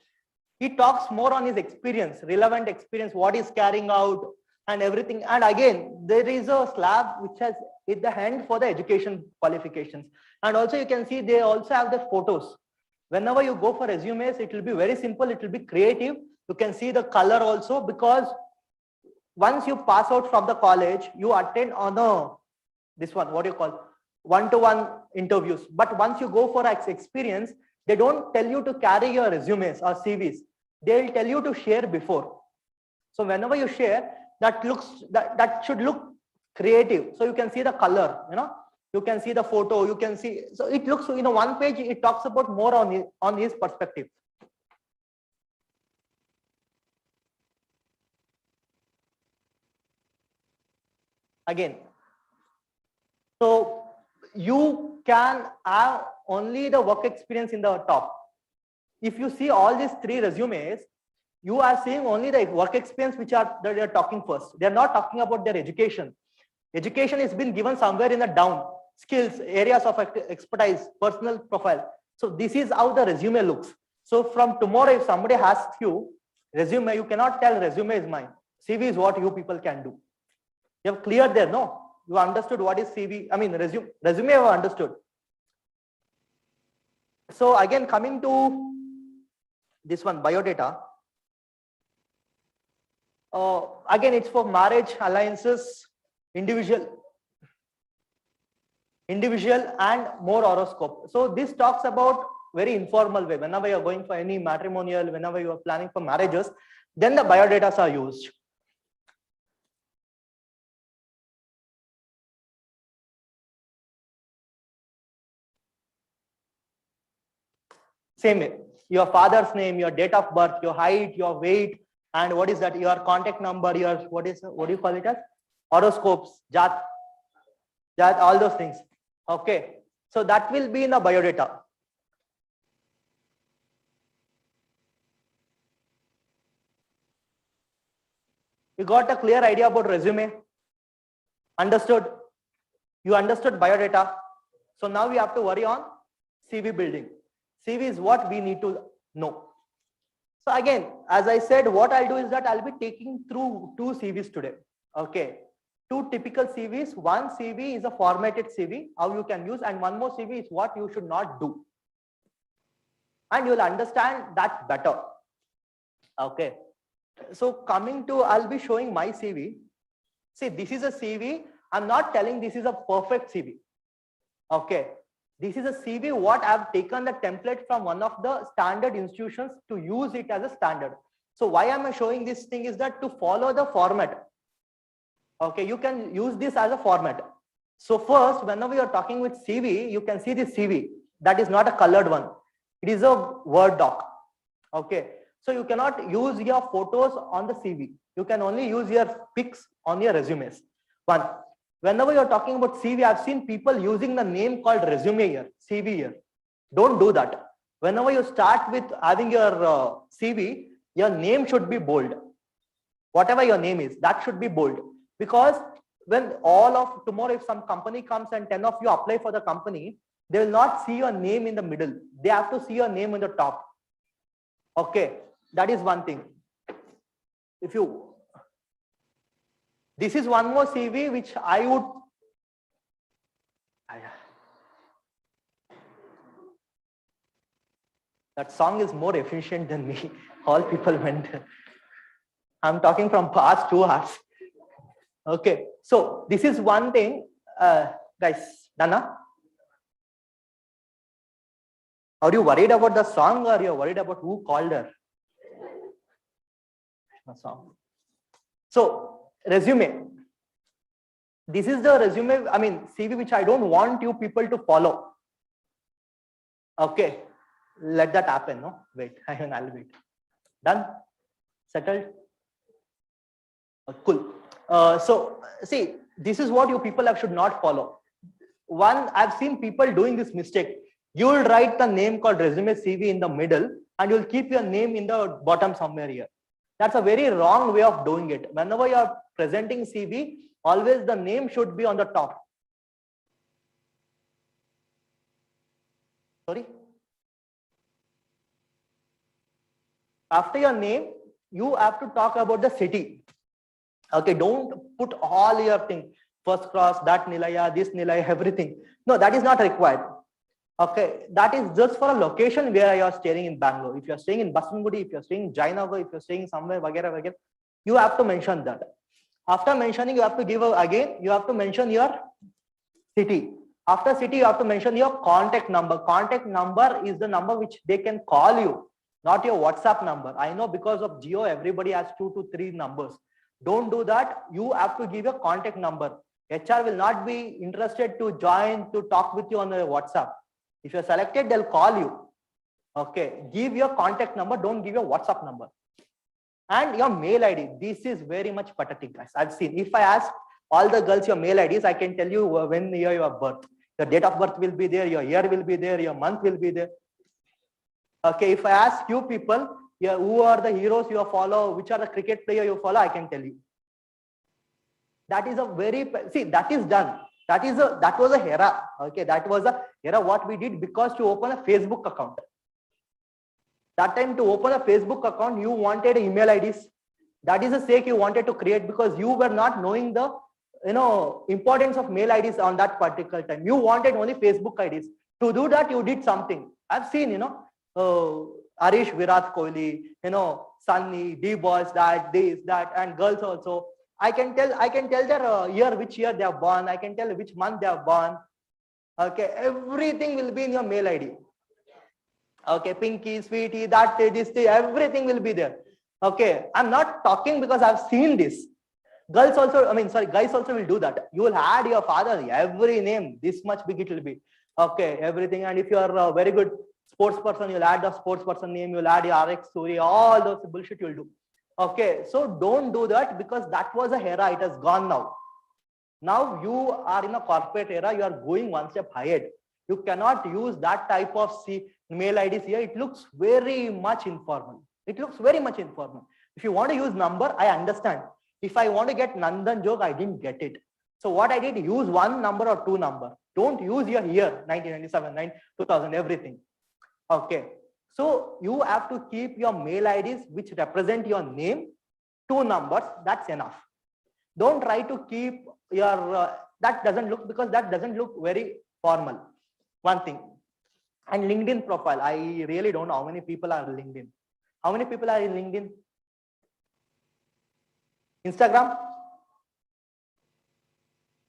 he talks more on his experience, relevant experience, what he's carrying out and everything. And again, there is a slab which has at the hand for the education qualifications. And also you can see they also have the photos. Whenever you go for resumes, it will be very simple. It will be creative. You can see the color also, because once you pass out from the college, you attend on this one, what do you call, one-to-one interviews. But once you go for experience, they don't tell you to carry your resumes or CVs. They'll tell you to share before. So whenever you share, that should look creative. So you can see the color, you can see the photo, you can see. So it looks, one page, it talks about more on his perspective. Again, so you can have only the work experience in the top. If you see all these three resumes, you are seeing only the work experience which they are talking first. They are not talking about their education. Education has been given somewhere in the down. Skills, areas of expertise, personal profile. So this is how the resume looks. So from tomorrow, if somebody asks you resume, you cannot tell resume is mine. CV is what you people can do. You have cleared there, no? You understood what is CV, I mean resume you have understood. So again, coming to this one, biodata. Again, it's for marriage, alliances, individual and more horoscope. So this talks about very informal way. Whenever you're going for any matrimonial, whenever you are planning for marriages, then the biodatas are used. Same way, your father's name, your date of birth, your height, your weight, and what is that? Your contact number, your what do you call it as? Horoscopes, jat, all those things. Okay, so that will be in the biodata. You got a clear idea about resume? Understood? You understood biodata. So now we have to worry on CV building. CV is what we need to know. So again, as I said, what I'll do is that I'll be taking through 2 CVs today. Okay, 2 typical CVs. One CV is a formatted CV, how you can use, and one more CV is what you should not do. And you'll understand that better. Okay. So coming to, I'll be showing my CV. See, this is a CV. I'm not telling this is a perfect CV. Okay. This is a CV what I've taken the template from one of the standard institutions to use it as a standard. So why am I showing this thing is that to follow the format. Okay, you can use this as a format. So first, whenever you're talking with CV, you can see this CV. That is not a colored one. It is a Word doc. Okay. So you cannot use your photos on the CV. You can only use your pics on your resumes. One. Whenever you're talking about CV, I've seen people using the name called resume here, CV here. Don't do that. Whenever you start with having your CV, your name should be bold. Whatever your name is, that should be bold. Because when all of tomorrow, if some company comes and 10 of you apply for the company, they will not see your name in the middle. They have to see your name in the top. Okay, that is one thing. If you This is one more CV which I would. That song is more efficient than me. All people went. I'm talking from past 2 hours. Okay, so this is one thing, guys. Dana, are you worried about the song or you're worried about who called her? The song. So resume. This is the resume. I mean CV which I don't want you people to follow. Okay. Let that happen. No, wait. I'll wait. Done. Settled. Cool. So see, this is what you people should not follow. One, I've seen people doing this mistake. You will write the name called resume CV in the middle, and you'll keep your name in the bottom somewhere here. That's a very wrong way of doing it. Whenever you are presenting CV, always the name should be on the top. Sorry. After your name, you have to talk about the city. Okay, don't put all your thing, first class, that Nilaya, this Nilaya, everything. No, that is not required. Okay, that is just for a location where you are staying in Bangalore. If you are staying in Baswangudi, if you are staying in Jainagar, if you are staying somewhere, vagera, you have to mention that. After mentioning, you have to give again, you have to mention your city. After city, you have to mention your contact number. Contact number is the number which they can call you, not your WhatsApp number. I know because of Geo, everybody has 2 to 3 numbers. Don't do that. You have to give your contact number. HR will not be interested to join to talk with you on the WhatsApp. If you're selected, they'll call you. Okay, give your contact number. Don't give your WhatsApp number. And your mail ID. This is very much pathetic, guys. I've seen. If I ask all the girls your mail IDs, I can tell you when year you have birth. Your date of birth will be there. Your year will be there. Your month will be there. Okay, if I ask you people, who are the heroes you follow, which are the cricket player you follow, I can tell you. That is a very, see, that is done. That was a era. Okay, that was a era what we did because to open a Facebook account. That time to open a Facebook account, you wanted email IDs. That is the sake you wanted to create because you were not knowing the importance of mail IDs on that particular time. You wanted only Facebook IDs. To do that, you did something. I've seen, Arish, Virat Kohli, Sunny, D-Boys, that, this, that, and girls also. I can tell their year, which year they are born. I can tell which month they are born. Okay, everything will be in your mail ID. Okay, Pinky, Sweetie, that, this, everything will be there. Okay, I'm not talking because I've seen this. Guys also will do that. You will add your father, every name, this much big it will be. Okay, everything. And if you are a very good sports person, you'll add the sports person name, you'll add your RX story, all those bullshit you'll do. Okay, so don't do that because that was a era, it has gone now. Now you are in a corporate era, you are going one step ahead. You cannot use that type of mail IDs here. It looks very much informal. It looks very much informal. If you want to use number, I understand. If I want to get Nandan joke, I didn't get it. So what I did, use one number or two number. Don't use your year, 1997, 2000, everything. Okay. So you have to keep your mail IDs which represent your name, 2 numbers, that's enough. Don't try to keep your, that doesn't look very formal. One thing. And LinkedIn profile, I really don't know how many people are LinkedIn. How many people are in LinkedIn? Instagram?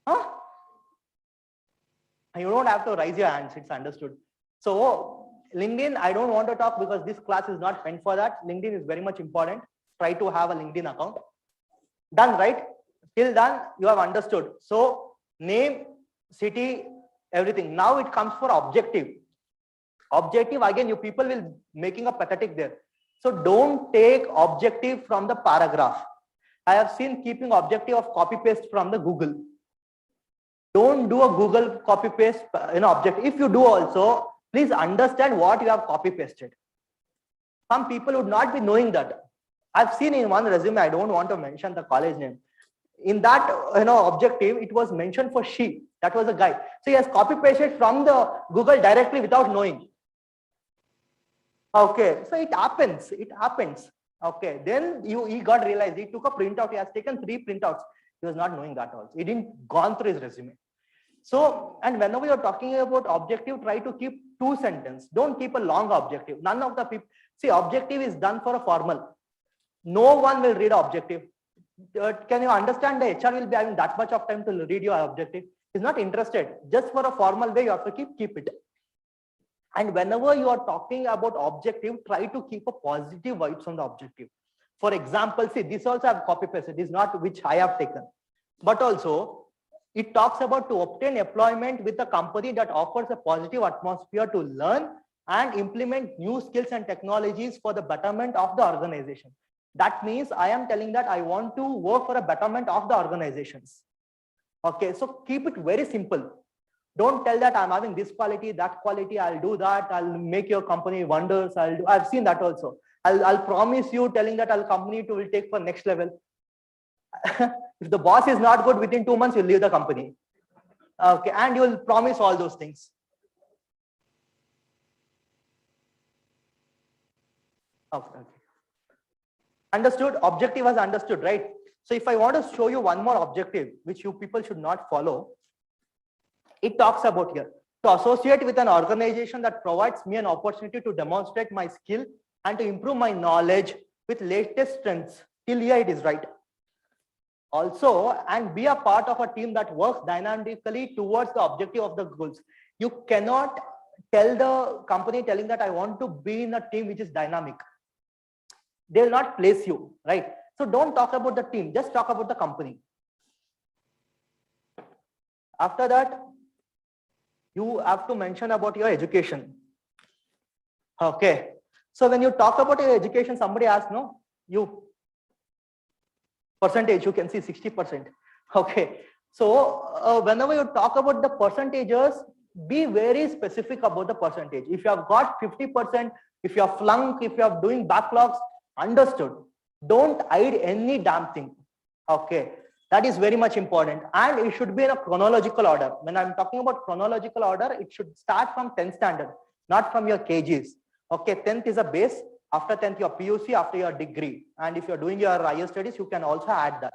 Huh? You don't have to raise your hands, it's understood. So LinkedIn, I don't want to talk because this class is not meant for that. LinkedIn is very much important. Try to have a LinkedIn account. Done, right? Till done, you have understood. So name, city, everything. Now it comes for objective. Objective, again, you people will making a pathetic there. So don't take objective from the paragraph. I have seen keeping objective of copy paste from the Google. Don't do a Google copy paste objective. If you do also, please understand what you have copy pasted. Some people would not be knowing that. I've seen in one resume, I don't want to mention the college name. In that objective, it was mentioned for she. That was a guy. So he has copy pasted from the Google directly without knowing. Okay, so it happens. Okay, then he got realized. He took a printout. He has taken 3 printouts. He was not knowing that also. He didn't gone through his resume. So, and whenever you're talking about objective, try to keep 2 sentences. Don't keep a long objective. None of the people, see, objective is done for a formal. No one will read objective. Can you understand the HR will be having that much of time to read your objective? He's not interested. Just for a formal way, you have to keep it. And whenever you are talking about objective, try to keep a positive vibes on the objective. For example, see, this also I have copy pasted. This is not which I have taken, but also it talks about to obtain employment with a company that offers a positive atmosphere to learn and implement new skills and technologies for the betterment of the organization. That means I am telling that I want to work for a betterment of the organizations. Okay, so keep it very simple. Don't tell that I'm having this quality, that quality, I'll do that, I'll make your company wonders, I've seen that also. I'll promise you telling that I'll company to will take for next level. If the boss is not good, within 2 months, you'll leave the company. Okay, and you'll promise all those things. Okay. Understood? Objective was understood, right? So if I want to show you one more objective, which you people should not follow, it talks about here to associate with an organization that provides me an opportunity to demonstrate my skill and to improve my knowledge with latest trends. Till here it is right. Also, and be a part of a team that works dynamically towards the objective of the goals. You cannot tell the company telling that I want to be in a team which is dynamic. They will not place you, right? So don't talk about the team, just talk about the company. After that, you have to mention about your education. Okay. So when you talk about your education, somebody asks, no, you percentage, you can see 60%. Okay. So whenever you talk about the percentages, be very specific about the percentage. If you have got 50%, if you have flunked, if you are doing backlogs, understood. Don't hide any damn thing. Okay. That is very much important, and it should be in a chronological order. When I'm talking about chronological order, it should start from 10th standard, not from your KGs. Okay, 10th is a base. After 10th, your PUC, after your degree. And if you're doing your higher studies, you can also add that.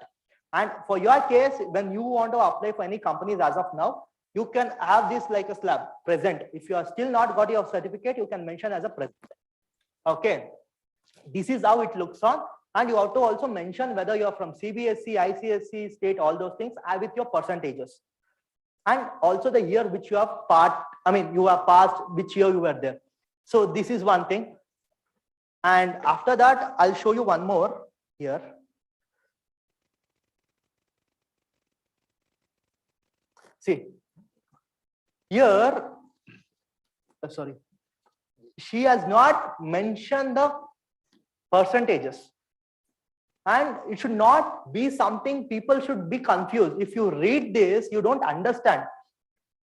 And for your case, when you want to apply for any companies as of now, you can have this like a slab, present. If you are still not got your certificate, you can mention as a present. Okay, this is how it looks on. And you have to also mention whether you're from CBSE, ICSE, state, all those things with your percentages. And also the year which you have you have passed, which year you were there. So this is one thing. And after that, I'll show you one more here. See, here, sorry, she has not mentioned the percentages. And it should not be something people should be confused. If you read this, you don't understand.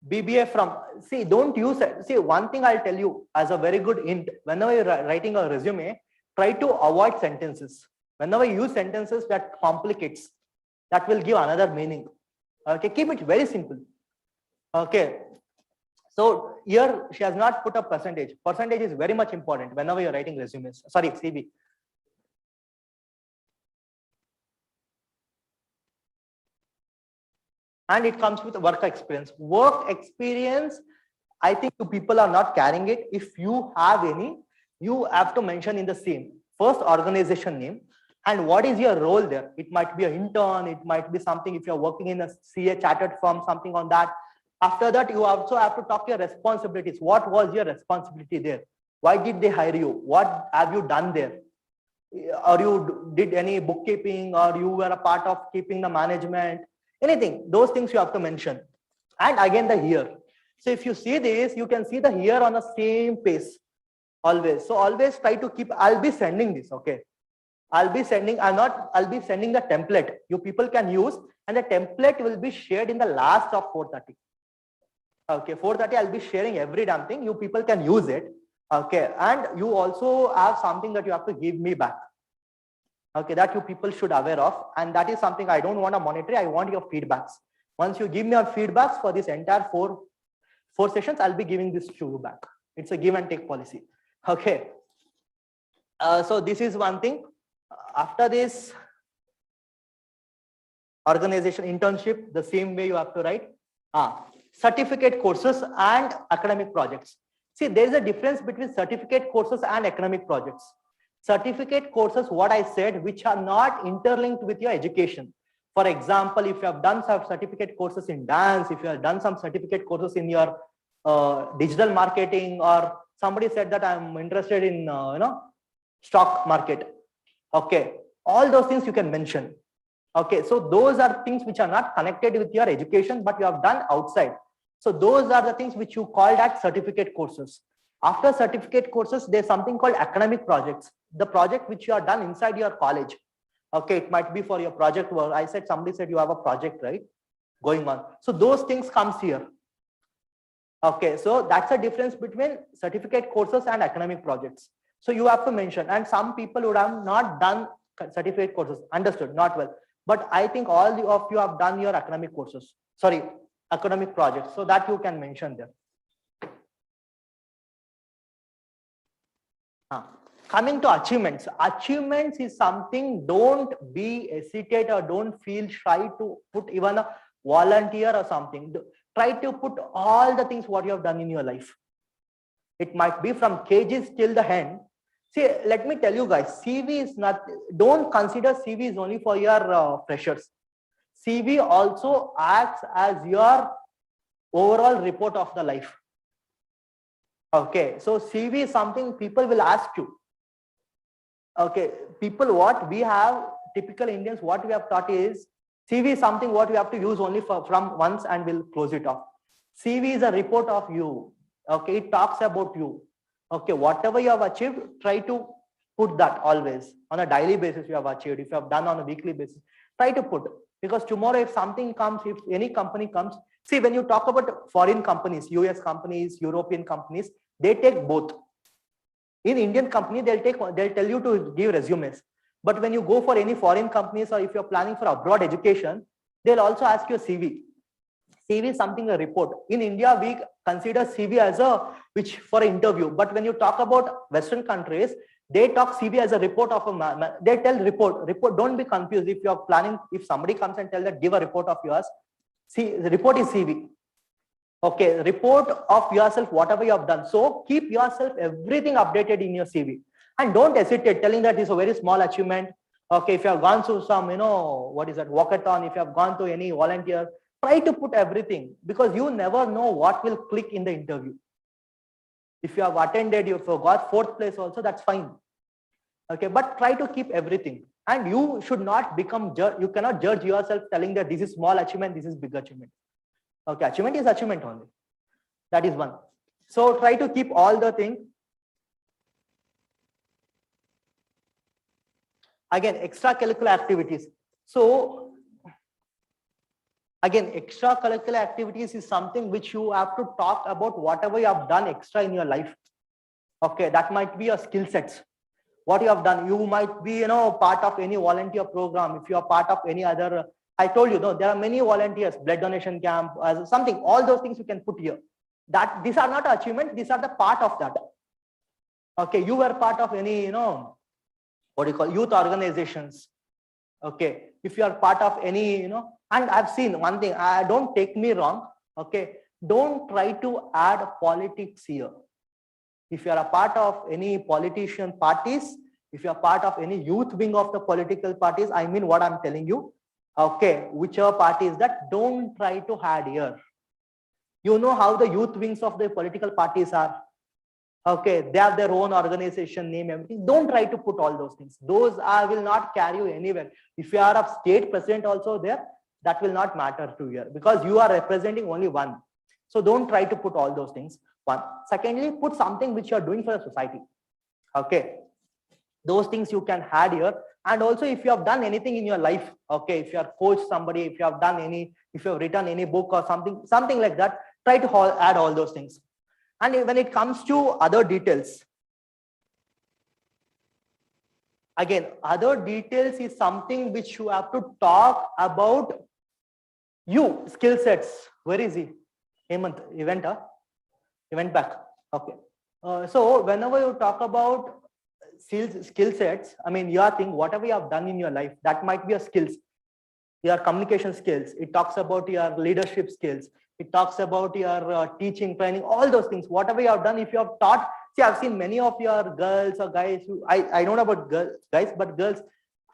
BBA from, see, don't use it. See, one thing I'll tell you as a very good hint, whenever you're writing a resume, try to avoid sentences. Whenever you use sentences that complicates, that will give another meaning. Okay, keep it very simple. Okay. So here she has not put a percentage. Percentage is very much important whenever you're writing resumes. Sorry, CV. And it comes with work experience. Work experience, I think you people are not carrying it. If you have any, you have to mention in the same. First, organization name. And what is your role there? It might be an intern. It might be something if you're working in a CA chartered firm, something on that. After that, you also have to talk your responsibilities. What was your responsibility there? Why did they hire you? What have you done there? Or you did any bookkeeping, or you were a part of keeping the management? Anything, those things you have to mention. And again, the year. So if you see this, you can see the year on the same pace always. So always try to keep, I'll be sending this, okay? I'll be sending the template you people can use, and the template will be shared in the last of 4:30. Okay, 4:30 I'll be sharing every damn thing. You people can use it. Okay, and you also have something that you have to give me back. Okay, that you people should aware of, and that is something I don't want to monitor. I want your feedbacks. Once you give me your feedbacks for this entire four sessions, I'll be giving this to you back. It's a give and take policy. Okay. So this is one thing. After this, organization internship, the same way you have to write. Certificate courses and academic projects. See, there is a difference between certificate courses and academic projects. Certificate courses, what I said, which are not interlinked with your education. For example, if you have done some certificate courses in dance, if you have done some certificate courses in your digital marketing, or somebody said that I'm interested in stock market. Okay, all those things you can mention. Okay, so those are things which are not connected with your education, but you have done outside. So those are the things which you called as certificate courses. After certificate courses, there's something called academic projects. The project which you are done inside your college. Okay, it might be for your project work. I said, somebody said you have a project, right? Going on. So those things comes here. Okay, so that's a difference between certificate courses and academic projects. So you have to mention, and some people would have not done certificate courses. Understood, not well. But I think all of you have done your academic courses. Sorry, academic projects. So that you can mention there. Coming to achievements. Achievements is something, don't be hesitate or don't feel shy to put even a volunteer or something. Try to put all the things what you have done in your life. It might be from KGs till the end. See, let me tell you guys, CV is not, don't consider CV is only for your freshers. CV also acts as your overall report of the life. Okay, so CV is something people will ask you. Okay, people, what we have, typical Indians, what we have taught is CV is something what we have to use only from once and we'll close it off. CV is a report of you. Okay, it talks about you. Okay, whatever you have achieved, try to put that always on a daily basis. You have achieved, if you have done on a weekly basis, try to put, because tomorrow if something comes, if any company comes, see, when you talk about foreign companies, US companies, European companies, they take both. In Indian company, they'll tell you to give resumes. But when you go for any foreign companies, or if you're planning for abroad education, they'll also ask you a CV. CV is something, a report. In India, we consider CV as a, which for an interview. But when you talk about Western countries, they talk CV as a report of a, they tell report. Don't be confused. If you're planning, if somebody comes and tell that, give a report of yours, see, the report is CV. Okay, report of yourself, whatever you have done. So keep yourself, everything updated in your CV. And don't hesitate telling that it's a very small achievement. Okay, if you have gone through some, what is that, walkathon, if you have gone to any volunteer, try to put everything, because you never know what will click in the interview. If you have attended, you got 4th place also, that's fine. Okay, but try to keep everything. And you should not become, you cannot judge yourself telling that this is small achievement, this is big achievement. Okay, achievement is achievement only. That is one. So try to keep all the things. Again, extracurricular activities. So again, extracurricular activities is something which you have to talk about whatever you have done extra in your life. Okay, that might be your skill sets. What you have done, you might be, part of any volunteer program. If you are part of any other, I told you, there are many volunteers, blood donation camp, something, all those things you can put here. That these are not achievements, these are the part of that. Okay, you were part of any, what do you call, youth organizations. Okay, if you are part of any, and I've seen one thing, don't take me wrong. Okay, don't try to add politics here. If you are a part of any politician parties, if you are part of any youth wing of the political parties, I mean what I'm telling you. Okay, whichever party is that, don't try to add here. You know how the youth wings of the political parties are. Okay, they have their own organization name, everything. Don't try to put all those things. Those will not carry you anywhere. If you are a state president also there, that will not matter to you, because you are representing only one. So don't try to put all those things. One. Secondly, put something which you are doing for the society. Okay, those things you can add here. And also, if you have done anything in your life, okay, if you are coached somebody, if you have done any, if you have written any book or something like that, try to add all those things. And when it comes to other details, again, other details is something which you have to talk about you, skill sets. Where is he? Hemant, event back. Okay. So whenever you talk about skill sets, I mean, you are thinking whatever you have done in your life, that might be your skills. your communication skills. It talks about your leadership skills. It talks about your teaching, training, all those things. Whatever you have done, if you have taught, see, I've seen many of your girls or guys who, I don't know about guys, but girls,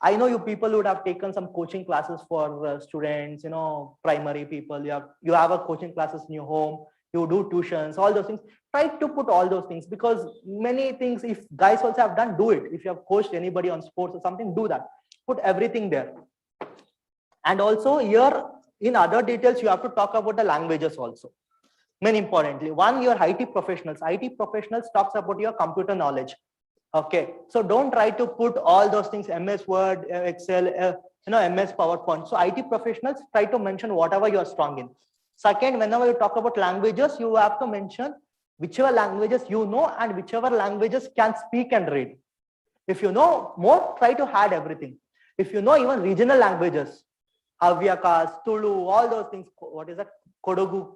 I know you people would have taken some coaching classes for students, you know, primary people. You have a coaching classes in your home. You do tuitions, all those things. Try to put all those things, because many things, if guys also have done, do it. If you have coached anybody on sports or something, do that. Put everything there. And also here in other details, you have to talk about the languages also. Main importantly, one, your IT professionals. IT professionals talks about your computer knowledge. Okay, so don't try to put all those things, MS Word, Excel, MS PowerPoint. So IT professionals, try to mention whatever you are strong in. Second, whenever you talk about languages, you have to mention whichever languages you know and whichever languages can speak and read. If you know more, try to add everything. If you know even regional languages, Havyakas, Tulu, all those things, what is that, Kodogu,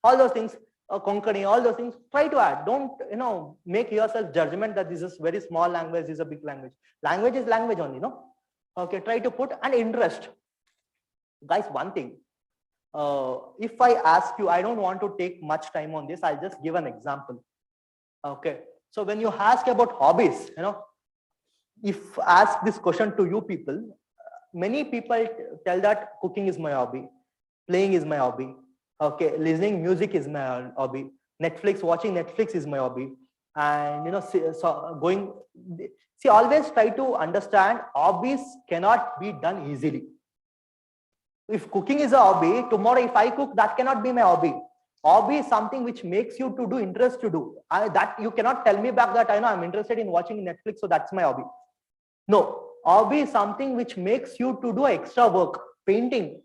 all those things, Konkani, all those things, try to add. Don't, make yourself judgment that this is very small language, this is a big language. Language is language only, no? Okay, try to put an interest. Guys, one thing, if I ask you, I don't want to take much time on this, I'll just give an example. Okay, so when you ask about hobbies, if I ask this question to you people, many people tell that cooking is my hobby, playing is my hobby, okay, listening music is my hobby, watching Netflix is my hobby, and always try to understand hobbies cannot be done easily. If cooking is a hobby, tomorrow if I cook, that cannot be my hobby. Hobby is something which makes you to do, interest to do. That you cannot tell me back that I'm interested in watching Netflix, so that's my hobby. No, hobby is something which makes you to do extra work. Painting.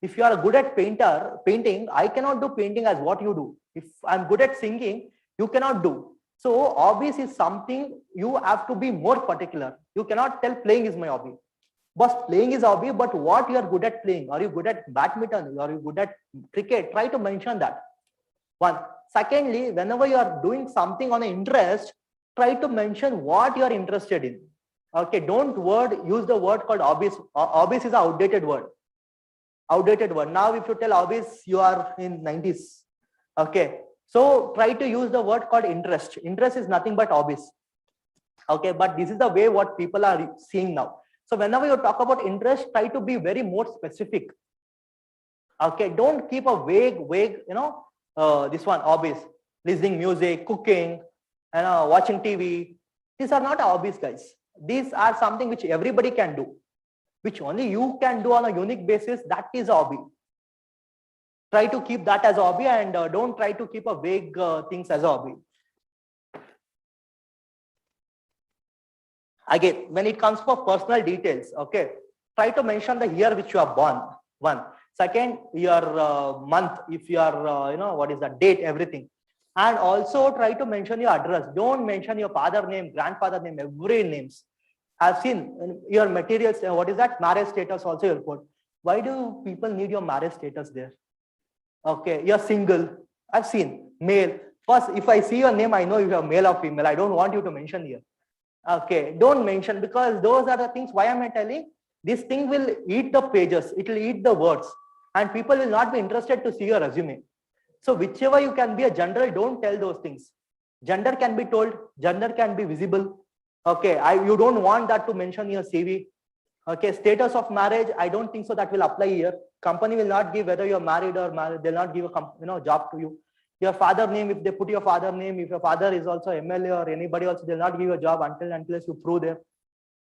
If you are good at painting, I cannot do painting as what you do. If I'm good at singing, you cannot do. So hobbies is something you have to be more particular. You cannot tell playing is my hobby. But playing is a hobby, but what you are good at playing? Are you good at badminton? Are you good at cricket? Try to mention that. One. Secondly, whenever you are doing something on an interest, try to mention what you are interested in. Okay, don't use the word called hobbies. Hobbies is an outdated word. Now, if you tell hobbies, you are in 90s. Okay, so try to use the word called interest. Interest is nothing but hobbies. Okay, but this is the way what people are seeing now. So whenever you talk about interest, try to be very more specific. Okay, don't keep a vague, this one, hobbies, listening music, cooking, watching TV. These are not hobbies, guys. These are something which everybody can do, which only you can do on a unique basis. That is a hobby. Try to keep that as a hobby, and don't try to keep a vague things as a hobby. Again, when it comes for personal details, okay, try to mention the year which you are born. One. Second, your month, if you are, what is the date, everything. And also try to mention your address. Don't mention your father name, grandfather name, every names. I've seen your materials, what is that? Marriage status also you'll put. Why do people need your marriage status there? Okay, you're single. I've seen male. First, if I see your name, I know you are male or female. I don't want you to mention here. Okay, don't mention, because those are the things. Why am I telling? This thing will eat the pages. It will eat the words, and people will not be interested to see your resume. So whichever you can be a general, don't tell those things. Gender can be told, gender can be visible. Okay, you don't want that to mention your CV. Okay, status of marriage, I don't think so that will apply here. Company will not give whether you're married or married. They'll not give a job to you. Your father name, if they put your father name, if your father is also MLA or anybody else, they'll not give you a job unless you prove there.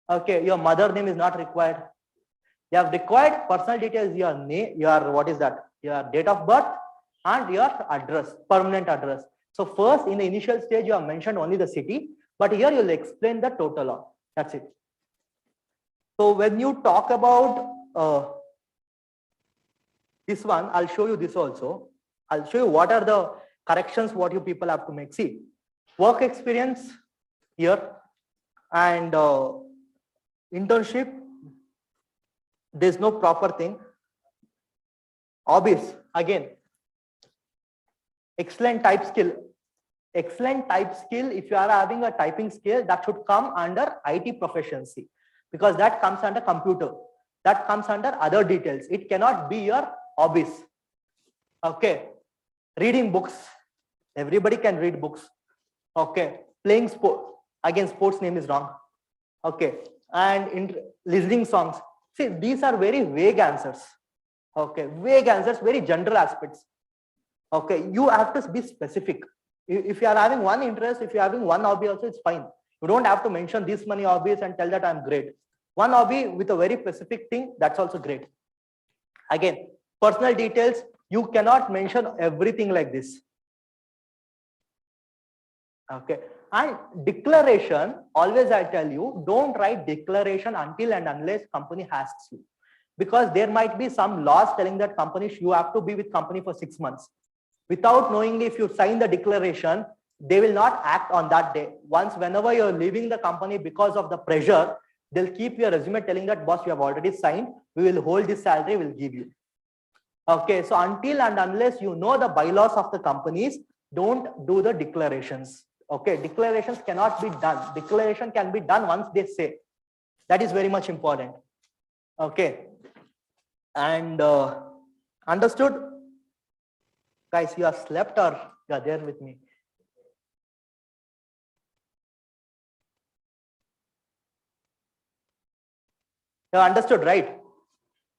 Okay, your mother name is not required. You have required personal details, your name, what is that? Your date of birth and your address, permanent address. So first, in the initial stage, you have mentioned only the city, but here you'll explain the total on. That's it. So when you talk about this one, I'll show you this also. I'll show you what are the corrections what you people have to make. See, work experience here and internship, there's no proper thing. Hobbies, again, excellent type skill. Excellent type skill, if you are having a typing skill, that should come under IT proficiency, because that comes under computer. that comes under other details. It cannot be your hobbies. Okay. Reading books. Everybody can read books. Okay. Playing sport. Again, sports name is wrong. Okay. And listening songs. See, these are very vague answers. Okay. Vague answers, very general aspects. Okay. You have to be specific. If you are having one interest, if you are having one hobby also, it's fine. You don't have to mention this many hobbies and tell that I'm great. One hobby with a very specific thing, that's also great. Again, personal details, you cannot mention everything like this. Okay. And declaration, always I tell you, don't write declaration until and unless company asks you. Because there might be some laws telling that company, you have to be with company for 6 months. Without knowing if you sign the declaration, they will not act on that day. Once, whenever you're leaving the company because of the pressure, they'll keep your resume telling that, boss, you have already signed, we will hold this salary, we'll give you. Okay, so until and unless you know the bylaws of the companies, don't do the declarations. Okay, declarations cannot be done. Declaration can be done once they say. That is very much important. Okay, and understood? Guys, you have slept or you are there with me? You understood, right?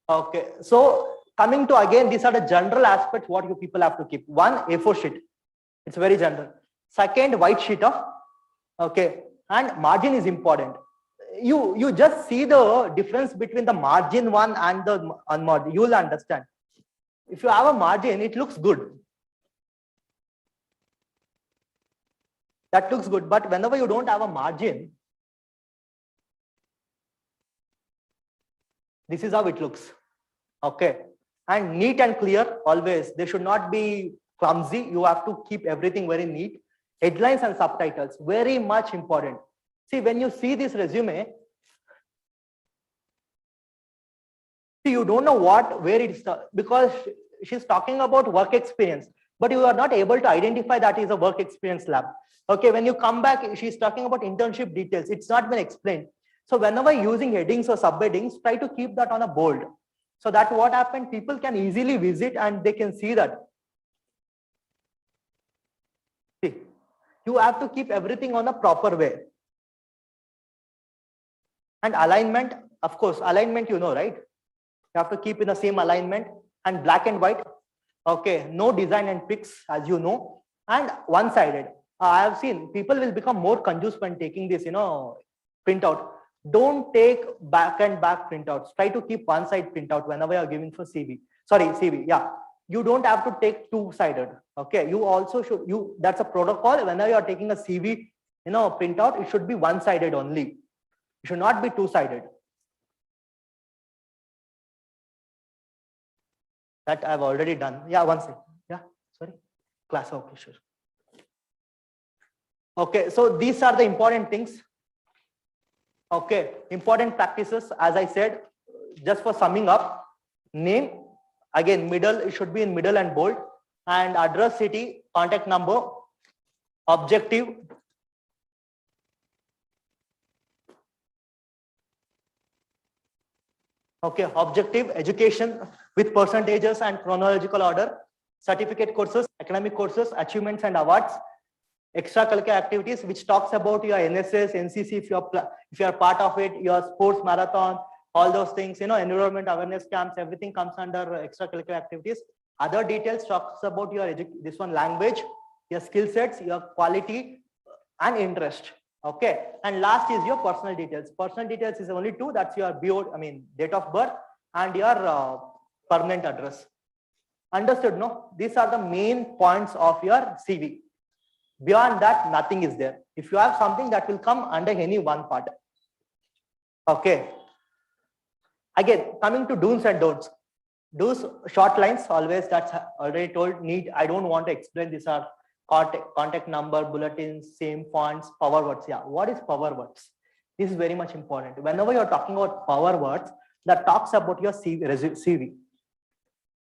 Okay, so coming to again, these are the general aspects what you people have to keep. One, A4 sheet. It's very general. Second, white sheet of, okay, and margin is important. You just see the difference between the margin one and the unmargin. You will understand. If you have a margin, it looks good. That looks good, but whenever you don't have a margin, this is how it looks. Okay, and neat and clear always. They should not be clumsy. You have to keep everything very neat. Headlines and subtitles, very much important. See, when you see this resume, see, you don't know where it is, because she's talking about work experience, but you are not able to identify that is a work experience lab. Okay, when you come back, she's talking about internship details. It's not been explained. So whenever using headings or subheadings, try to keep that on a bold. So that what happened, people can easily visit and they can see that. See, you have to keep everything on a proper way. And alignment, of course, alignment, you know, right? You have to keep in the same alignment, and black and white. Okay, no design and pics, as you know, and one-sided. I have seen people will become more conducive when taking this, printout. Don't take back and back printouts. Try to keep one side printout whenever you're giving for CV. Sorry, CV. Yeah, you don't have to take two-sided. Okay, you also should. That's a protocol. Whenever you're taking a CV, printout, it should be one-sided only. It should not be two-sided. That I've already done. Yeah, one second. Yeah, sorry. Class. Okay, sure. Okay, so these are the important things. Okay, important practices, as I said, just for summing up, name, again, middle, it should be in middle and bold, and address, city, contact number, objective, okay, objective, education with percentages and chronological order, certificate courses, academic courses, achievements and awards, extracurricular activities, which talks about your NSS, NCC, if you are part of it, your sports marathon, all those things, environment awareness camps, everything comes under extracurricular activities. Other details talks about your this one, language, your skill sets, your quality and interest. Okay, and last is your personal details. Personal details is only two. That's your date of birth and your permanent address. Understood? No, these are the main points of your CV. Beyond that, nothing is there. If you have something, that will come under any one part. Okay. Again, coming to do's and don'ts. Do's, short lines, always, that's already told. I don't want to explain. These are contact number, bulletins, same fonts, power words. Yeah, what is power words? This is very much important. Whenever you're talking about power words, that talks about your CV.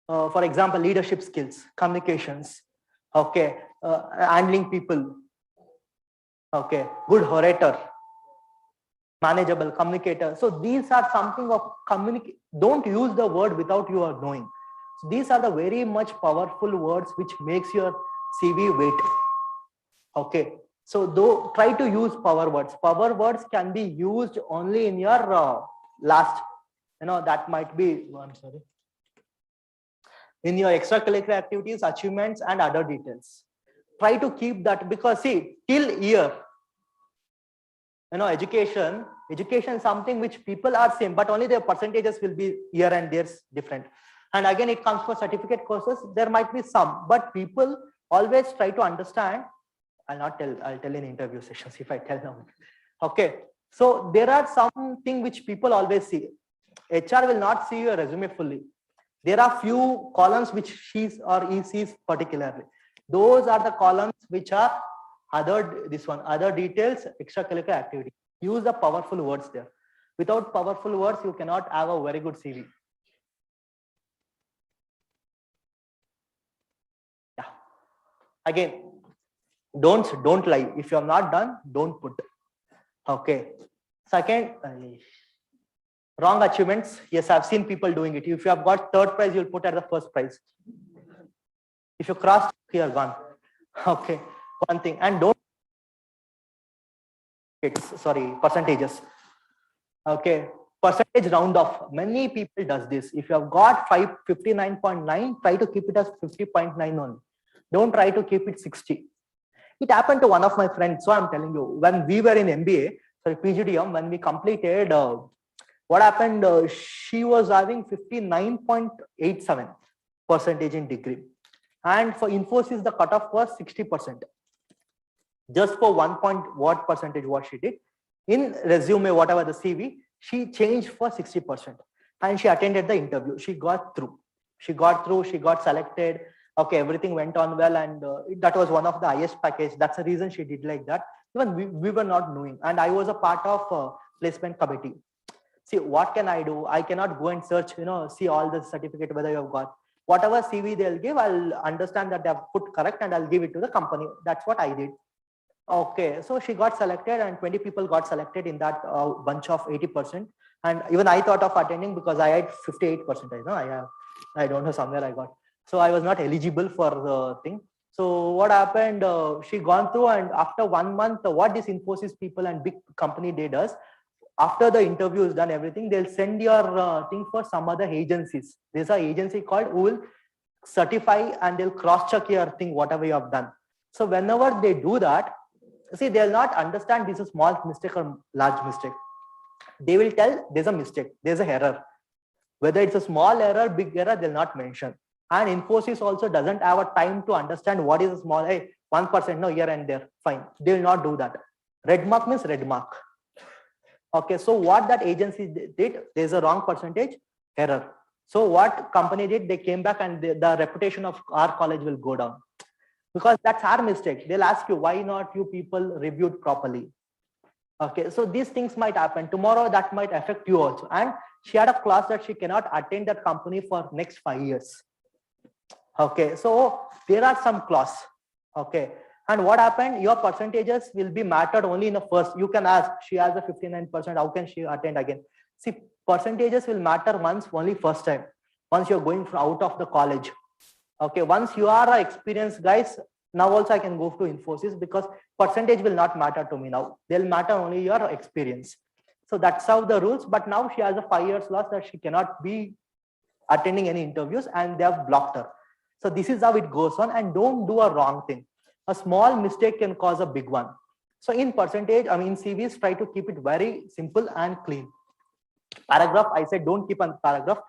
For example, leadership skills, communications, okay, handling people, okay, good orator, manageable, communicator. So these are something of communicate. Don't use the word without you are knowing. So these are the very much powerful words which makes your CV weight. Okay. So though try to use power words. Power words can be used only in your last, that might be, I'm sorry, in your extracurricular activities, achievements, and other details. Try to keep that, because see, till year, education is something which people are same, but only their percentages will be here and there's different. And again, it comes for certificate courses, there might be some, but people always try to understand. I'll tell in interview sessions if I tell now. Okay. So there are something which people always see. HR will not see your resume fully. There are few columns which she or he sees particularly. Those are the columns which are other details, extracurricular activity. Use the powerful words there. Without powerful words, you cannot have a very good CV. Yeah. Again, don't lie. If you are not done, don't put. Okay. Second, wrong achievements. Yes, I've seen people doing it. If you have got third prize, you'll put at the first prize. If you cross, you are gone. Okay. One thing. And don't, percentages. Okay. Percentage round off. Many people does this. If you have got 59.9, try to keep it as 50.9 only. Don't try to keep it 60. It happened to one of my friends. So I'm telling you, when we were in MBA, PGDM, when we completed, what happened? She was having 59.87% in degree. And for Infosys, the cutoff was 60%. Just for 1 point what percentage what she did. In resume, whatever the CV, she changed for 60%. And she attended the interview. She got through. She got selected. Okay, everything went on well, and that was one of the highest package. That's the reason she did like that. Even we were not knowing, and I was a part of placement committee. See, what can I do? I cannot go and search, see all the certificate whether you have got. Whatever CV they'll give, I'll understand that they have put correct and I'll give it to the company. That's what I did. Okay, so she got selected and 20 people got selected in that bunch of 80%. And even I thought of attending because I had 58%. I don't know, somewhere I got. So I was not eligible for the thing. So what happened? She gone through, and after 1 month, what this Infosys people and big company did is, after the interview is done, everything, they'll send your thing for some other agencies. There's an agency called who will certify and they'll cross-check your thing, whatever you have done. So whenever they do that, see, they'll not understand this is a small mistake or large mistake. They will tell there's a mistake, there's an error. Whether it's a small error, big error, they'll not mention. And Infosys also doesn't have a time to understand what is a small, 1%, no, here and there, fine. They will not do that. Red mark means red mark. Okay, so what that agency did, there's a wrong percentage, error. So what company did, they came back and the reputation of our college will go down. Because that's our mistake. They'll ask you, why not you people reviewed properly? Okay, so these things might happen. Tomorrow that might affect you also. And she had a clause that she cannot attend that company for next 5 years. Okay, so there are some clause. Okay, and what happened? Your percentages will be mattered only in the first. You can ask, she has a 59%, how can she attend again? See, percentages will matter once, only first time. Once you're going out of the college. Okay, once you are experienced guys, now also I can go to Infosys because percentage will not matter to me now. They'll matter only your experience. So that's how the rules. But now she has a 5 years loss that she cannot be attending any interviews and they have blocked her. So this is how it goes on, and don't do a wrong thing. A small mistake can cause a big one. So in percentage, in CVs, try to keep it very simple and clean. Paragraph, I said don't keep a paragraph.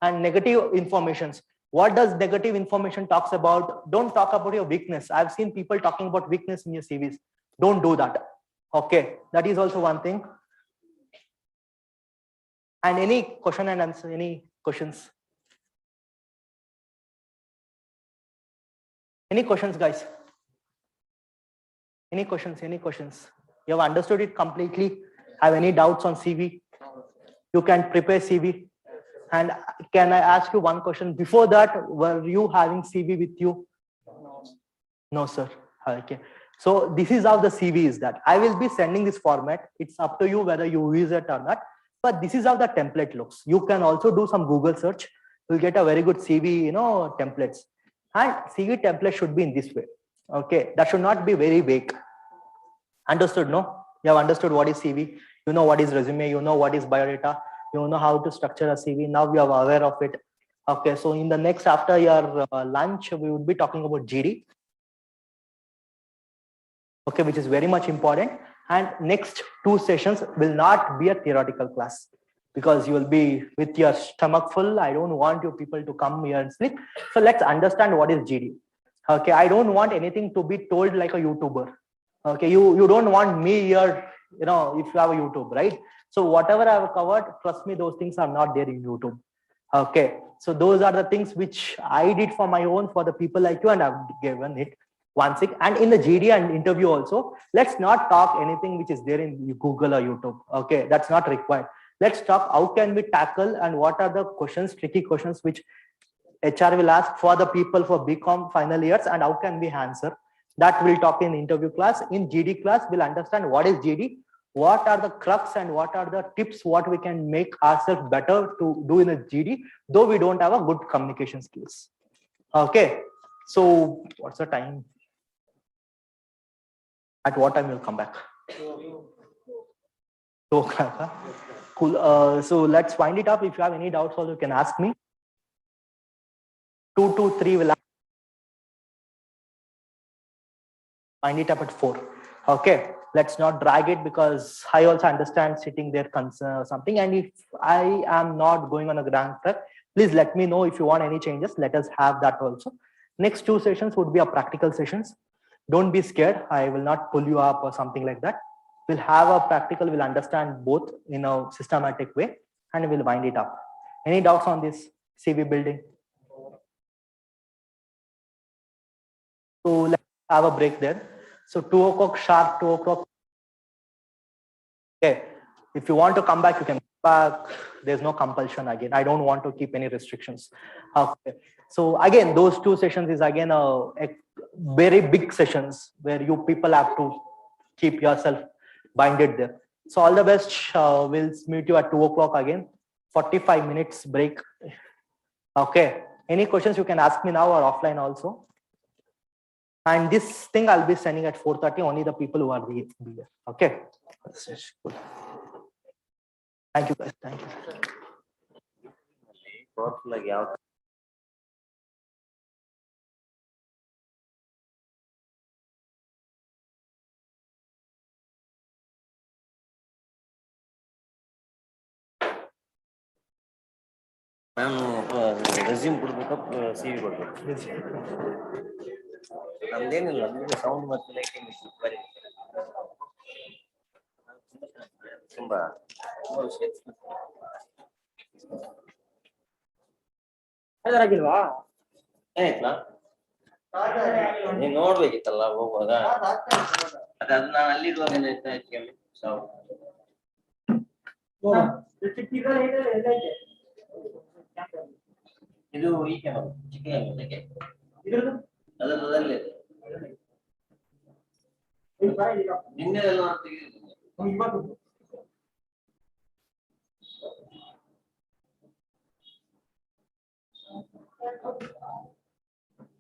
And negative informations. What does negative information talks about? Don't talk about your weakness. I've seen people talking about weakness in your CVs. Don't do that. Okay, that is also one thing. And any question and answer, any questions? Any questions, guys? Any questions? Any questions? You have understood it completely? Have any doubts on CV? You can prepare CV. And can I ask you one question? Before that, were you having CV with you? No, sir. Okay. So this is how the CV is that I will be sending this format. It's up to you whether you use it or not. But this is how the template looks. You can also do some Google search. You'll get a very good CV, templates. And CV template should be in this way. Okay, that should not be very vague. Understood? No? You have understood what is CV. You know what is resume. You know what is biodata. You know how to structure a CV. Now you are aware of it. Okay, so in the next, after your lunch, we would be talking about GD. Okay, which is very much important. And next 2 sessions will not be a theoretical class because you will be with your stomach full. I don't want you people to come here and sleep. So let's understand what is GD. Okay, I don't want anything to be told like a YouTuber. Okay, you don't want me here, if you have a YouTube, right? So whatever I have covered, trust me, those things are not there in YouTube. Okay, so those are the things which I did for my own, for the people like you, and I've given it. And in the GD and interview also, let's not talk anything which is there in Google or YouTube. Okay, that's not required. Let's talk how can we tackle and what are the questions, tricky questions which HR will ask for the people for BCom final years, and how can we answer. That we'll talk in interview class. In GD class, we'll understand what is GD, what are the crux and what are the tips, what we can make ourselves better to do in a GD, though we don't have a good communication skills. Okay, so what's the time? At what time will come back? 2 o'clock. Huh? Cool. So let's wind it up. If you have any doubts, also you can ask me. 2 to 3 will wind it up at 4. Okay. Let's not drag it because I also understand sitting there concern or something. And if I am not going on a grand track, please let me know if you want any changes. Let us have that also. Next 2 sessions would be a practical sessions. Don't be scared. I will not pull you up or something like that. We'll have a practical, we'll understand both in a systematic way, and we'll wind it up. Any doubts on this CV building? So let's have a break there. So 2 o'clock sharp, 2 o'clock. Okay. If you want to come back, you can come back. There's no compulsion again. I don't want to keep any restrictions. Okay. So again, those 2 sessions is again a very big sessions where you people have to keep yourself binded there. So all the best. We'll meet you at 2 o'clock again. 45 minutes break. Okay. Any questions you can ask me now or offline also. And this thing I'll be sending at 4:30. Only the people who are here. Okay. Thank you guys. Thank you. ನಾನು resume ಕೊಡ್ಬೇಕಪ್ಪ CV ಕೊಡ್ಬೇಕು ನಮ್ದೇನಿಲ್ಲ ನಮ್ದು sound ಮತ್ತು lighting ಬರೀ ತುಂಬಾ ವಿಷಯ ಆಗಿಲ್ವಾ ಏನಾಯ್ತಲ್ಲ ನೀನ್ ನೋಡ್ಬೇಕಿತ್ತಲ್ಲ ಹೋಗುವಾಗ ಅದು ನಾನು ಅಲ್ಲಿರುವಾಗ ಇದು ಈ ಕ್ಯಾಮರಾ ಚಿಕ್ಕ ಅದರಲ್ಲಿ ನಿನ್ನೆ ಎಲ್ಲ ತೆಗೆದಿದ್ದೀನಿ